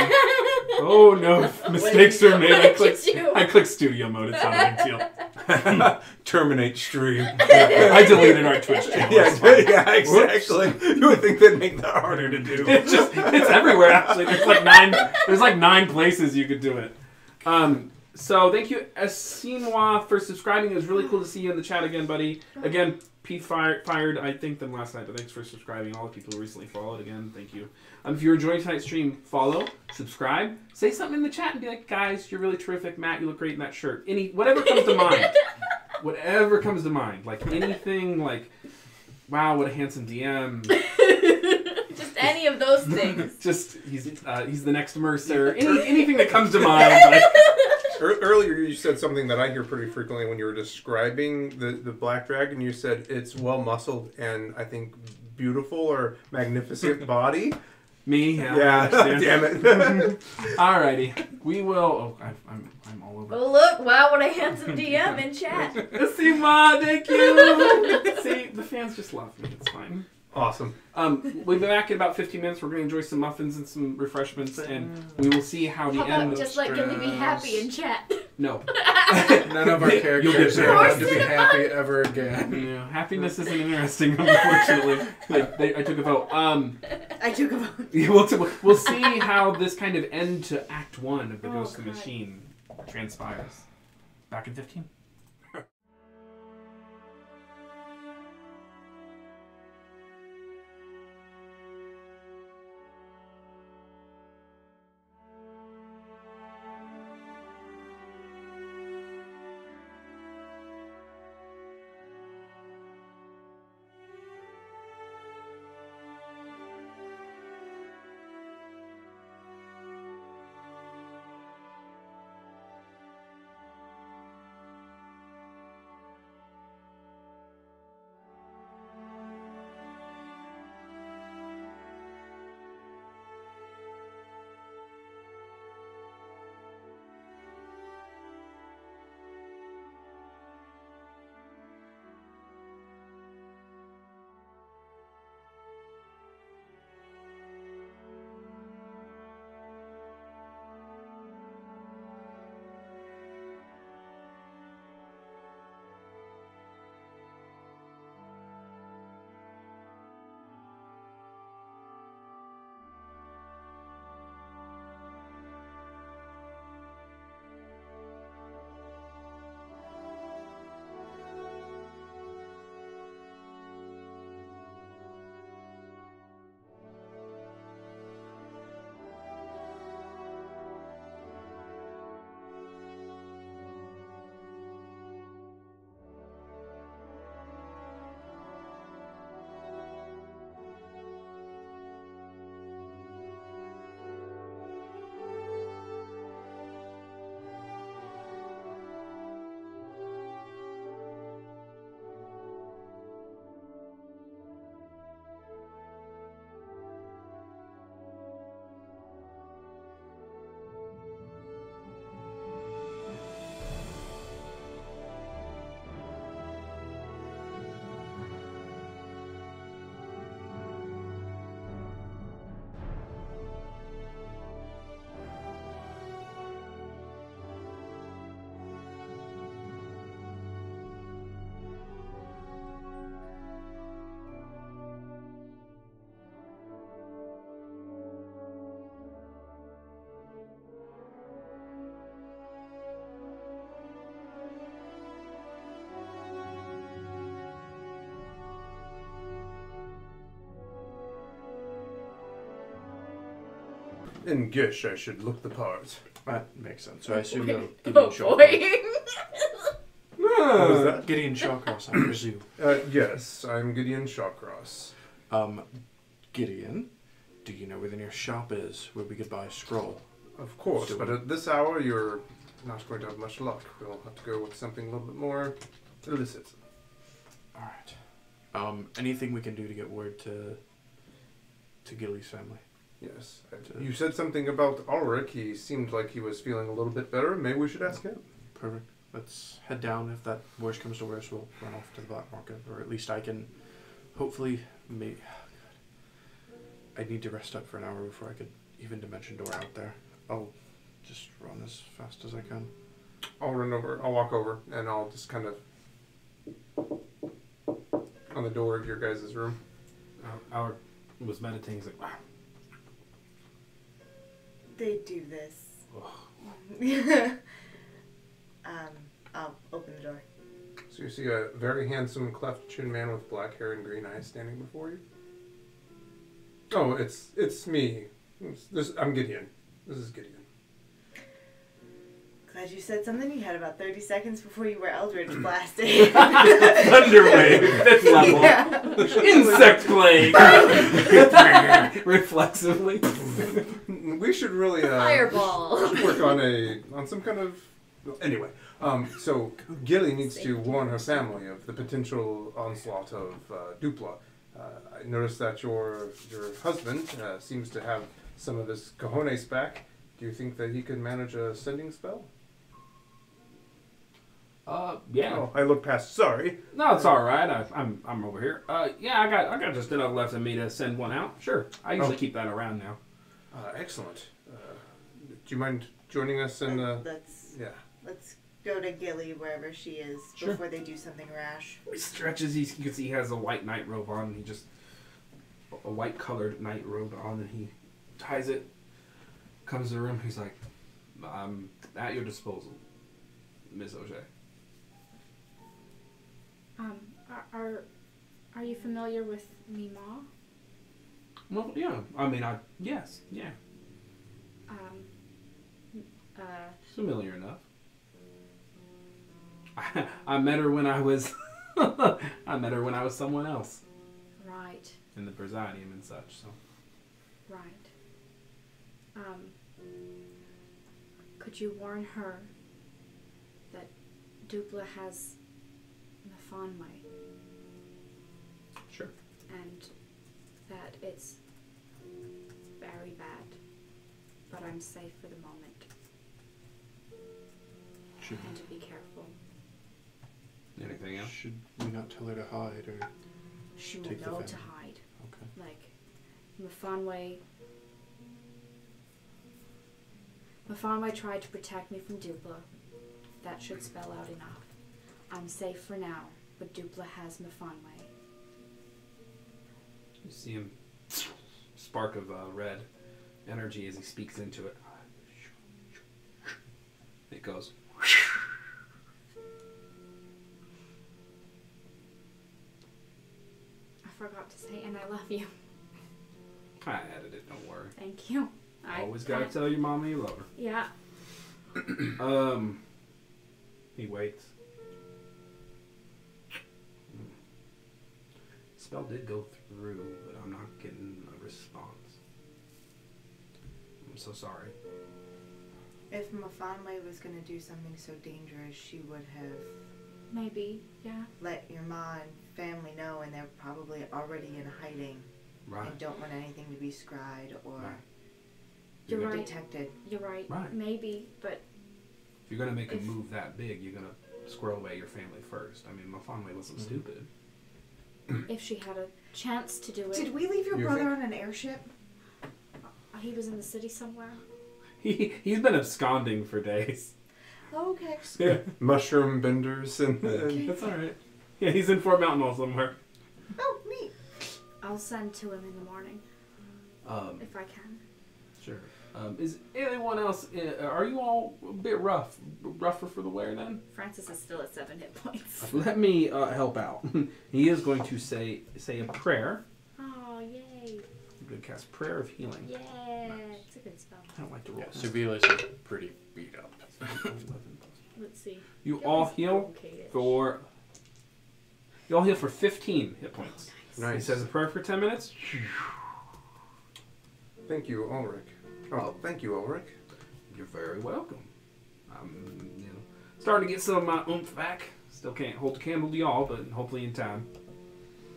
Oh no, mistakes are made. I clicked studio mode. It's not a big deal. Terminate stream. I deleted our Twitch channel. Yeah, exactly. You would think they'd make that harder to do. It's everywhere actually. There's like nine places you could do it. So thank you, Asimwa, for subscribing. It was really cool to see you in the chat again, buddy. Again, Pete fired, I think, them last night, but thanks for subscribing. All the people who recently followed, again, thank you. If you're enjoying tonight's stream, follow, subscribe, say something in the chat and be like, guys, you're really terrific. Matt, you look great in that shirt. Whatever comes to mind. Whatever comes to mind. Like anything, like, wow, what a handsome DM. Just any of those things. Just, he's the next Mercer. Anything that comes to mind. Like, earlier you said something that I hear pretty frequently when you were describing the black dragon. You said it's well muscled and I think beautiful or magnificent body. Me? Yeah. Yeah, I understand. damn it. Alrighty. We will. Oh, I'm all over. Oh look! Wow, what a handsome DM in chat. See, Ma, thank you. See, the fans just love me. It's fine. Awesome. We'll be back in about 15 minutes. We're going to enjoy some muffins and some refreshments, and we will see how the How end. about just let Gilly be happy in chat? No. None of our You'll characters get are allowed forced to be into happy ever again. Yeah, happiness isn't interesting, unfortunately. I took a vote. I took a vote. We'll see how this kind of end to Act 1 of The Ghost of the God. Machine transpires. Back in 15. In Gish, I should look the part. That makes sense. So I assume you're Oh Gideon Shawcross. boy! What was that? Gideon Shawcross, I presume. Yes, I'm Gideon Shawcross. Gideon, do you know where the nearest shop is where we could buy a scroll? Of course, So- but at this hour, you're not going to have much luck. We'll have to go with something a little bit more illicit. Alright. Anything we can do to get word to Gilly's family? Yes. You said something about Ulrich. He seemed like he was feeling a little bit better. Maybe we should ask him. Perfect. Let's head down. If that worst comes to worst, we'll run off to the black market. Or at least I can hopefully I need to rest up for an hour before I could even dimension door out there. I'll just run as fast as I can. I'll walk over, and I'll just kind of on the door of your guys' room. Our was meditating. He's like, wow. They do this. I'll open the door. So you see a very handsome cleft-chin man with black hair and green eyes standing before you. Oh, it's me. I'm Gideon. This is Gideon. Glad you said something. You had about 30 seconds before you were Eldritch blasted. Thunderwave, fifth level. Yeah. Insect plague. Reflexively. We should really Fireball. work on some kind of. Anyway, so Gilly needs to warn her family of the potential onslaught of Dupla. I noticed that your husband seems to have some of his cojones back. Do you think that he could manage a sending spell? Yeah. Oh, I look past. Sorry. No, it's all right. I'm over here. Yeah, I got just enough left of me to send one out. Sure, I usually keep that around now. Excellent. Do you mind joining us in the? Let's go to Gilly wherever she is before they do something rash. He stretches. You can see he has a white night robe on. And he just a white colored night robe on, and he ties it. Comes to the room. He's like, "I'm at your disposal, Miss O'Shea." Are you familiar with Mima? Well, yeah. I mean, yes, yeah. Familiar enough. I met her when I was I met her when I was someone else. Right. In the Presidium and such, so. Right. Could you warn her that Dupla has Nafanway? Sure. And that it's very bad, but I'm safe for the moment. And to be careful. Anything else? Should we not tell her to hide or She will take the know family? to hide. Okay. Like, Nafanway tried to protect me from Dupla. That should spell out enough. I'm safe for now, but Dupla has Nafanway. You see him spark of red energy as he speaks into it. It goes. I forgot to say, and I love you. I added it, don't worry. Thank you. Always gotta tell your mama you love her. Yeah. He waits. Spell did go through, but I'm not getting a response. I'm so sorry. If Mafanway was going to do something so dangerous, she would have Maybe, yeah. let your ma and family know, and they're probably already in hiding. Right. And don't want anything to be scried or You're right. detected. You're right. Right. Maybe, but If you're gonna make a move that big, you're gonna squirrel away your family first. I mean, Mafanway wasn't stupid. if she had a chance to do it. Did we leave your You brother think- on an airship? He was in the city somewhere. He's been absconding for days. Oh, okay. Mushroom benders and. That's all right. Yeah, he's in Fort Mountain somewhere. Oh, neat. I'll send to him in the morning if I can. Sure. Is anyone else? Are you all a bit rougher for the wear then? Francis is still at 7 hit points. Let me help out. He is going to say a prayer. Oh, yay. I'm going to cast Prayer of Healing. Yeah. It's a good spell. I don't like to roll. Yeah, Servilas is pretty beat up. Let's see. You all heal for. You all heal for 15 hit points. Nice. He says a prayer for 10 minutes. Thank you, Ulrich. Oh, thank you, Ulrich. You're very welcome. Starting to get some of my oomph back. Still can't hold the candle to y'all, but hopefully in time.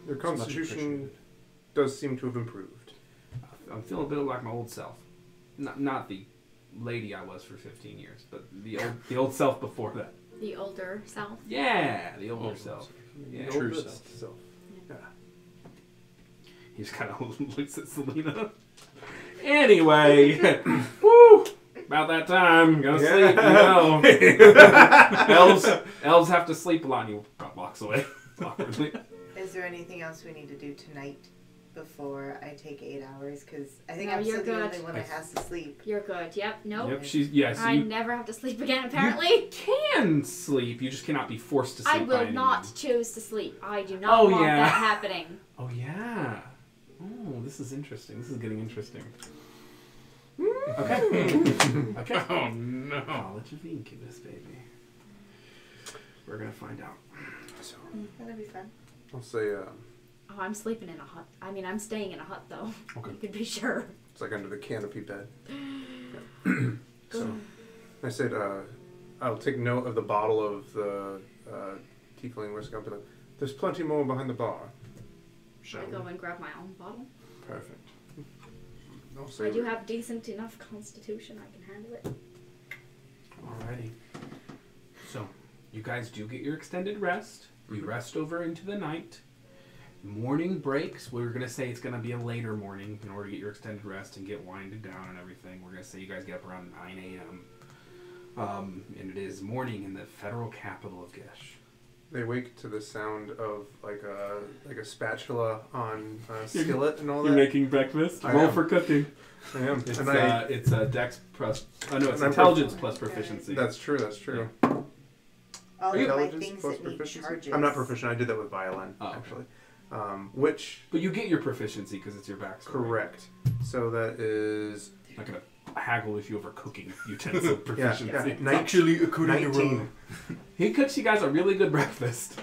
Your much constitution appreciated. does seem to have improved. I'm feeling a bit like my old self. Not the lady I was for 15 years, but the old self before that. The older self. Yeah, the older self. Yeah, True Oldest self. Yeah. He just kind of looks at Selena. Anyway, woo! About that time, gonna sleep. You know, elves have to sleep a lot. And he walks away awkwardly. Is there anything else we need to do tonight before I take 8 hours? Because I think No, I'm you're still the good. only one that has to sleep. You're good. Yep. Nope. Yep, she's yes. I You never have to sleep again, apparently. can sleep. You just cannot be forced to sleep. I by will anyone. not choose to sleep. I do not Oh, want yeah. that happening. Oh yeah. Oh, this is interesting. This is getting interesting. Okay. Okay. Oh no. Knowledge of the incubus, baby. We're gonna find out. So That'll be fun. I'll say Oh, I'm sleeping in a hut. I mean, I'm staying in a hut, though. Okay. You can be sure. it's like under the canopy bed. Yeah. So I said I'll take note of the bottle of the tiefling whiskey. There's plenty more behind the bar. I go and grab my own bottle. Perfect. I do have decent enough constitution. I can handle it. Alrighty. So, you guys do get your extended rest. You rest over into the night. Morning breaks. We're going to say it's going to be a later morning in order to get your extended rest and get winded down and everything. We're going to say you guys get up around 9 a.m. And it is morning in the federal capital of Gish. They wake to the sound of like a spatula on a skillet and all that. You're making breakfast? Roll for cooking. I am. It's Dex plus... Oh, no, it's intelligence plus proficiency. That's true, that's true. All of my Intelligence things plus that need proficiency? charges. I'm not proficient. I did that with violin, actually. Which... But you get your proficiency because it's your backstory. Correct. So that is... I'm not going to haggle with you over cooking utensil proficiency. Yeah. Actually, according to 19. He cooks you guys a really good breakfast.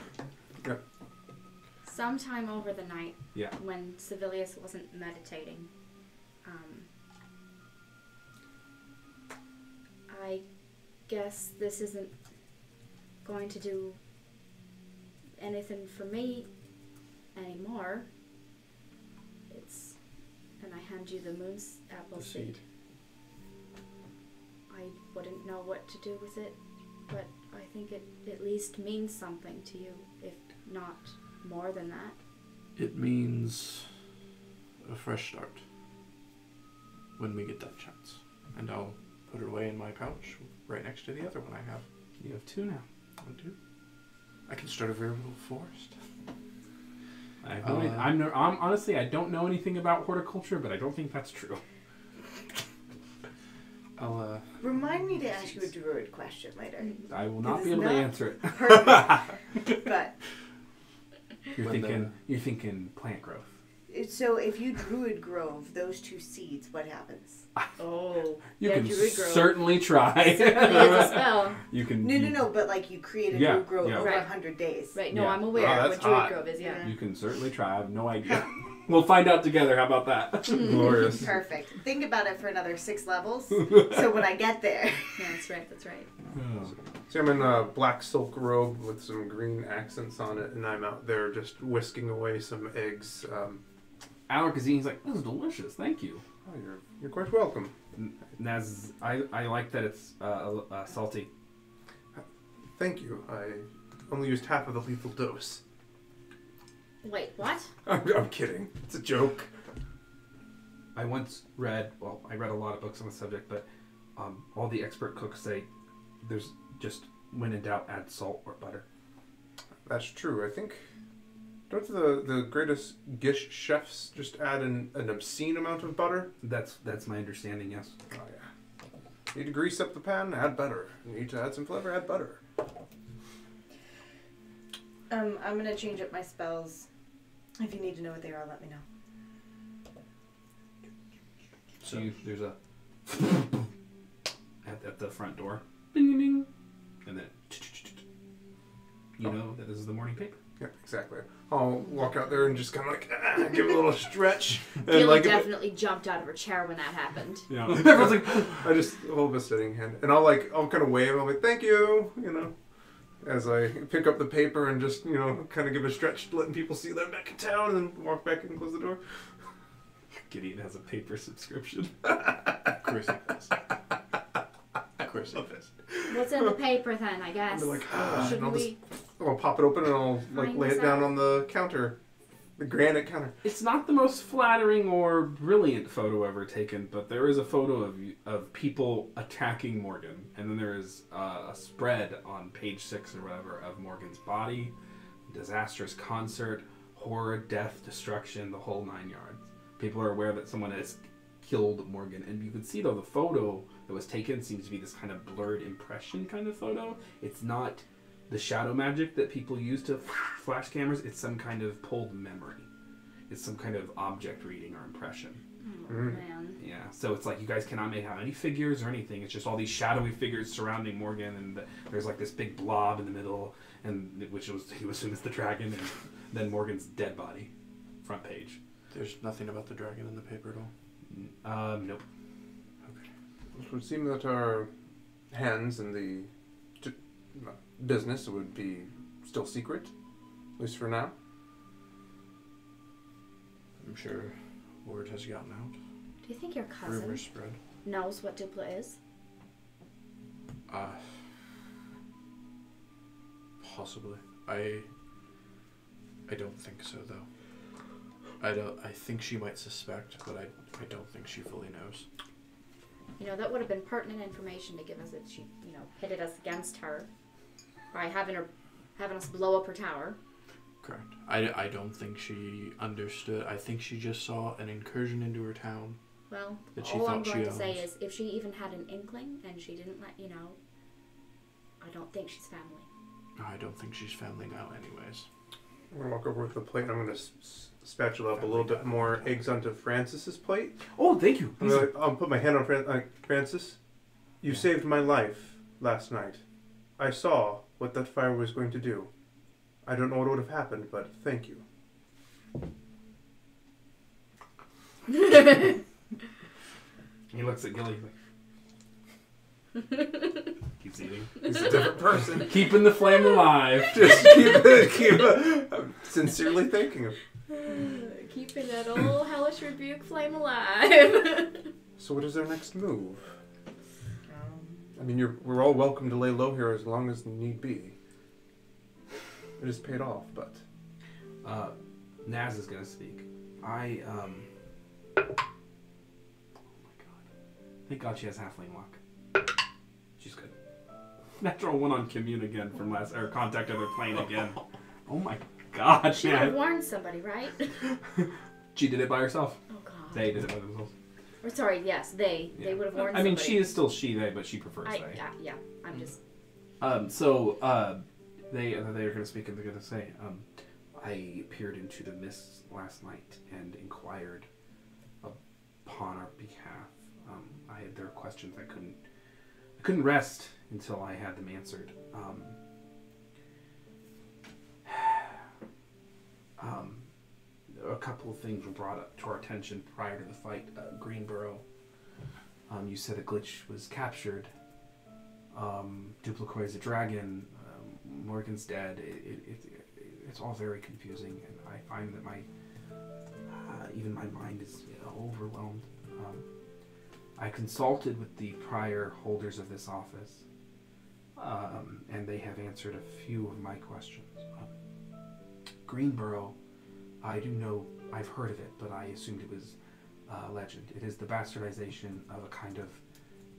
Yep. Sometime over the night, Yeah. when Civilius wasn't meditating, I guess this isn't going to do anything for me anymore. And I hand you the moon's apple seed. I wouldn't know what to do with it, but I think it at least means something to you, if not more than that. It means a fresh start when we get that chance. And I'll put it away in my pouch right next to the other one I have. You have 2 now. I do. I can start a very little forest. I'm honestly, I don't know anything about horticulture, but I don't think that's true. I'll Remind me to ask you a druid question later. I will not be able to answer it. Perfect. But you're thinking plant growth. so if you druid grove those 2 seeds, what happens? Oh, You yeah, can druid grove. certainly try. Certainly is a spell. You can. No, but like you create a druid grove over 100 days. Right, no, Yeah. I'm aware Oh, what that's druid hot. grove is, yeah. You can certainly try. I have no idea. We'll find out together. How about that? Glorious. Perfect. Think about it for another 6 levels. So when I get there. Yeah, that's right. See, I'm in a black silk robe with some green accents on it, and I'm out there just whisking away some eggs. Alakazim's like, this is delicious. Thank you. Oh, you're quite welcome. Naz, I like that it's salty. Thank you. I only used half of the lethal dose. Wait, what? I'm kidding. It's a joke. I once read, I read a lot of books on the subject, but all the expert cooks say there's just, when in doubt, add salt or butter. That's true. I think, don't the greatest Gish chefs just add an obscene amount of butter? That's my understanding, yes. Oh, yeah. Need to grease up the pan, add butter. Need to add some flavor, add butter. I'm going to change up my spells. If you need to know what they are, let me know. So there's a at the front door, ding, ding, ding, and then you know that this is the morning paper. Yeah, exactly. I'll walk out there and just kind of like give it a little stretch. Gilly like definitely jumped out of her chair when that happened. Yeah. Everyone's like, I just hold a steadying hand, and I'll kind of wave. I'll be like, thank you, as I pick up the paper and just kind of give a stretch, letting people see that I'm back in town, and then walk back and close the door. Gideon has a paper subscription. Of course he does. Of course he does. What's in the paper then, I guess? I'll be like, Shouldn't we... I'll pop it open and I'll Find lay this it down out? on the counter, the granite counter. It's not the most flattering or brilliant photo ever taken, but there is a photo of people attacking Morgan, and then there is a spread on page 6 or whatever of Morgan's body, disastrous concert, horror, death, destruction, the whole 9 yards. People are aware that someone has killed Morgan, and you can see though the photo that was taken seems to be this kind of blurred impression kind of photo. It's not the shadow magic that people use to flash cameras. It's some kind of pulled memory. It's some kind of object reading or impression. Oh, man. Yeah, so it's like you guys cannot make out any figures or anything. It's just all these shadowy figures surrounding Morgan, and there's like this big blob in the middle, and which you assume is the dragon, and then Morgan's dead body, front page. There's nothing about the dragon in the paper at all? Nope. Okay. It would seem that our hands in the business would be still secret, at least for now. I'm sure word has gotten out. Do you think your cousin Rumors spread. knows what Dupla is? Possibly. I don't think so, though. I think she might suspect, but I don't think she fully knows. You know, that would have been pertinent information to give us if she, pitted us against her by having us blow up her tower. Correct. I don't think she understood. I think she just saw an incursion into her town. Well, that she all thought I'm going she to say owns. is if she even had an inkling and she didn't let you know, I don't think she's family. I don't think she's family now anyways. I'm going to walk over with the plate and I'm going to spatula up a little bit more eggs onto Francis's plate. Oh, thank you. I'll put my hand on Francis. You saved my life last night. I saw what that fire was going to do. I don't know what would have happened, but thank you. He looks at Gilly. Keeps eating. He's a different person. Keeping the flame alive. Just keep I'm sincerely thanking him. Keeping that old hellish rebuke flame alive. So what is our next move? I mean, we're all welcome to lay low here as long as need be. It is paid off, but... Naz is going to speak. Oh my god. Thank God she has halfling luck. She's good. Natural one on commune again from last, or contact other plane again. Oh my god, She would have man. warned somebody, right? She did it by herself. Oh god. They did it by themselves. Or sorry, yes, they. Yeah. They would have warned I mean, somebody. she is still she, they, but she prefers they. Yeah, I'm just... They're going to speak and they're going to say, I peered into the mists last night and inquired upon our behalf. There were questions I couldn't rest until I had them answered. A couple of things were brought up to our attention prior to the fight. Greenboro, you said a glitch was captured. Duplicroy is a dragon. Morgan's dead. It's all very confusing, and I find that even my mind is overwhelmed. I consulted with the prior holders of this office, and they have answered a few of my questions. Greenboro, I do know, I've heard of it, but I assumed it was legend. It is the bastardization of a kind of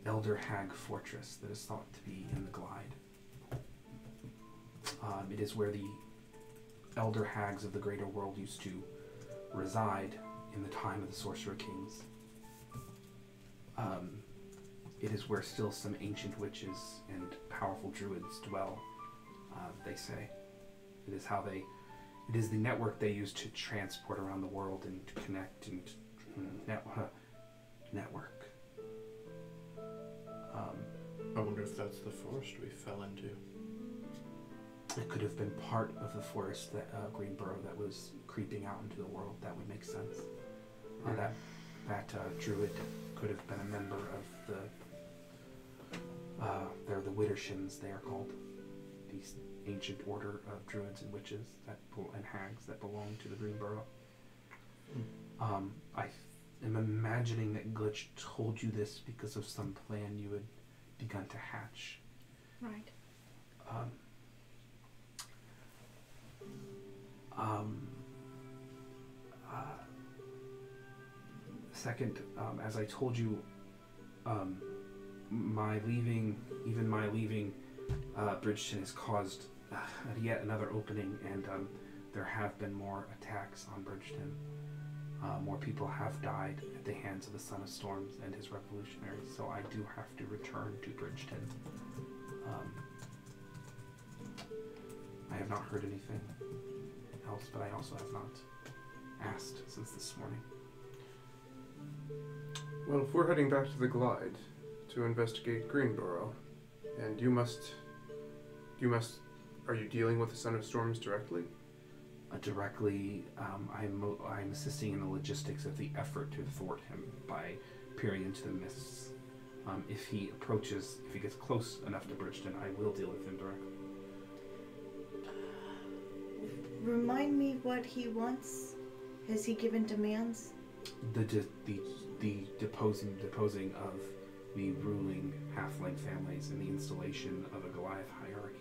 elder hag fortress that is thought to be in the Glide. It is where the elder hags of the greater world used to reside in the time of the Sorcerer Kings. It is where still some ancient witches and powerful druids dwell, they say. It is the network they use to transport around the world and to connect and network. I wonder if that's the forest we fell into. It could have been part of the forest that Greenboro that was creeping out into the world. That would make sense. That druid could have been a member of the. They're the Widdershins. They are called these ancient order of druids and witches and hags that belong to the Greenboro. I am imagining that Glitch told you this because of some plan you had begun to hatch. Right. Second, as I told you, my leaving Bridgeton has caused yet another opening, and there have been more attacks on Bridgeton. More people have died at the hands of the Son of Storms and his revolutionaries, so I do have to return to Bridgeton. I have not heard anything else, but I also have not asked since this morning. Well, if we're heading back to the Glide to investigate Greenboro, and are you dealing with the Son of Storms directly? Directly, I'm assisting in the logistics of the effort to thwart him by peering into the mists. If he gets close enough to Bridgeton, I will deal with him directly. Remind me what he wants. Has he given demands? The deposing of the ruling halfling families and the installation of a Goliath hierarchy.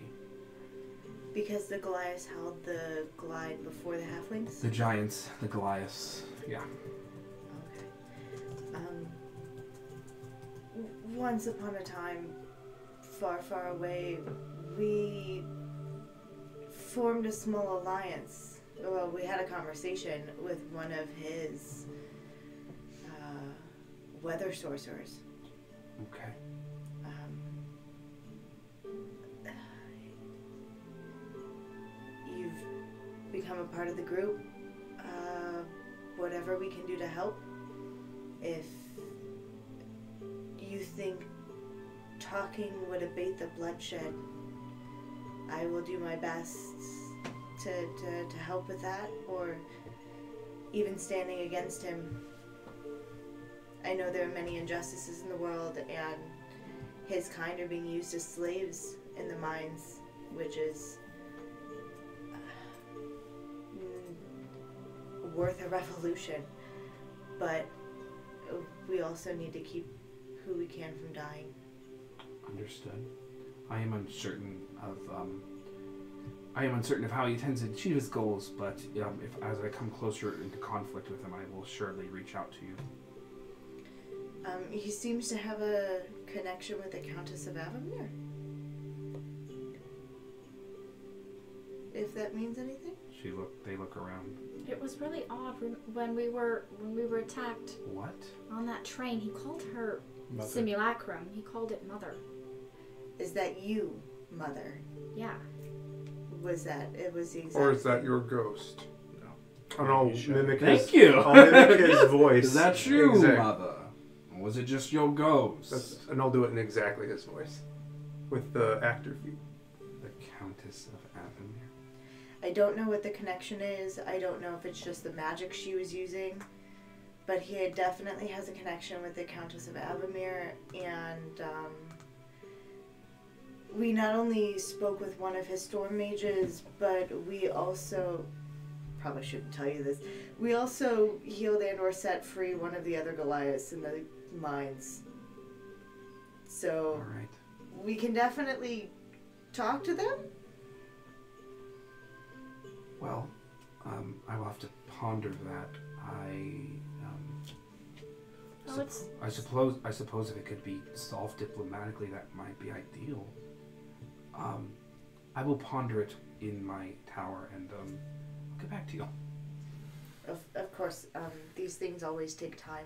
Because the Goliaths held the glide before the halflings? The giants, the Goliaths, yeah. Okay. Once upon a time, far, far away, we formed a small alliance. Well, we had a conversation with one of his weather sorcerers. Okay. You've become a part of the group. Whatever we can do to help. If you think talking would abate the bloodshed, I will do my best to help with that, or even standing against him. I know there are many injustices in the world, and his kind are being used as slaves in the mines, which is worth a revolution. But we also need to keep who we can from dying. Understood. I am uncertain of how he intends to achieve his goals, but if as I come closer into conflict with him, I will surely reach out to you. He seems to have a connection with the Countess of Avamere. If that means anything. They look around. It was really odd when we were attacked. What? On that train. He called her Mother. simulacrum. He called it Mother. Is that you, Mother? Yeah. Was that? It was the exact. Or is that your ghost? No. And I'll You should. mimic Thank his, you. I'll mimic his voice. Is that true, Exact- Mother? Or was it just your ghost? And I'll do it in exactly his voice. With the actor feet. The Countess of Avamere. I don't know what the connection is. I don't know if it's just the magic she was using. But he definitely has a connection with the Countess of Avamere, and we not only spoke with one of his storm mages, but we also, probably shouldn't tell you this, we also healed and or set free one of the other Goliaths in the mines. So All right. we can definitely talk to them. Well, I will have to ponder that. I suppose if it could be solved diplomatically, that might be ideal. I will ponder it in my tower, and I'll get back to you. Of course, these things always take time.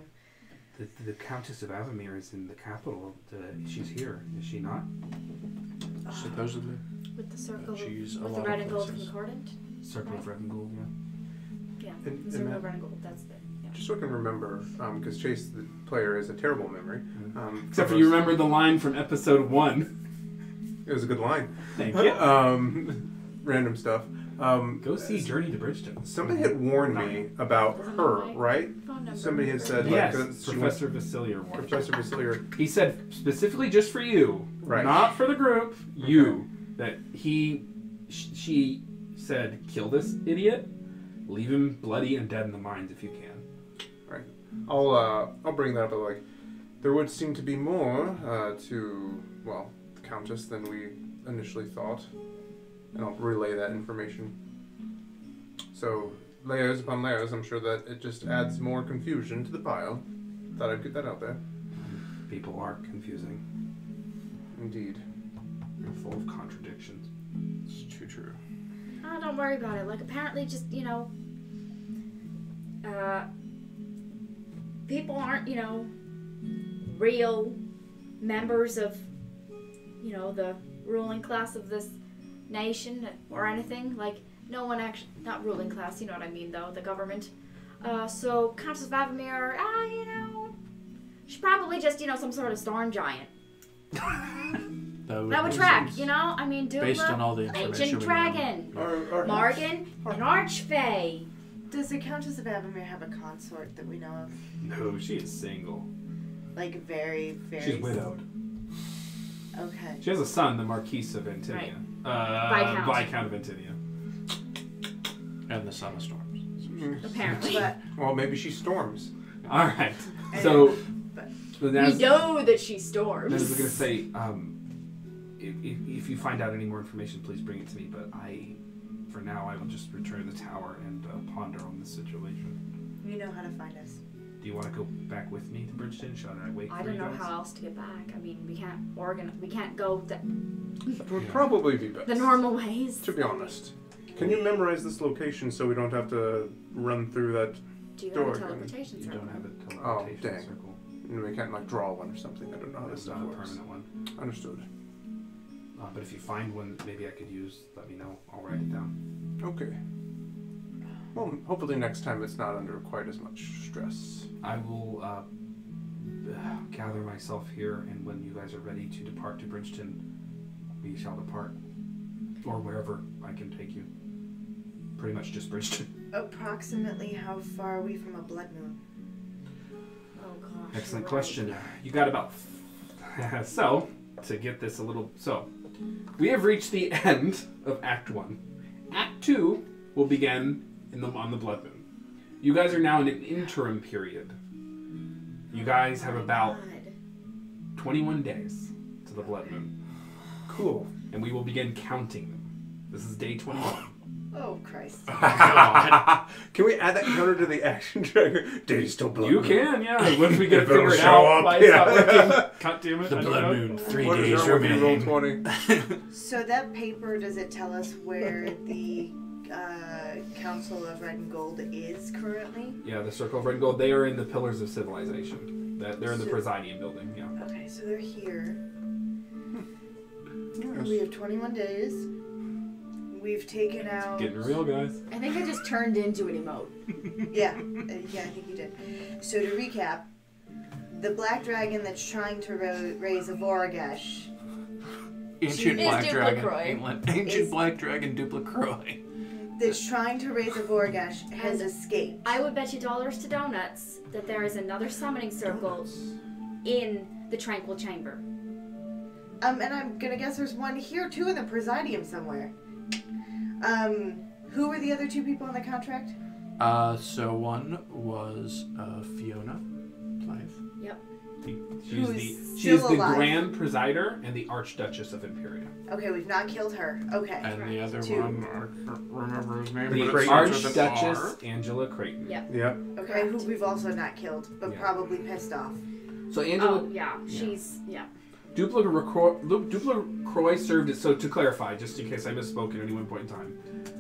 The Countess of Avamere is in the capital. She's here, is she not? Supposedly. With the circle, She's a with the lot red of and gold places. concordant. Circle of Red and Gold, yeah. Yeah, And the circle Matt- of red and gold. That's the. Yeah. Just so I can remember, because Chase, the player, has a terrible memory. Except for you remember the line from episode 1. It was a good line. Thank you. Random stuff. Go see Journey to Bridgeton. Somebody had warned me about her, right? Phone number. Somebody had said, Yes, like, she Professor Vasilier went, warned. Professor Vasilier. He said specifically just for you, Right. not for the group, you, that she said, kill this idiot, leave him bloody and dead in the mines if you can. I'll bring that up, but like, there would seem to be more to, well, the Countess than we initially thought. And I'll relay that information. So, layers upon layers, I'm sure that it just adds more confusion to the pile. Thought I'd get that out there. People are confusing. Indeed. They're full of contradictions. It's too true. Oh, don't worry about it. Like, apparently just, people aren't, real members of, the ruling class of this nation or anything. Like, no one actually, not ruling class, you know what I mean, though, the government. So, Countess of Avamere, she's probably just, some sort of storm giant. That would make track, sense. Doom, Based on all the information Ancient we know. Dragon, Morgan the Archfey. Does the Countess of Avamere have a consort that we know of? No, she is single. Like, very, very... She's widowed. Okay. She has a son, the Marquise of Antinia. Viscount. Viscount of Antinia. And the Son of Storms. Apparently. But Well, maybe she storms. All right. So, We know that she storms. I was going to say, if you find out any more information, please bring it to me. But for now, I will just return to the tower and ponder on this situation. you know how to find us. Do you want to go back with me to Bridgeton? Should I wait I for don't you know guys? how else to get back. I mean, we can't go That would probably be best. the normal ways. To be honest. Can you memorize this location so we don't have to run through that? Do you Door have a again. teleportation You circle? don't have a Oh, teleportation dang. circle. We can't like draw one or something. I don't know how this It's stuff not a works. permanent one. Understood. But if you find one that maybe I could use, let me know. I'll write it down. Okay. Well, hopefully next time it's not under quite as much stress. I will gather myself here, and when you guys are ready to depart to Bridgeton, we shall depart. Or wherever I can take you. Pretty much just Bridgeton. Approximately how far are we from a blood moon? Oh gosh. Excellent you're question. right. You got about... So, to get this a little... So, we have reached the end of Act 1. Act 2 will begin on the Blood Moon. You guys are now in an interim period. You guys have about 21 days to the Blood Moon. Cool. And we will begin counting them. This is day 21. Oh, Christ. Can we add that counter to the action tracker? Days till blood You moon. can, yeah. Once we get it If it'll figured show out, up, why it's not yeah. working. God damn it. The I don't blood know. moon, 3 What is days wrong with you, roll remaining. 20? So that paper, does it tell us where the Council of Red and Gold is currently? Yeah, the Circle of Red and Gold, they are in the Pillars of Civilization. They're in the So- Presidium building, yeah. Okay, so they're here. Yes. We have 21 days. We've taken out... Getting real, guys. I think I just turned into an emote. Yeah, I think you did. So to recap, the black dragon that's trying to raise a Voragesh Ancient Is black dragon. Duplicroy. Ancient Is- black dragon Duplicroy. that's trying to raise a Voragesh has And escaped. I would bet you dollars to donuts that there is another summoning circle in the Tranquil Chamber. And I'm gonna guess there's one here too in the Presidium somewhere. Who were the other two people on the contract? So one was Fiona Blythe. She is the alive. Grand Presider and the Archduchess of Imperia. Okay, we've not killed her. Okay. And the other Two. one, I can't remember his name, The but it starts with an Archduchess R. Angela Creighton. Yep. Yep. Okay, who we've also not killed, but Yeah. probably pissed off. So Angela Oh, yeah. She's, yeah. Dupla Croix served as, so to clarify, just in case I misspoke at any one point in time,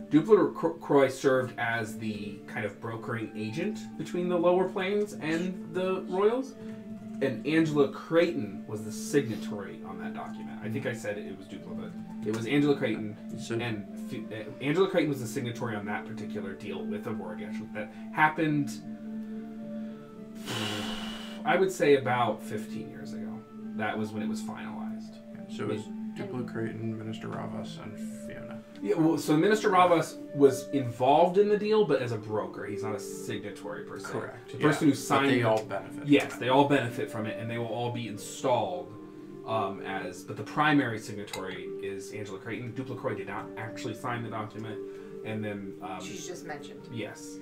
Dupla Croix served as the kind of brokering agent between the lower planes and the royals, and Angela Creighton was the signatory on that document. I think I said it was Dupla, but it was Angela Creighton, So- and Angela Creighton was the signatory on that particular deal with the Voragesh that happened, I would say about 15 years ago. That was when it was finalized. So it was Duplo Creighton, Minister Ravas, and Fiona. Yeah, well, so Minister Ravas was involved in the deal, but as a broker. He's not a signatory per se. Correct. The person who signed But they it- all benefit. Yes, from they all benefit from it, and they will all be installed but the primary signatory is Angela Creighton. Dupla Croix did not actually sign the document, and then She's just mentioned. yes.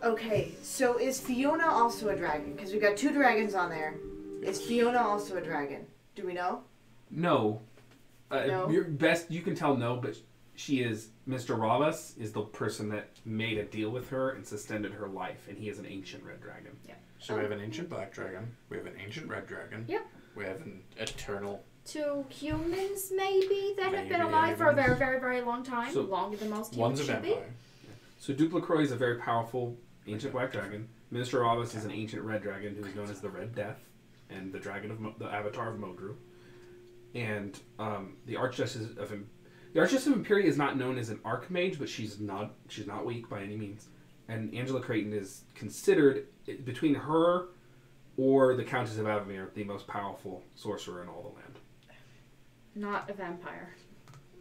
Okay, so is Fiona also a dragon? Because we've got two dragons on there. Is Fiona also a dragon? Do we know? No. No? Your best, you can tell no, but she is, Mr. Ravas is the person that made a deal with her and suspended her life, and he is an ancient red dragon. So we have an ancient black dragon. We have an ancient red dragon. Yep. We have an eternal. 2 humans, maybe, that have been Maybe, alive for a maybe. very, very, very long time. So- Longer than most One's humans a should be. vampire. So Dupla Croix is a very powerful ancient black dragon. Minister Ravas is an ancient red dragon who is known as the Red Death and the dragon of the avatar of Modru. And the Archduchess of Imperia is not known as an archmage, but she's not weak by any means. And Angela Creighton is considered, between her or the Countess of Avamere, the most powerful sorcerer in all the land. Not a vampire.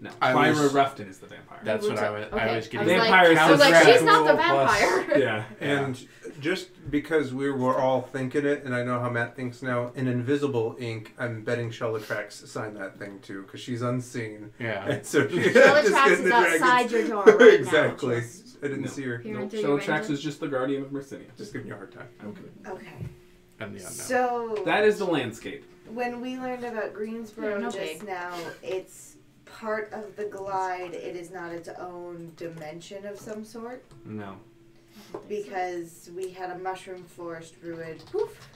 No, I Myra was- Ruffton is the vampire. That's what I was. Okay. I was getting. Vampire I was like, Count she's not the Dracula plus- vampire. Yeah. And just because we were all thinking it, and I know how Matt thinks now, in invisible ink, I'm betting Shellatrax signed that thing too, because she's unseen. Yeah. And so she Bellatrix just getting is the outside dragons. your door right Exactly. now. Just I didn't No. see her. peering No, through your Shellatrax window. is just the guardian of Mercinia. Just giving you a hard time. Okay. Okay. And the unknown. So That is the landscape. when we learned about Greensboro Yeah, no just big. now, it's part of the glide. It is not its own dimension of some sort. No. Because we had a mushroom forest druid. Poof.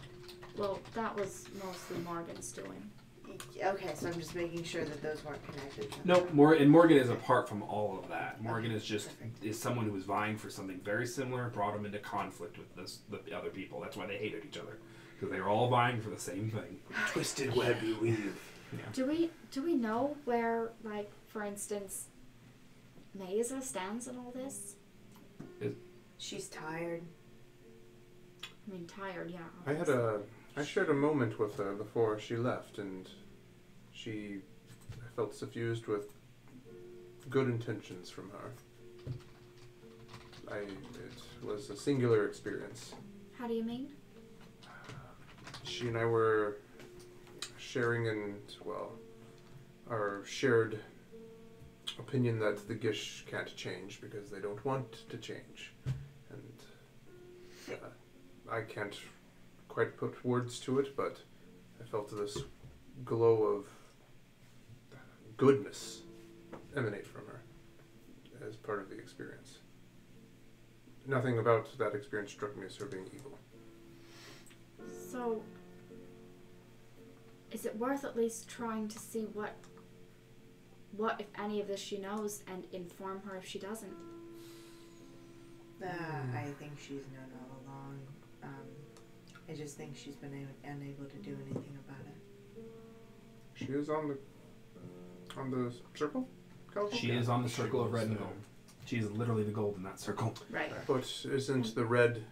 Well, that was mostly Morgan's doing. Okay, so I'm just making sure that those weren't connected. Nope. Morgan is apart from all of that. Morgan is just is someone who was vying for something very similar, brought them into conflict with the other people. That's why they hated each other, because they were all vying for the same thing. Twisted web you weave. Do we know where, like, for instance, Mesa stands in all this? She's tired. I mean, tired, yeah. I shared a moment with her before she left, and I felt suffused with good intentions from her. It was a singular experience. How do you mean? She and I were sharing our shared opinion that the Gish can't change because they don't want to change. And I can't quite put words to it, but I felt this glow of goodness emanate from her as part of the experience. Nothing about that experience struck me as her being evil. So, is it worth at least trying to see what if any of this she knows, and inform her if she doesn't? I think she's known all along. I just think she's been unable to do anything about it. She is on the circle? Council? She is on the circle of red and gold. She is literally the gold in that circle. Right. But isn't the red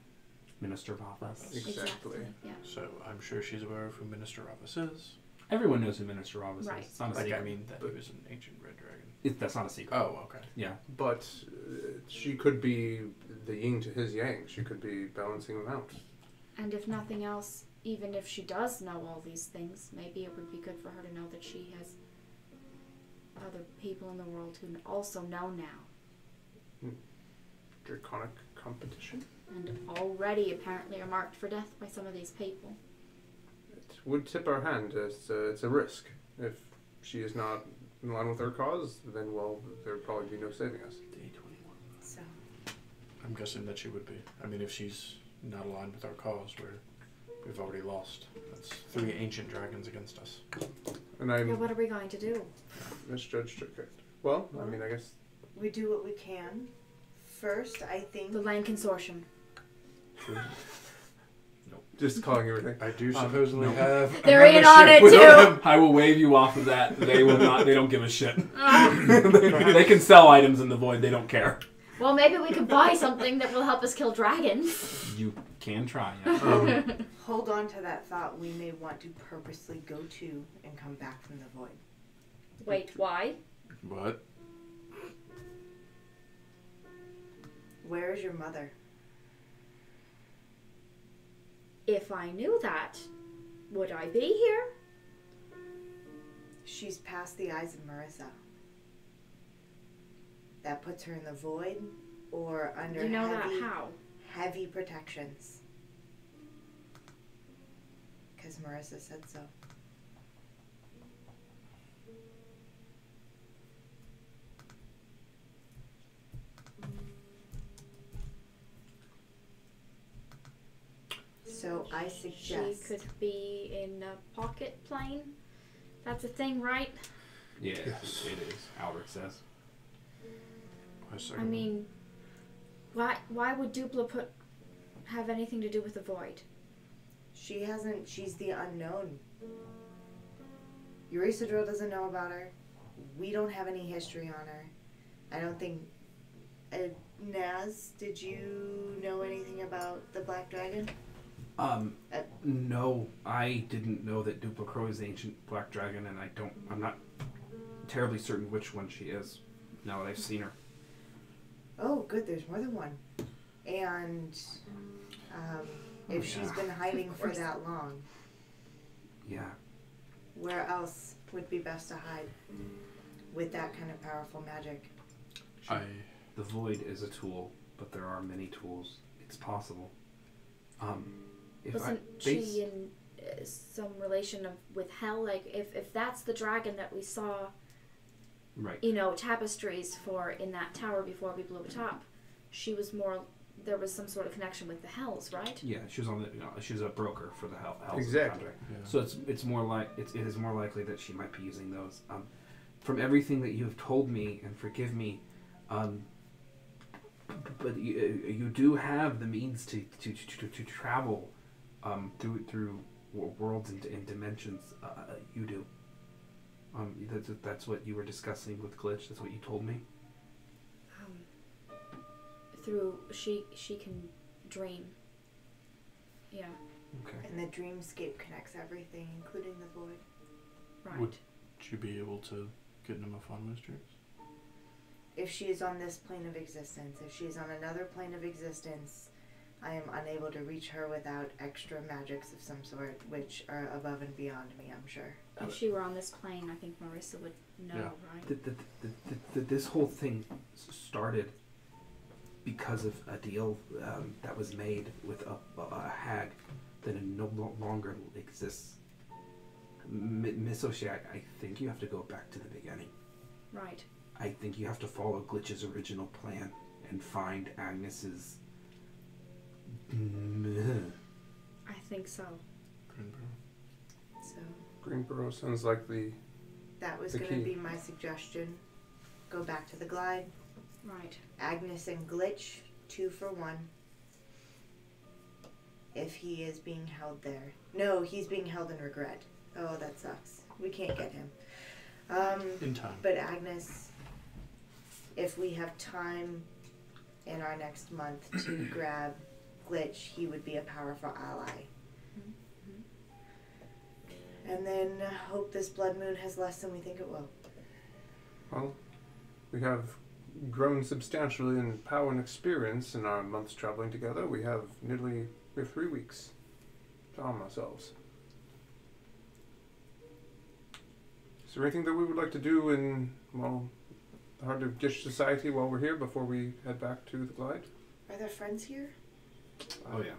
Minister of Office. exactly? Yeah. So I'm sure she's aware of who Minister Office is. Everyone knows who Minister of Office Right. is. It's not a Like, secret. I mean, that he was an ancient red dragon. That's not a secret. Oh, okay. Yeah. But she could be the yin to his yang. She could be balancing them out. And if nothing else, even if she does know all these things, maybe it would be good for her to know that she has other people in the world who also know now. Draconic competition? And already apparently are marked for death by some of these people. It would tip our hand. It's a risk. If she is not in line with our cause, then, well, there'd probably be no saving us. Day 21. So I'm guessing that she would be. I mean, if she's not aligned with our cause, we've already lost. That's 3 ancient dragons against us. And Yeah, I'm what are we going to do? misjudged her character. Well, I mean, I guess we do what we can. First, I think The Land Consortium. just calling everything. I do supposedly have. a They're in on membership it with too. them. I will wave you off of that. They will not. They don't give a shit. They can sell items in the void. They don't care. Well, maybe we could buy something that will help us kill dragons. You can try. Yeah. hold on to that thought. We may want to purposely go to and come back from the void. Wait, why? What? Where is your mother? If I knew that, would I be here? She's past the eyes of Marissa. That puts her in the void or under You know that how? heavy protections. Because Marissa said so. So I suggest She could be in a pocket plane. That's a thing, right? Yeah, Yes. it is. Albert says. I mean, why would Dupla have anything to do with the void? she hasn't. She's the unknown. Eurysadril doesn't know about her. We don't have any history on her. I don't think. Naz, did you know anything about the Black Dragon? No, I didn't know that Dupla Crow is the ancient black dragon, and I'm not terribly certain which one she is. Now that I've seen her. Oh, good. There's more than one. And if she's been hiding for that long, Yeah. where else would be best to hide with that kind of powerful magic? The void is a tool, but there are many tools. It's possible. If Wasn't she in some relation with hell? Like, if that's the dragon that we saw, right? Tapestries for in that tower before we blew it up, she was more. There was some sort of connection with the hells, right? Yeah, she was on the. She's a broker for the hells. Exactly. Yeah. So it's more like it is more likely that she might be using those. From everything that you have told me, and forgive me, but you do have the means to travel through worlds and dimensions. You do. That's what you were discussing with Glitch. That's what you told me. Through she can dream. Yeah. Okay. And the dreamscape connects everything, including the void. Right. Would you be able to get him a fun mysteries? If she is on this plane of existence, if she is on another plane of existence, I am unable to reach her without extra magics of some sort, which are above and beyond me, I'm sure. If she were on this plane, I think Marissa would know, right? This whole thing started because of a deal that was made with a hag that no longer exists. Miss O'Shea, I think you have to go back to the beginning. Right. I think you have to follow Glitch's original plan and find Agnes's... I think so. So Greenboro sounds like that was the going to key. be my suggestion. Go back to the glide. Right. Agnes and Glitch, 2 for 1. If he is being held there. No, he's being held in regret. Oh, that sucks. We can't get him. In time. But Agnes, if we have time in our next month to grab Glitch, he would be a powerful ally. And then hope this blood moon has less than we think it will. Well, we have grown substantially in power and experience in our months traveling together. We have 3 weeks to arm ourselves. Is there anything that we would like to do in, the Heart of Gish Society while we're here before we head back to the Glide? Are there friends here? Oh yeah.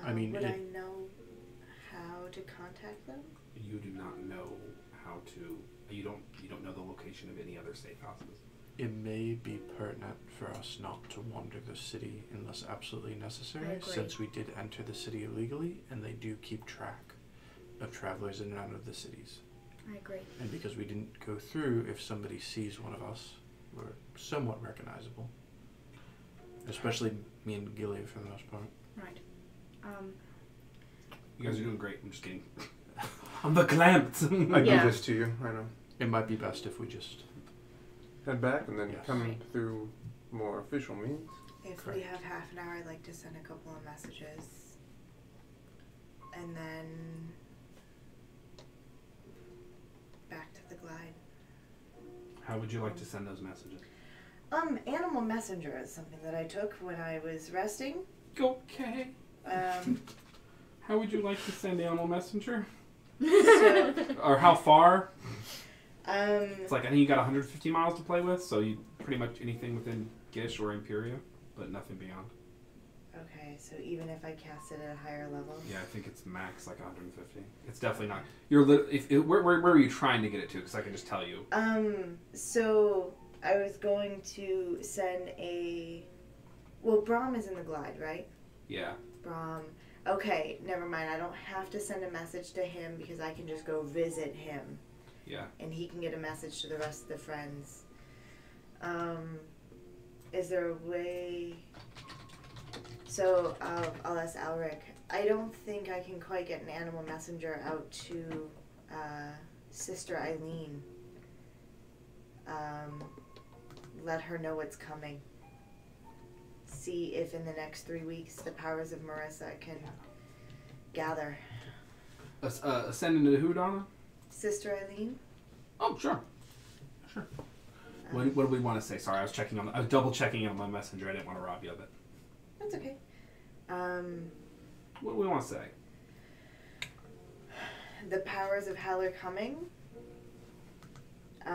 I mean, would I know how to contact them? You do not know how to... You don't know the location of any other safe houses. It may be pertinent for us not to wander the city unless absolutely I necessary, agree. since we did enter the city illegally, and they do keep track of travelers in and out of the cities. I agree. And because we didn't go through, if somebody sees one of us, we're somewhat recognizable. Especially me and Gilly for the most part. Right. You guys are doing great. I'm just kidding. I'm the clamped. I Yeah. do this to you, I know. It might be best if we just... Head back and then Yes. come Right. through more official means. If we Correct. have half an hour, I'd like to send a couple of messages. And then back to the glide. How would you like to send those messages? Animal Messenger is something that I took when I was resting. Okay. How would you like to send Animal Messenger? So, Or how far? um, It's like, I think you got 150 miles to play with, so you pretty much anything within Gish or Imperia, but nothing beyond. okay, so even if I cast it at a higher level. Yeah, I think it's max like 150. It's definitely not. Where are you trying to get it to? Because I can just tell you. So I was going to send Brahm is in the glide, right? Yeah. Brahm. Okay, never mind. I don't have to send a message to him because I can just go visit him. Yeah. And he can get a message to the rest of the friends. Is there a way... So, I'll ask Alric. I don't think I can quite get an animal messenger out to Sister Eileen. Let her know what's coming. See if in the next 3 weeks the powers of Marissa can gather. Send into who, Donna? Sister Eileen? Oh, sure. What do we want to say? Sorry, I was double checking on my messenger. I didn't want to rob you of it. That's okay. What do we want to say? The powers of hell are coming. The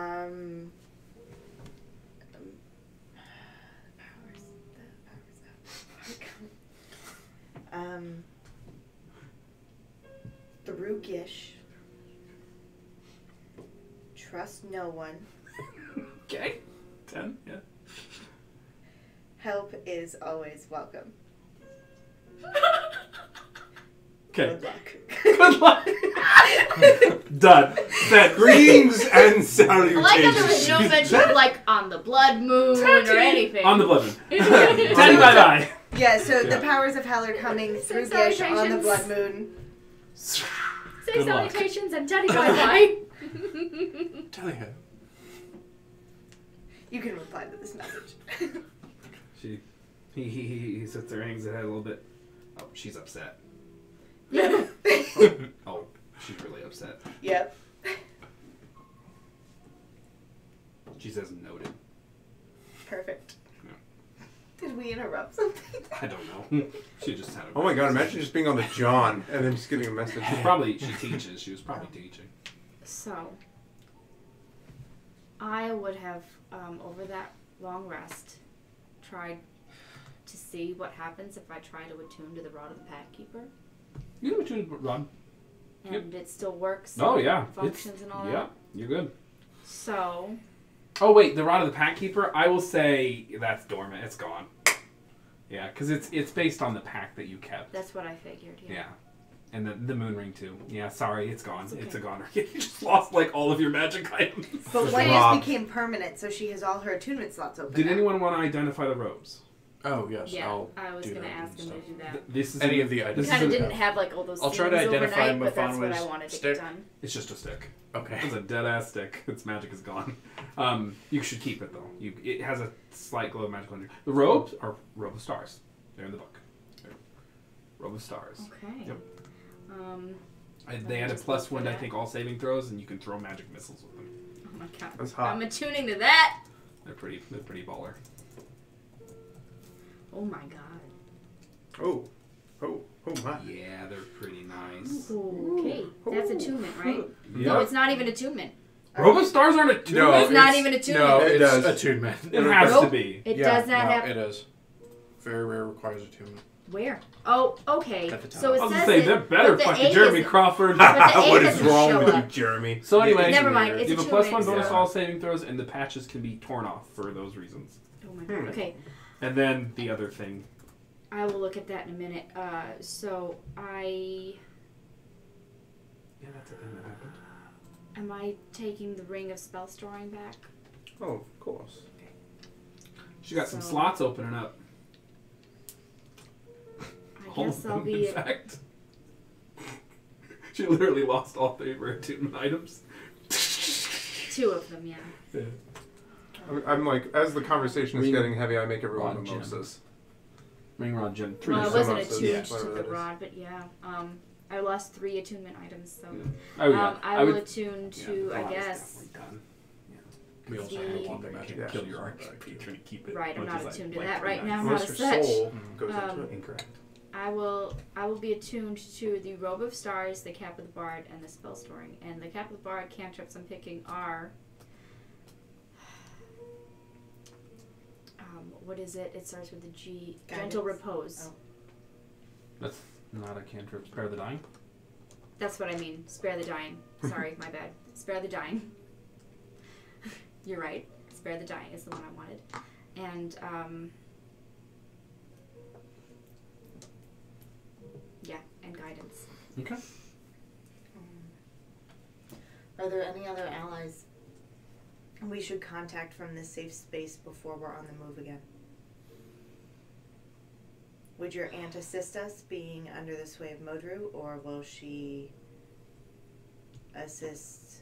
powers of hell are coming. Through Gish. Trust no one. Okay. 10. Yeah. Help is always welcome. Okay. Good luck. Good luck. Done. That Greetings and I salutations. like how there was no mention of like on the blood moon or anything. on the blood moon. Daddy, bye bye. Yeah, so Yeah. the powers of hell are coming through Say Gish on the salutations. blood moon. Say Good luck. salutations and Daddy bye bye. Tell her. You can reply to this message. He sits there, hangs his head a little bit. Oh, she's upset. Yep. Oh, she's really upset. Yep. She says noted. Perfect. Yeah. Did we interrupt something? I don't know. She just had a Oh my god, imagine just being on the John and then just getting a message. She teaches. She was probably teaching. So, I would have, over that long rest, tried to see what happens if I try to attune to the Rod of the Pack Keeper. You can attune Rod. And it still works. Oh and yeah. functions and all Yeah, that. you're good. So, Oh wait, the Rod of the Pack Keeper. I will say that's dormant. It's gone. Yeah, because it's based on the pack that you kept. that's what I figured, yeah. Yeah. And the moon ring too. Yeah, sorry, it's gone. It's okay. It's a goner. You just lost like all of your magic items. But one Rob. just became permanent, so she has all her attunement slots open. Did now. anyone want to identify the robes? Oh yes, Yeah, I'll I was do going to that ask and him stuff. to do that. This is Any of the items. this Kind of is a- didn't have like all those I'll try to things identify overnight, but that's what I Mufan wanted was to stick. get done. It's just a stick. Okay. It's a dead ass stick. Its magic is gone. You should keep it though. It has a slight glow of magical energy. The robes are robe of stars. They're in the book. They're robe of stars. Okay. Yep. They Let me add a just plus look for one to I that. think all saving throws, and you can throw magic missiles with them. Oh my god. That's hot. I'm attuning to that. They're pretty baller. Oh my god. Oh my. Yeah, they're pretty nice. Okay, that's attunement, right? Yeah. No, it's not even attunement. Robe of stars aren't attunement. It's not even attunement. No, It it's does. attunement. It has Nope. to be. It Yeah, does not no, have. It is. Very rare requires attunement. Where? Oh, okay. At the top. So it I was says gonna say it, they're better, but the fucking A Jeremy isn't- Crawford. But the A What is doesn't wrong show with you, up. Jeremy? So anyway, Never mind, it's you have a attunement. plus 1 bonus Yeah. to all saving throws, and the patches can be torn off for those reasons. Oh my god. Okay, And then the other thing. I will look at that in a minute. So I Yeah, that's a thing that happened. am I taking the ring of spell storing back? Oh, of course. She got some So- slots opening up. I All guess of I'll them, be. in fact. She literally lost all 3 of her attunement items. 2 of them, yeah. Yeah. I'm like, as the conversation is Ring- getting heavy, I make everyone Rod gem. mimosas. Ring rod gem 3. Well, I so wasn't much, attuned yeah, to whatever the that is. rod, but yeah. I lost 3 attunement items, so. Oh yeah. I will would. attune Yeah, to, the I rod is guess. definitely done. We also The- have one the magic. Yeah. Kill your Archfey trying to keep it. Right, I'm which not is, attuned to like that right pretty now. nice. Not Unless as your such. soul goes into Um, it. Incorrect. I will be attuned to the Robe of Stars, the Cap of the Bard, and the Spell Storing. And the Cap of the Bard cantrips I'm picking are. What is it? It starts with a G. Gentle Guidance? Repose. Oh. That's not a cantrip. Spare the dying. That's what I mean. Spare the dying. Sorry, my bad. Spare the dying. You're right. Spare the dying is the one I wanted. And, yeah, and guidance. Okay. Are there any other allies we should contact from this safe space before we're on the move again? Would your aunt assist us being under the sway of Modru, or will she assist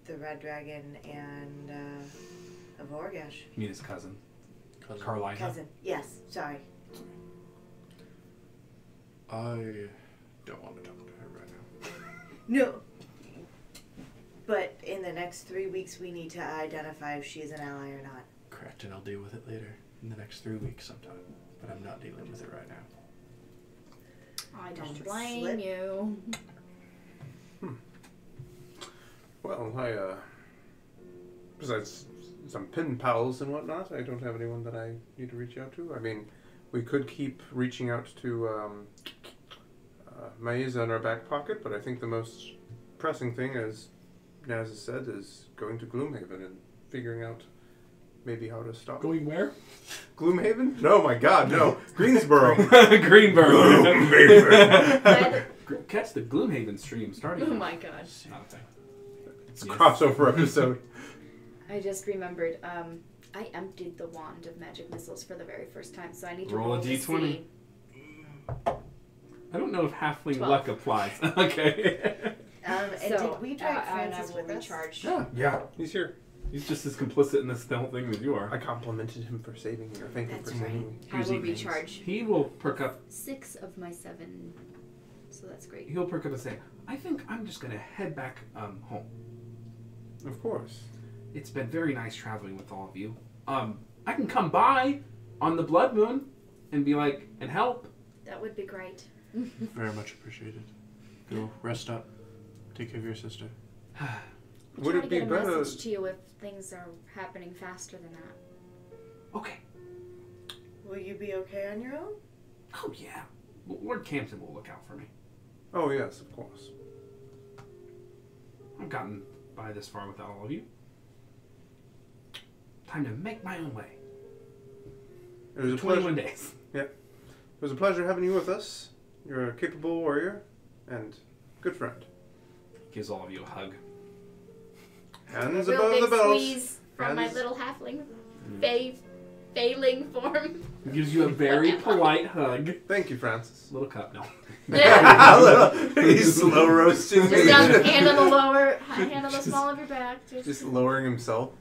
the Red Dragon and Vorgash? You mean his cousin. Cousin. Carlina. Cousin. Yes, sorry. I don't want to talk to her right now. No. But in the next 3 weeks, we need to identify if she is an ally or not. Correct, and I'll deal with it later. In the next 3 weeks sometime. But I'm not dealing with it right now. I don't Just blame slip. you. Well, besides some pen pals and whatnot, I don't have anyone that I need to reach out to. I mean, we could keep reaching out to Maiza in our back pocket, but I think the most pressing thing, as Naz has said, is going to Gloomhaven and figuring out maybe how to stop. Going where? Gloomhaven? No, my God, no. Greensboro. Greenberg. Gloomhaven. Catch the Gloomhaven stream starting. Oh my god. Not a thing. It's a crossover episode. I just remembered, I emptied the wand of magic missiles for the very first time, so I need to Roll a roll to d20. see. I don't know if halfling 12. luck applies. Okay. And So, did we drag and I Francis will with us? recharge. Yeah, Yeah, he's here. he's just as complicit in this whole thing as you are. I complimented him for saving me, or thank him That's for saving me. I Who's will eating? recharge He will perk up. 6 of my 7, so that's great. He'll perk up and say, "I think I'm just gonna head back home. Of course. It's been very nice traveling with all of you. I can come by on the blood moon and be like and help." That would be great. Very much appreciated. Go rest up. Take care of your sister. Would Try it to be get a better? message to you if things are happening faster than that. Okay. Will you be okay on your own? Oh yeah. Lord Campton will look out for me. Oh yes, of course. I've gotten by this far without all of you. Time to make my own way. It was a 21 pleasure. days. It was a pleasure having you with us. You're a capable warrior and good friend. Gives all of you a hug. Hands a real above big the belt. squeeze from my Hands- little halfling failing form. Gives you a very polite hug. Thank you, Francis. Little cup, no. He's slow roasting Just me. down, hand on the lower, hand on the small of your back. Just lowering himself,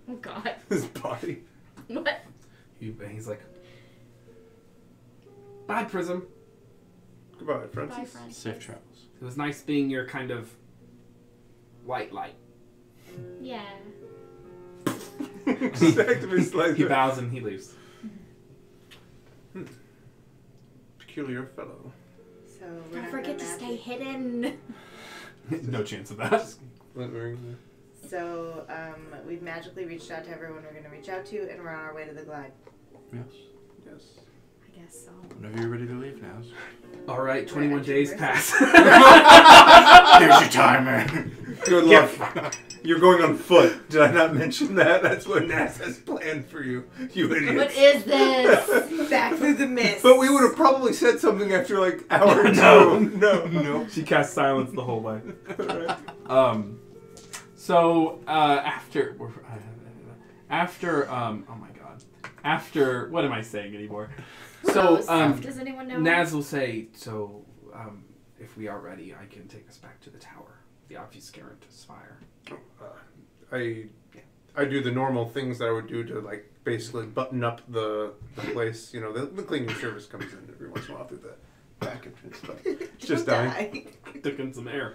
Oh god. his body. What? He's like, "Bye, Prism. Goodbye, Francis. Bye, friend. Safe travels. It was nice being your kind of light." Yeah. Just actively slides He it. bows and he leaves. Peculiar fellow. So we're Don't not forget to gonna stay magic- hidden. No chance of that. Glittering. So we've magically reached out to everyone we're going to reach out to, and we're on our way to the glide. Yes. Yes. I guess so. Whenever you're ready to leave now. All right, 21 days pass. Here's your timer. Good luck. You're going on foot. Did I not mention that? That's what Nas has planned for you. You idiot. What is this? Back through the mist. But we would have probably said something after like hour two. No. She cast silence the whole way. Right. So after oh my god, after what am I saying anymore? So does anyone know? Naz will say, "So if we are ready, I can take us back to the tower, the obfuscarant spire." I do the normal things that I would do to like basically button up the place. You know, the cleaning service comes in every once in a while through the back entrance, but it's just Don't dying. die. Took in some air.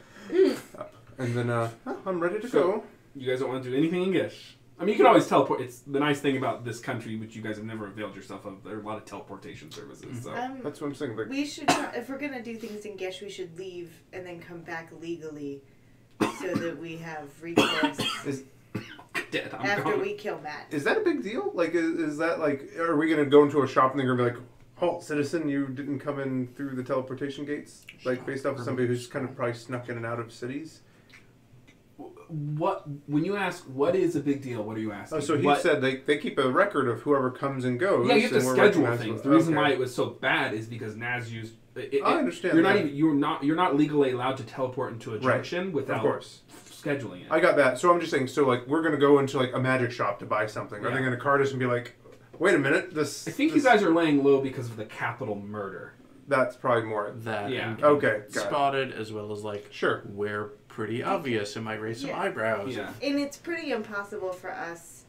And then I'm ready to So- go. You guys don't want to do anything in Gish. I mean, you can always teleport. It's the nice thing about this country, which you guys have never availed yourself of. There are a lot of teleportation services. So That's what I'm saying. Like, We should, if we're going to do things in Gish, we should leave and then come back legally so that we have recourse dead. I'm after gone. we kill Matt. is that a big deal? Like, is that like, are we gonna go into a shop and they're gonna be like, "Halt, citizen, you didn't come in through the teleportation gates"? Like, based off of somebody who's kind of probably snuck in and out of cities. What when you ask what is a big deal? What are you asking? Oh, so he What- said they keep a record of whoever comes and goes. Yeah, you have to and we're schedule recognized- things. The reason okay. why it was so bad is because Naz used. I understand You're that. you're not legally allowed to teleport into a Right. junction Of without course. scheduling it. I got that. So I'm just saying, so like we're gonna go into like a magic shop to buy something. Are Yeah. they gonna card us and be like, "Wait a minute, this"? I think this, you guys are laying low because of the capital murder. That's probably more. That Yeah. and Okay, got it. spotted as well as like Sure. we're pretty obvious. It might raise some Yeah. eyebrows. Yeah. And it's pretty impossible for us,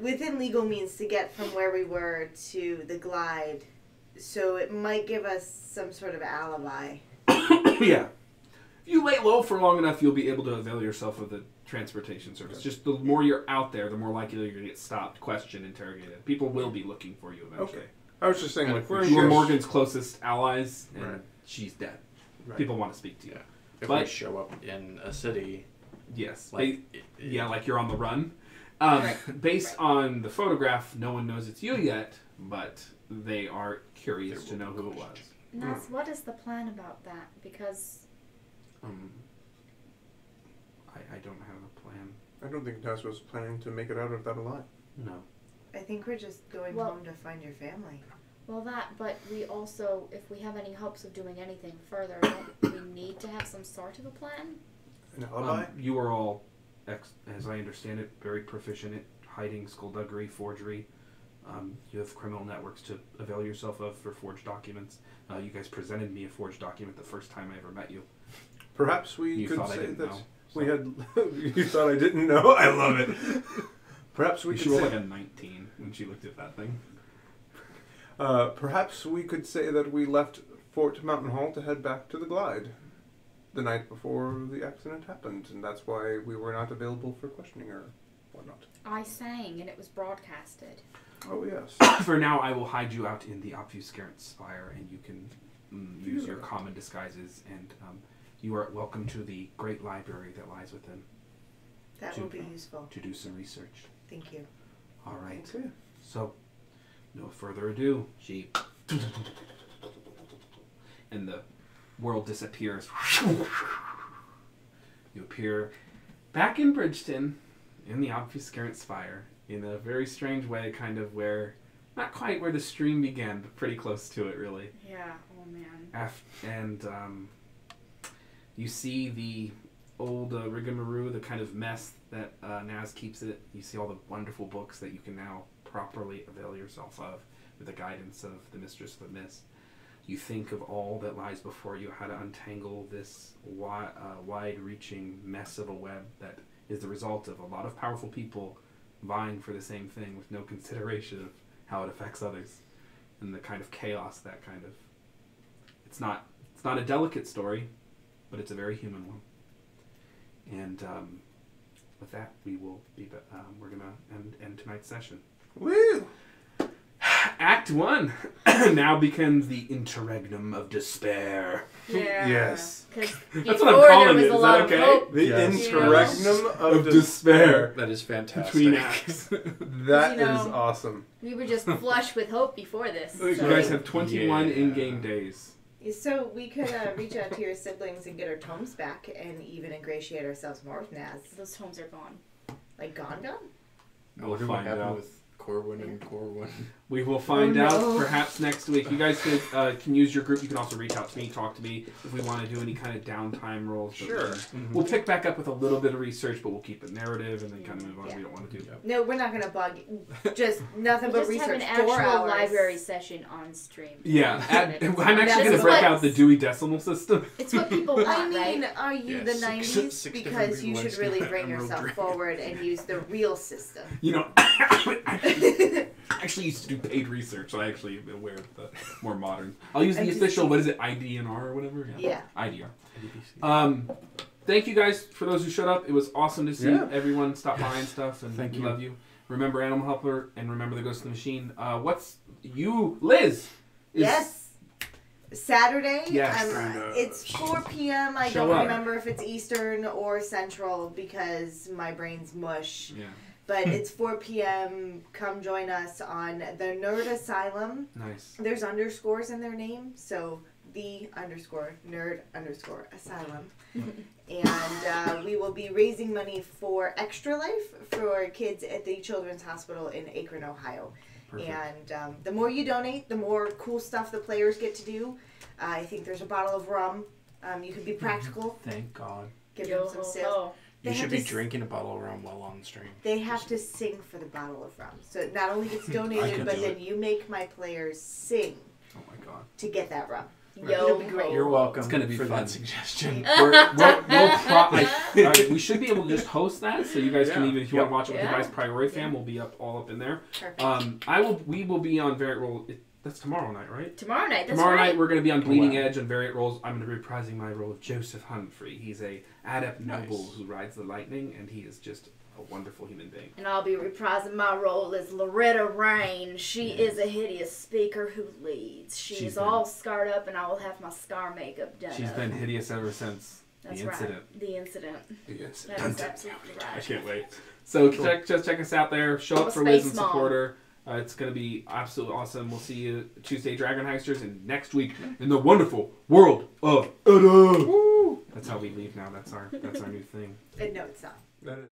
within legal means, to get from where we were to the glide. So it might give us some sort of alibi. Yeah. if you lay low for long enough, you'll be able to avail yourself of the transportation service. Just the more you're out there, the more likely you're going to get stopped, questioned, interrogated. People will be looking for you eventually. Okay. I was just saying, like, we're You were Morgan's closest allies, and Right. she's dead. Right. People want to speak to you. Yeah. If But- we show up in a city, Yes. like Like you're on the run. Based on the photograph, no one knows it's you yet, but they are curious to know who it was. Naz, what is the plan about that? Because I don't have a plan. I don't think Tess was planning to make it out of that alive. No. I think we're just going Well- home to find your family. well, but we also, if we have any hopes of doing anything further, don't we need to have some sort of a plan? An alibi? You are all, as I understand it, very proficient at hiding, skullduggery, forgery. You have criminal networks to avail yourself of for forged documents. You guys presented me a forged document the first time I ever met you. Perhaps we You could thought I say didn't that know. we had. You thought I didn't know? I love it. Perhaps we She could rolled say. like a 19 when she looked at that thing. Perhaps we could say that we left Fort Mountain Hall to head back to the Glide the night before the accident happened, and that's why we were not available for questioning or whatnot. I sang and it was broadcasted. Oh, yes. For now, I will hide you out in the obfuscarant spire, and you can use your common disguises, and you are welcome to the great library that lies within That will be useful. to do some research. Thank you. All right. Okay. So, no further ado, she... and the world disappears. You appear back in Bridgeton, in the obfuscarant spire, in a very strange way, kind of where, not quite where the stream began, but pretty close to it, really. Yeah, oh man. And you see the old rigmarole, the kind of mess that Naz keeps it. You see all the wonderful books that you can now properly avail yourself of with the guidance of the Mistress of the Mist. You think of all that lies before you, how to untangle this wide-reaching mess of a web that is the result of a lot of powerful people vying for the same thing with no consideration of how it affects others, and the kind of chaos that kind of... It's not a delicate story, but it's a very human one. And with that, we will be. We're gonna end tonight's session. Woo! Act 1 now begins the interregnum of despair. Yeah. Yes. Because That's before what I'm calling there was it. a Is lot that of okay? hope. The Yes. interregnum Of despair that is fantastic. between acts. That You know. is awesome. We were just flush with hope before this. You so- guys have 21 Yeah. in-game days. So we could reach out to your siblings and get our tomes back and even ingratiate ourselves more with Naz. Those homes are gone. Like gone? I wonder what find happened out. with Corwin and Corwin. We will find Oh, out no. perhaps next week. You guys can use your group. You can also reach out to me, talk to me if we want to do any kind of downtime rolls. But Sure. We'll pick back up with a little bit of research, but we'll keep it narrative and then kind of move on. Yeah. We don't want to do No, we're not gonna bug you. Just nothing We'll but just have research. an 4 actual hours. library session on stream. Yeah, I'm actually That's going to break what- out the Dewey Decimal System. It's what people want, I mean, right? are you Yeah, the six 90s? different Because you people should like really that bring Emerald yourself Dream. forward and use the real system. You know, I actually used to do paid research, so I actually am aware of the more modern. I'll use the I'm just- official, what is it, IDNR or whatever? Yeah. IDR. Thank you guys for those who showed up. It was awesome to see everyone stop by and stuff, and Thank we you. love you. Remember Animal Helper, and remember the Ghost of the Machine. Liz? Yes. Saturday. Yes. It's 4 p.m. I Show don't up. remember if it's Eastern or Central because my brain's mush. Yeah, But it's 4 p.m. Come join us on the Nerd Asylum. nice. There's underscores in their name, so the_nerd_asylum. And we will be raising money for Extra Life for kids at the Children's Hospital in Akron, Ohio. Perfect. And the more you donate, the more cool stuff the players get to do. I think there's a bottle of rum. You can be practical. Thank God. Give Yo them some ho sales. ho. They You have should be to s- drinking a bottle of rum while on stream. They have to sing for the bottle of rum. So it not only gets I donated, could but do then it. you make my players sing Oh my god. to get that rum. Yo It'll be great. ho. You're welcome It's gonna be for fun. that suggestion. We should be able to just host that, so you guys can Yeah. even, if you want to watch it with Yeah. the guys' Priority Fam, we'll be up all up in there. Perfect. We will be on That's tomorrow night, right? Tomorrow night. That's Tomorrow right. night we're going to be on Bleeding wow. Edge on variant roles. I'm going to be reprising my role of Joseph Humphrey. He's a adept noble Nice. who rides the lightning, and he is just a wonderful human being. And I'll be reprising my role as Loretta Rain. She is a hideous speaker who leads. She She's is been- all scarred up, and I will have my scar makeup done. She's up. been hideous ever since That's the incident. right. The incident. Yes. That is absolutely I right. can't wait. So Cool. check us out there. Show I'm up a for space Wisdom mom. Supporter. It's going to be absolutely awesome. We'll see you Tuesday, Dragon Heisters, and next week in the wonderful world of Edda. That's how we leave now. That's our new thing. No, it's not. That is-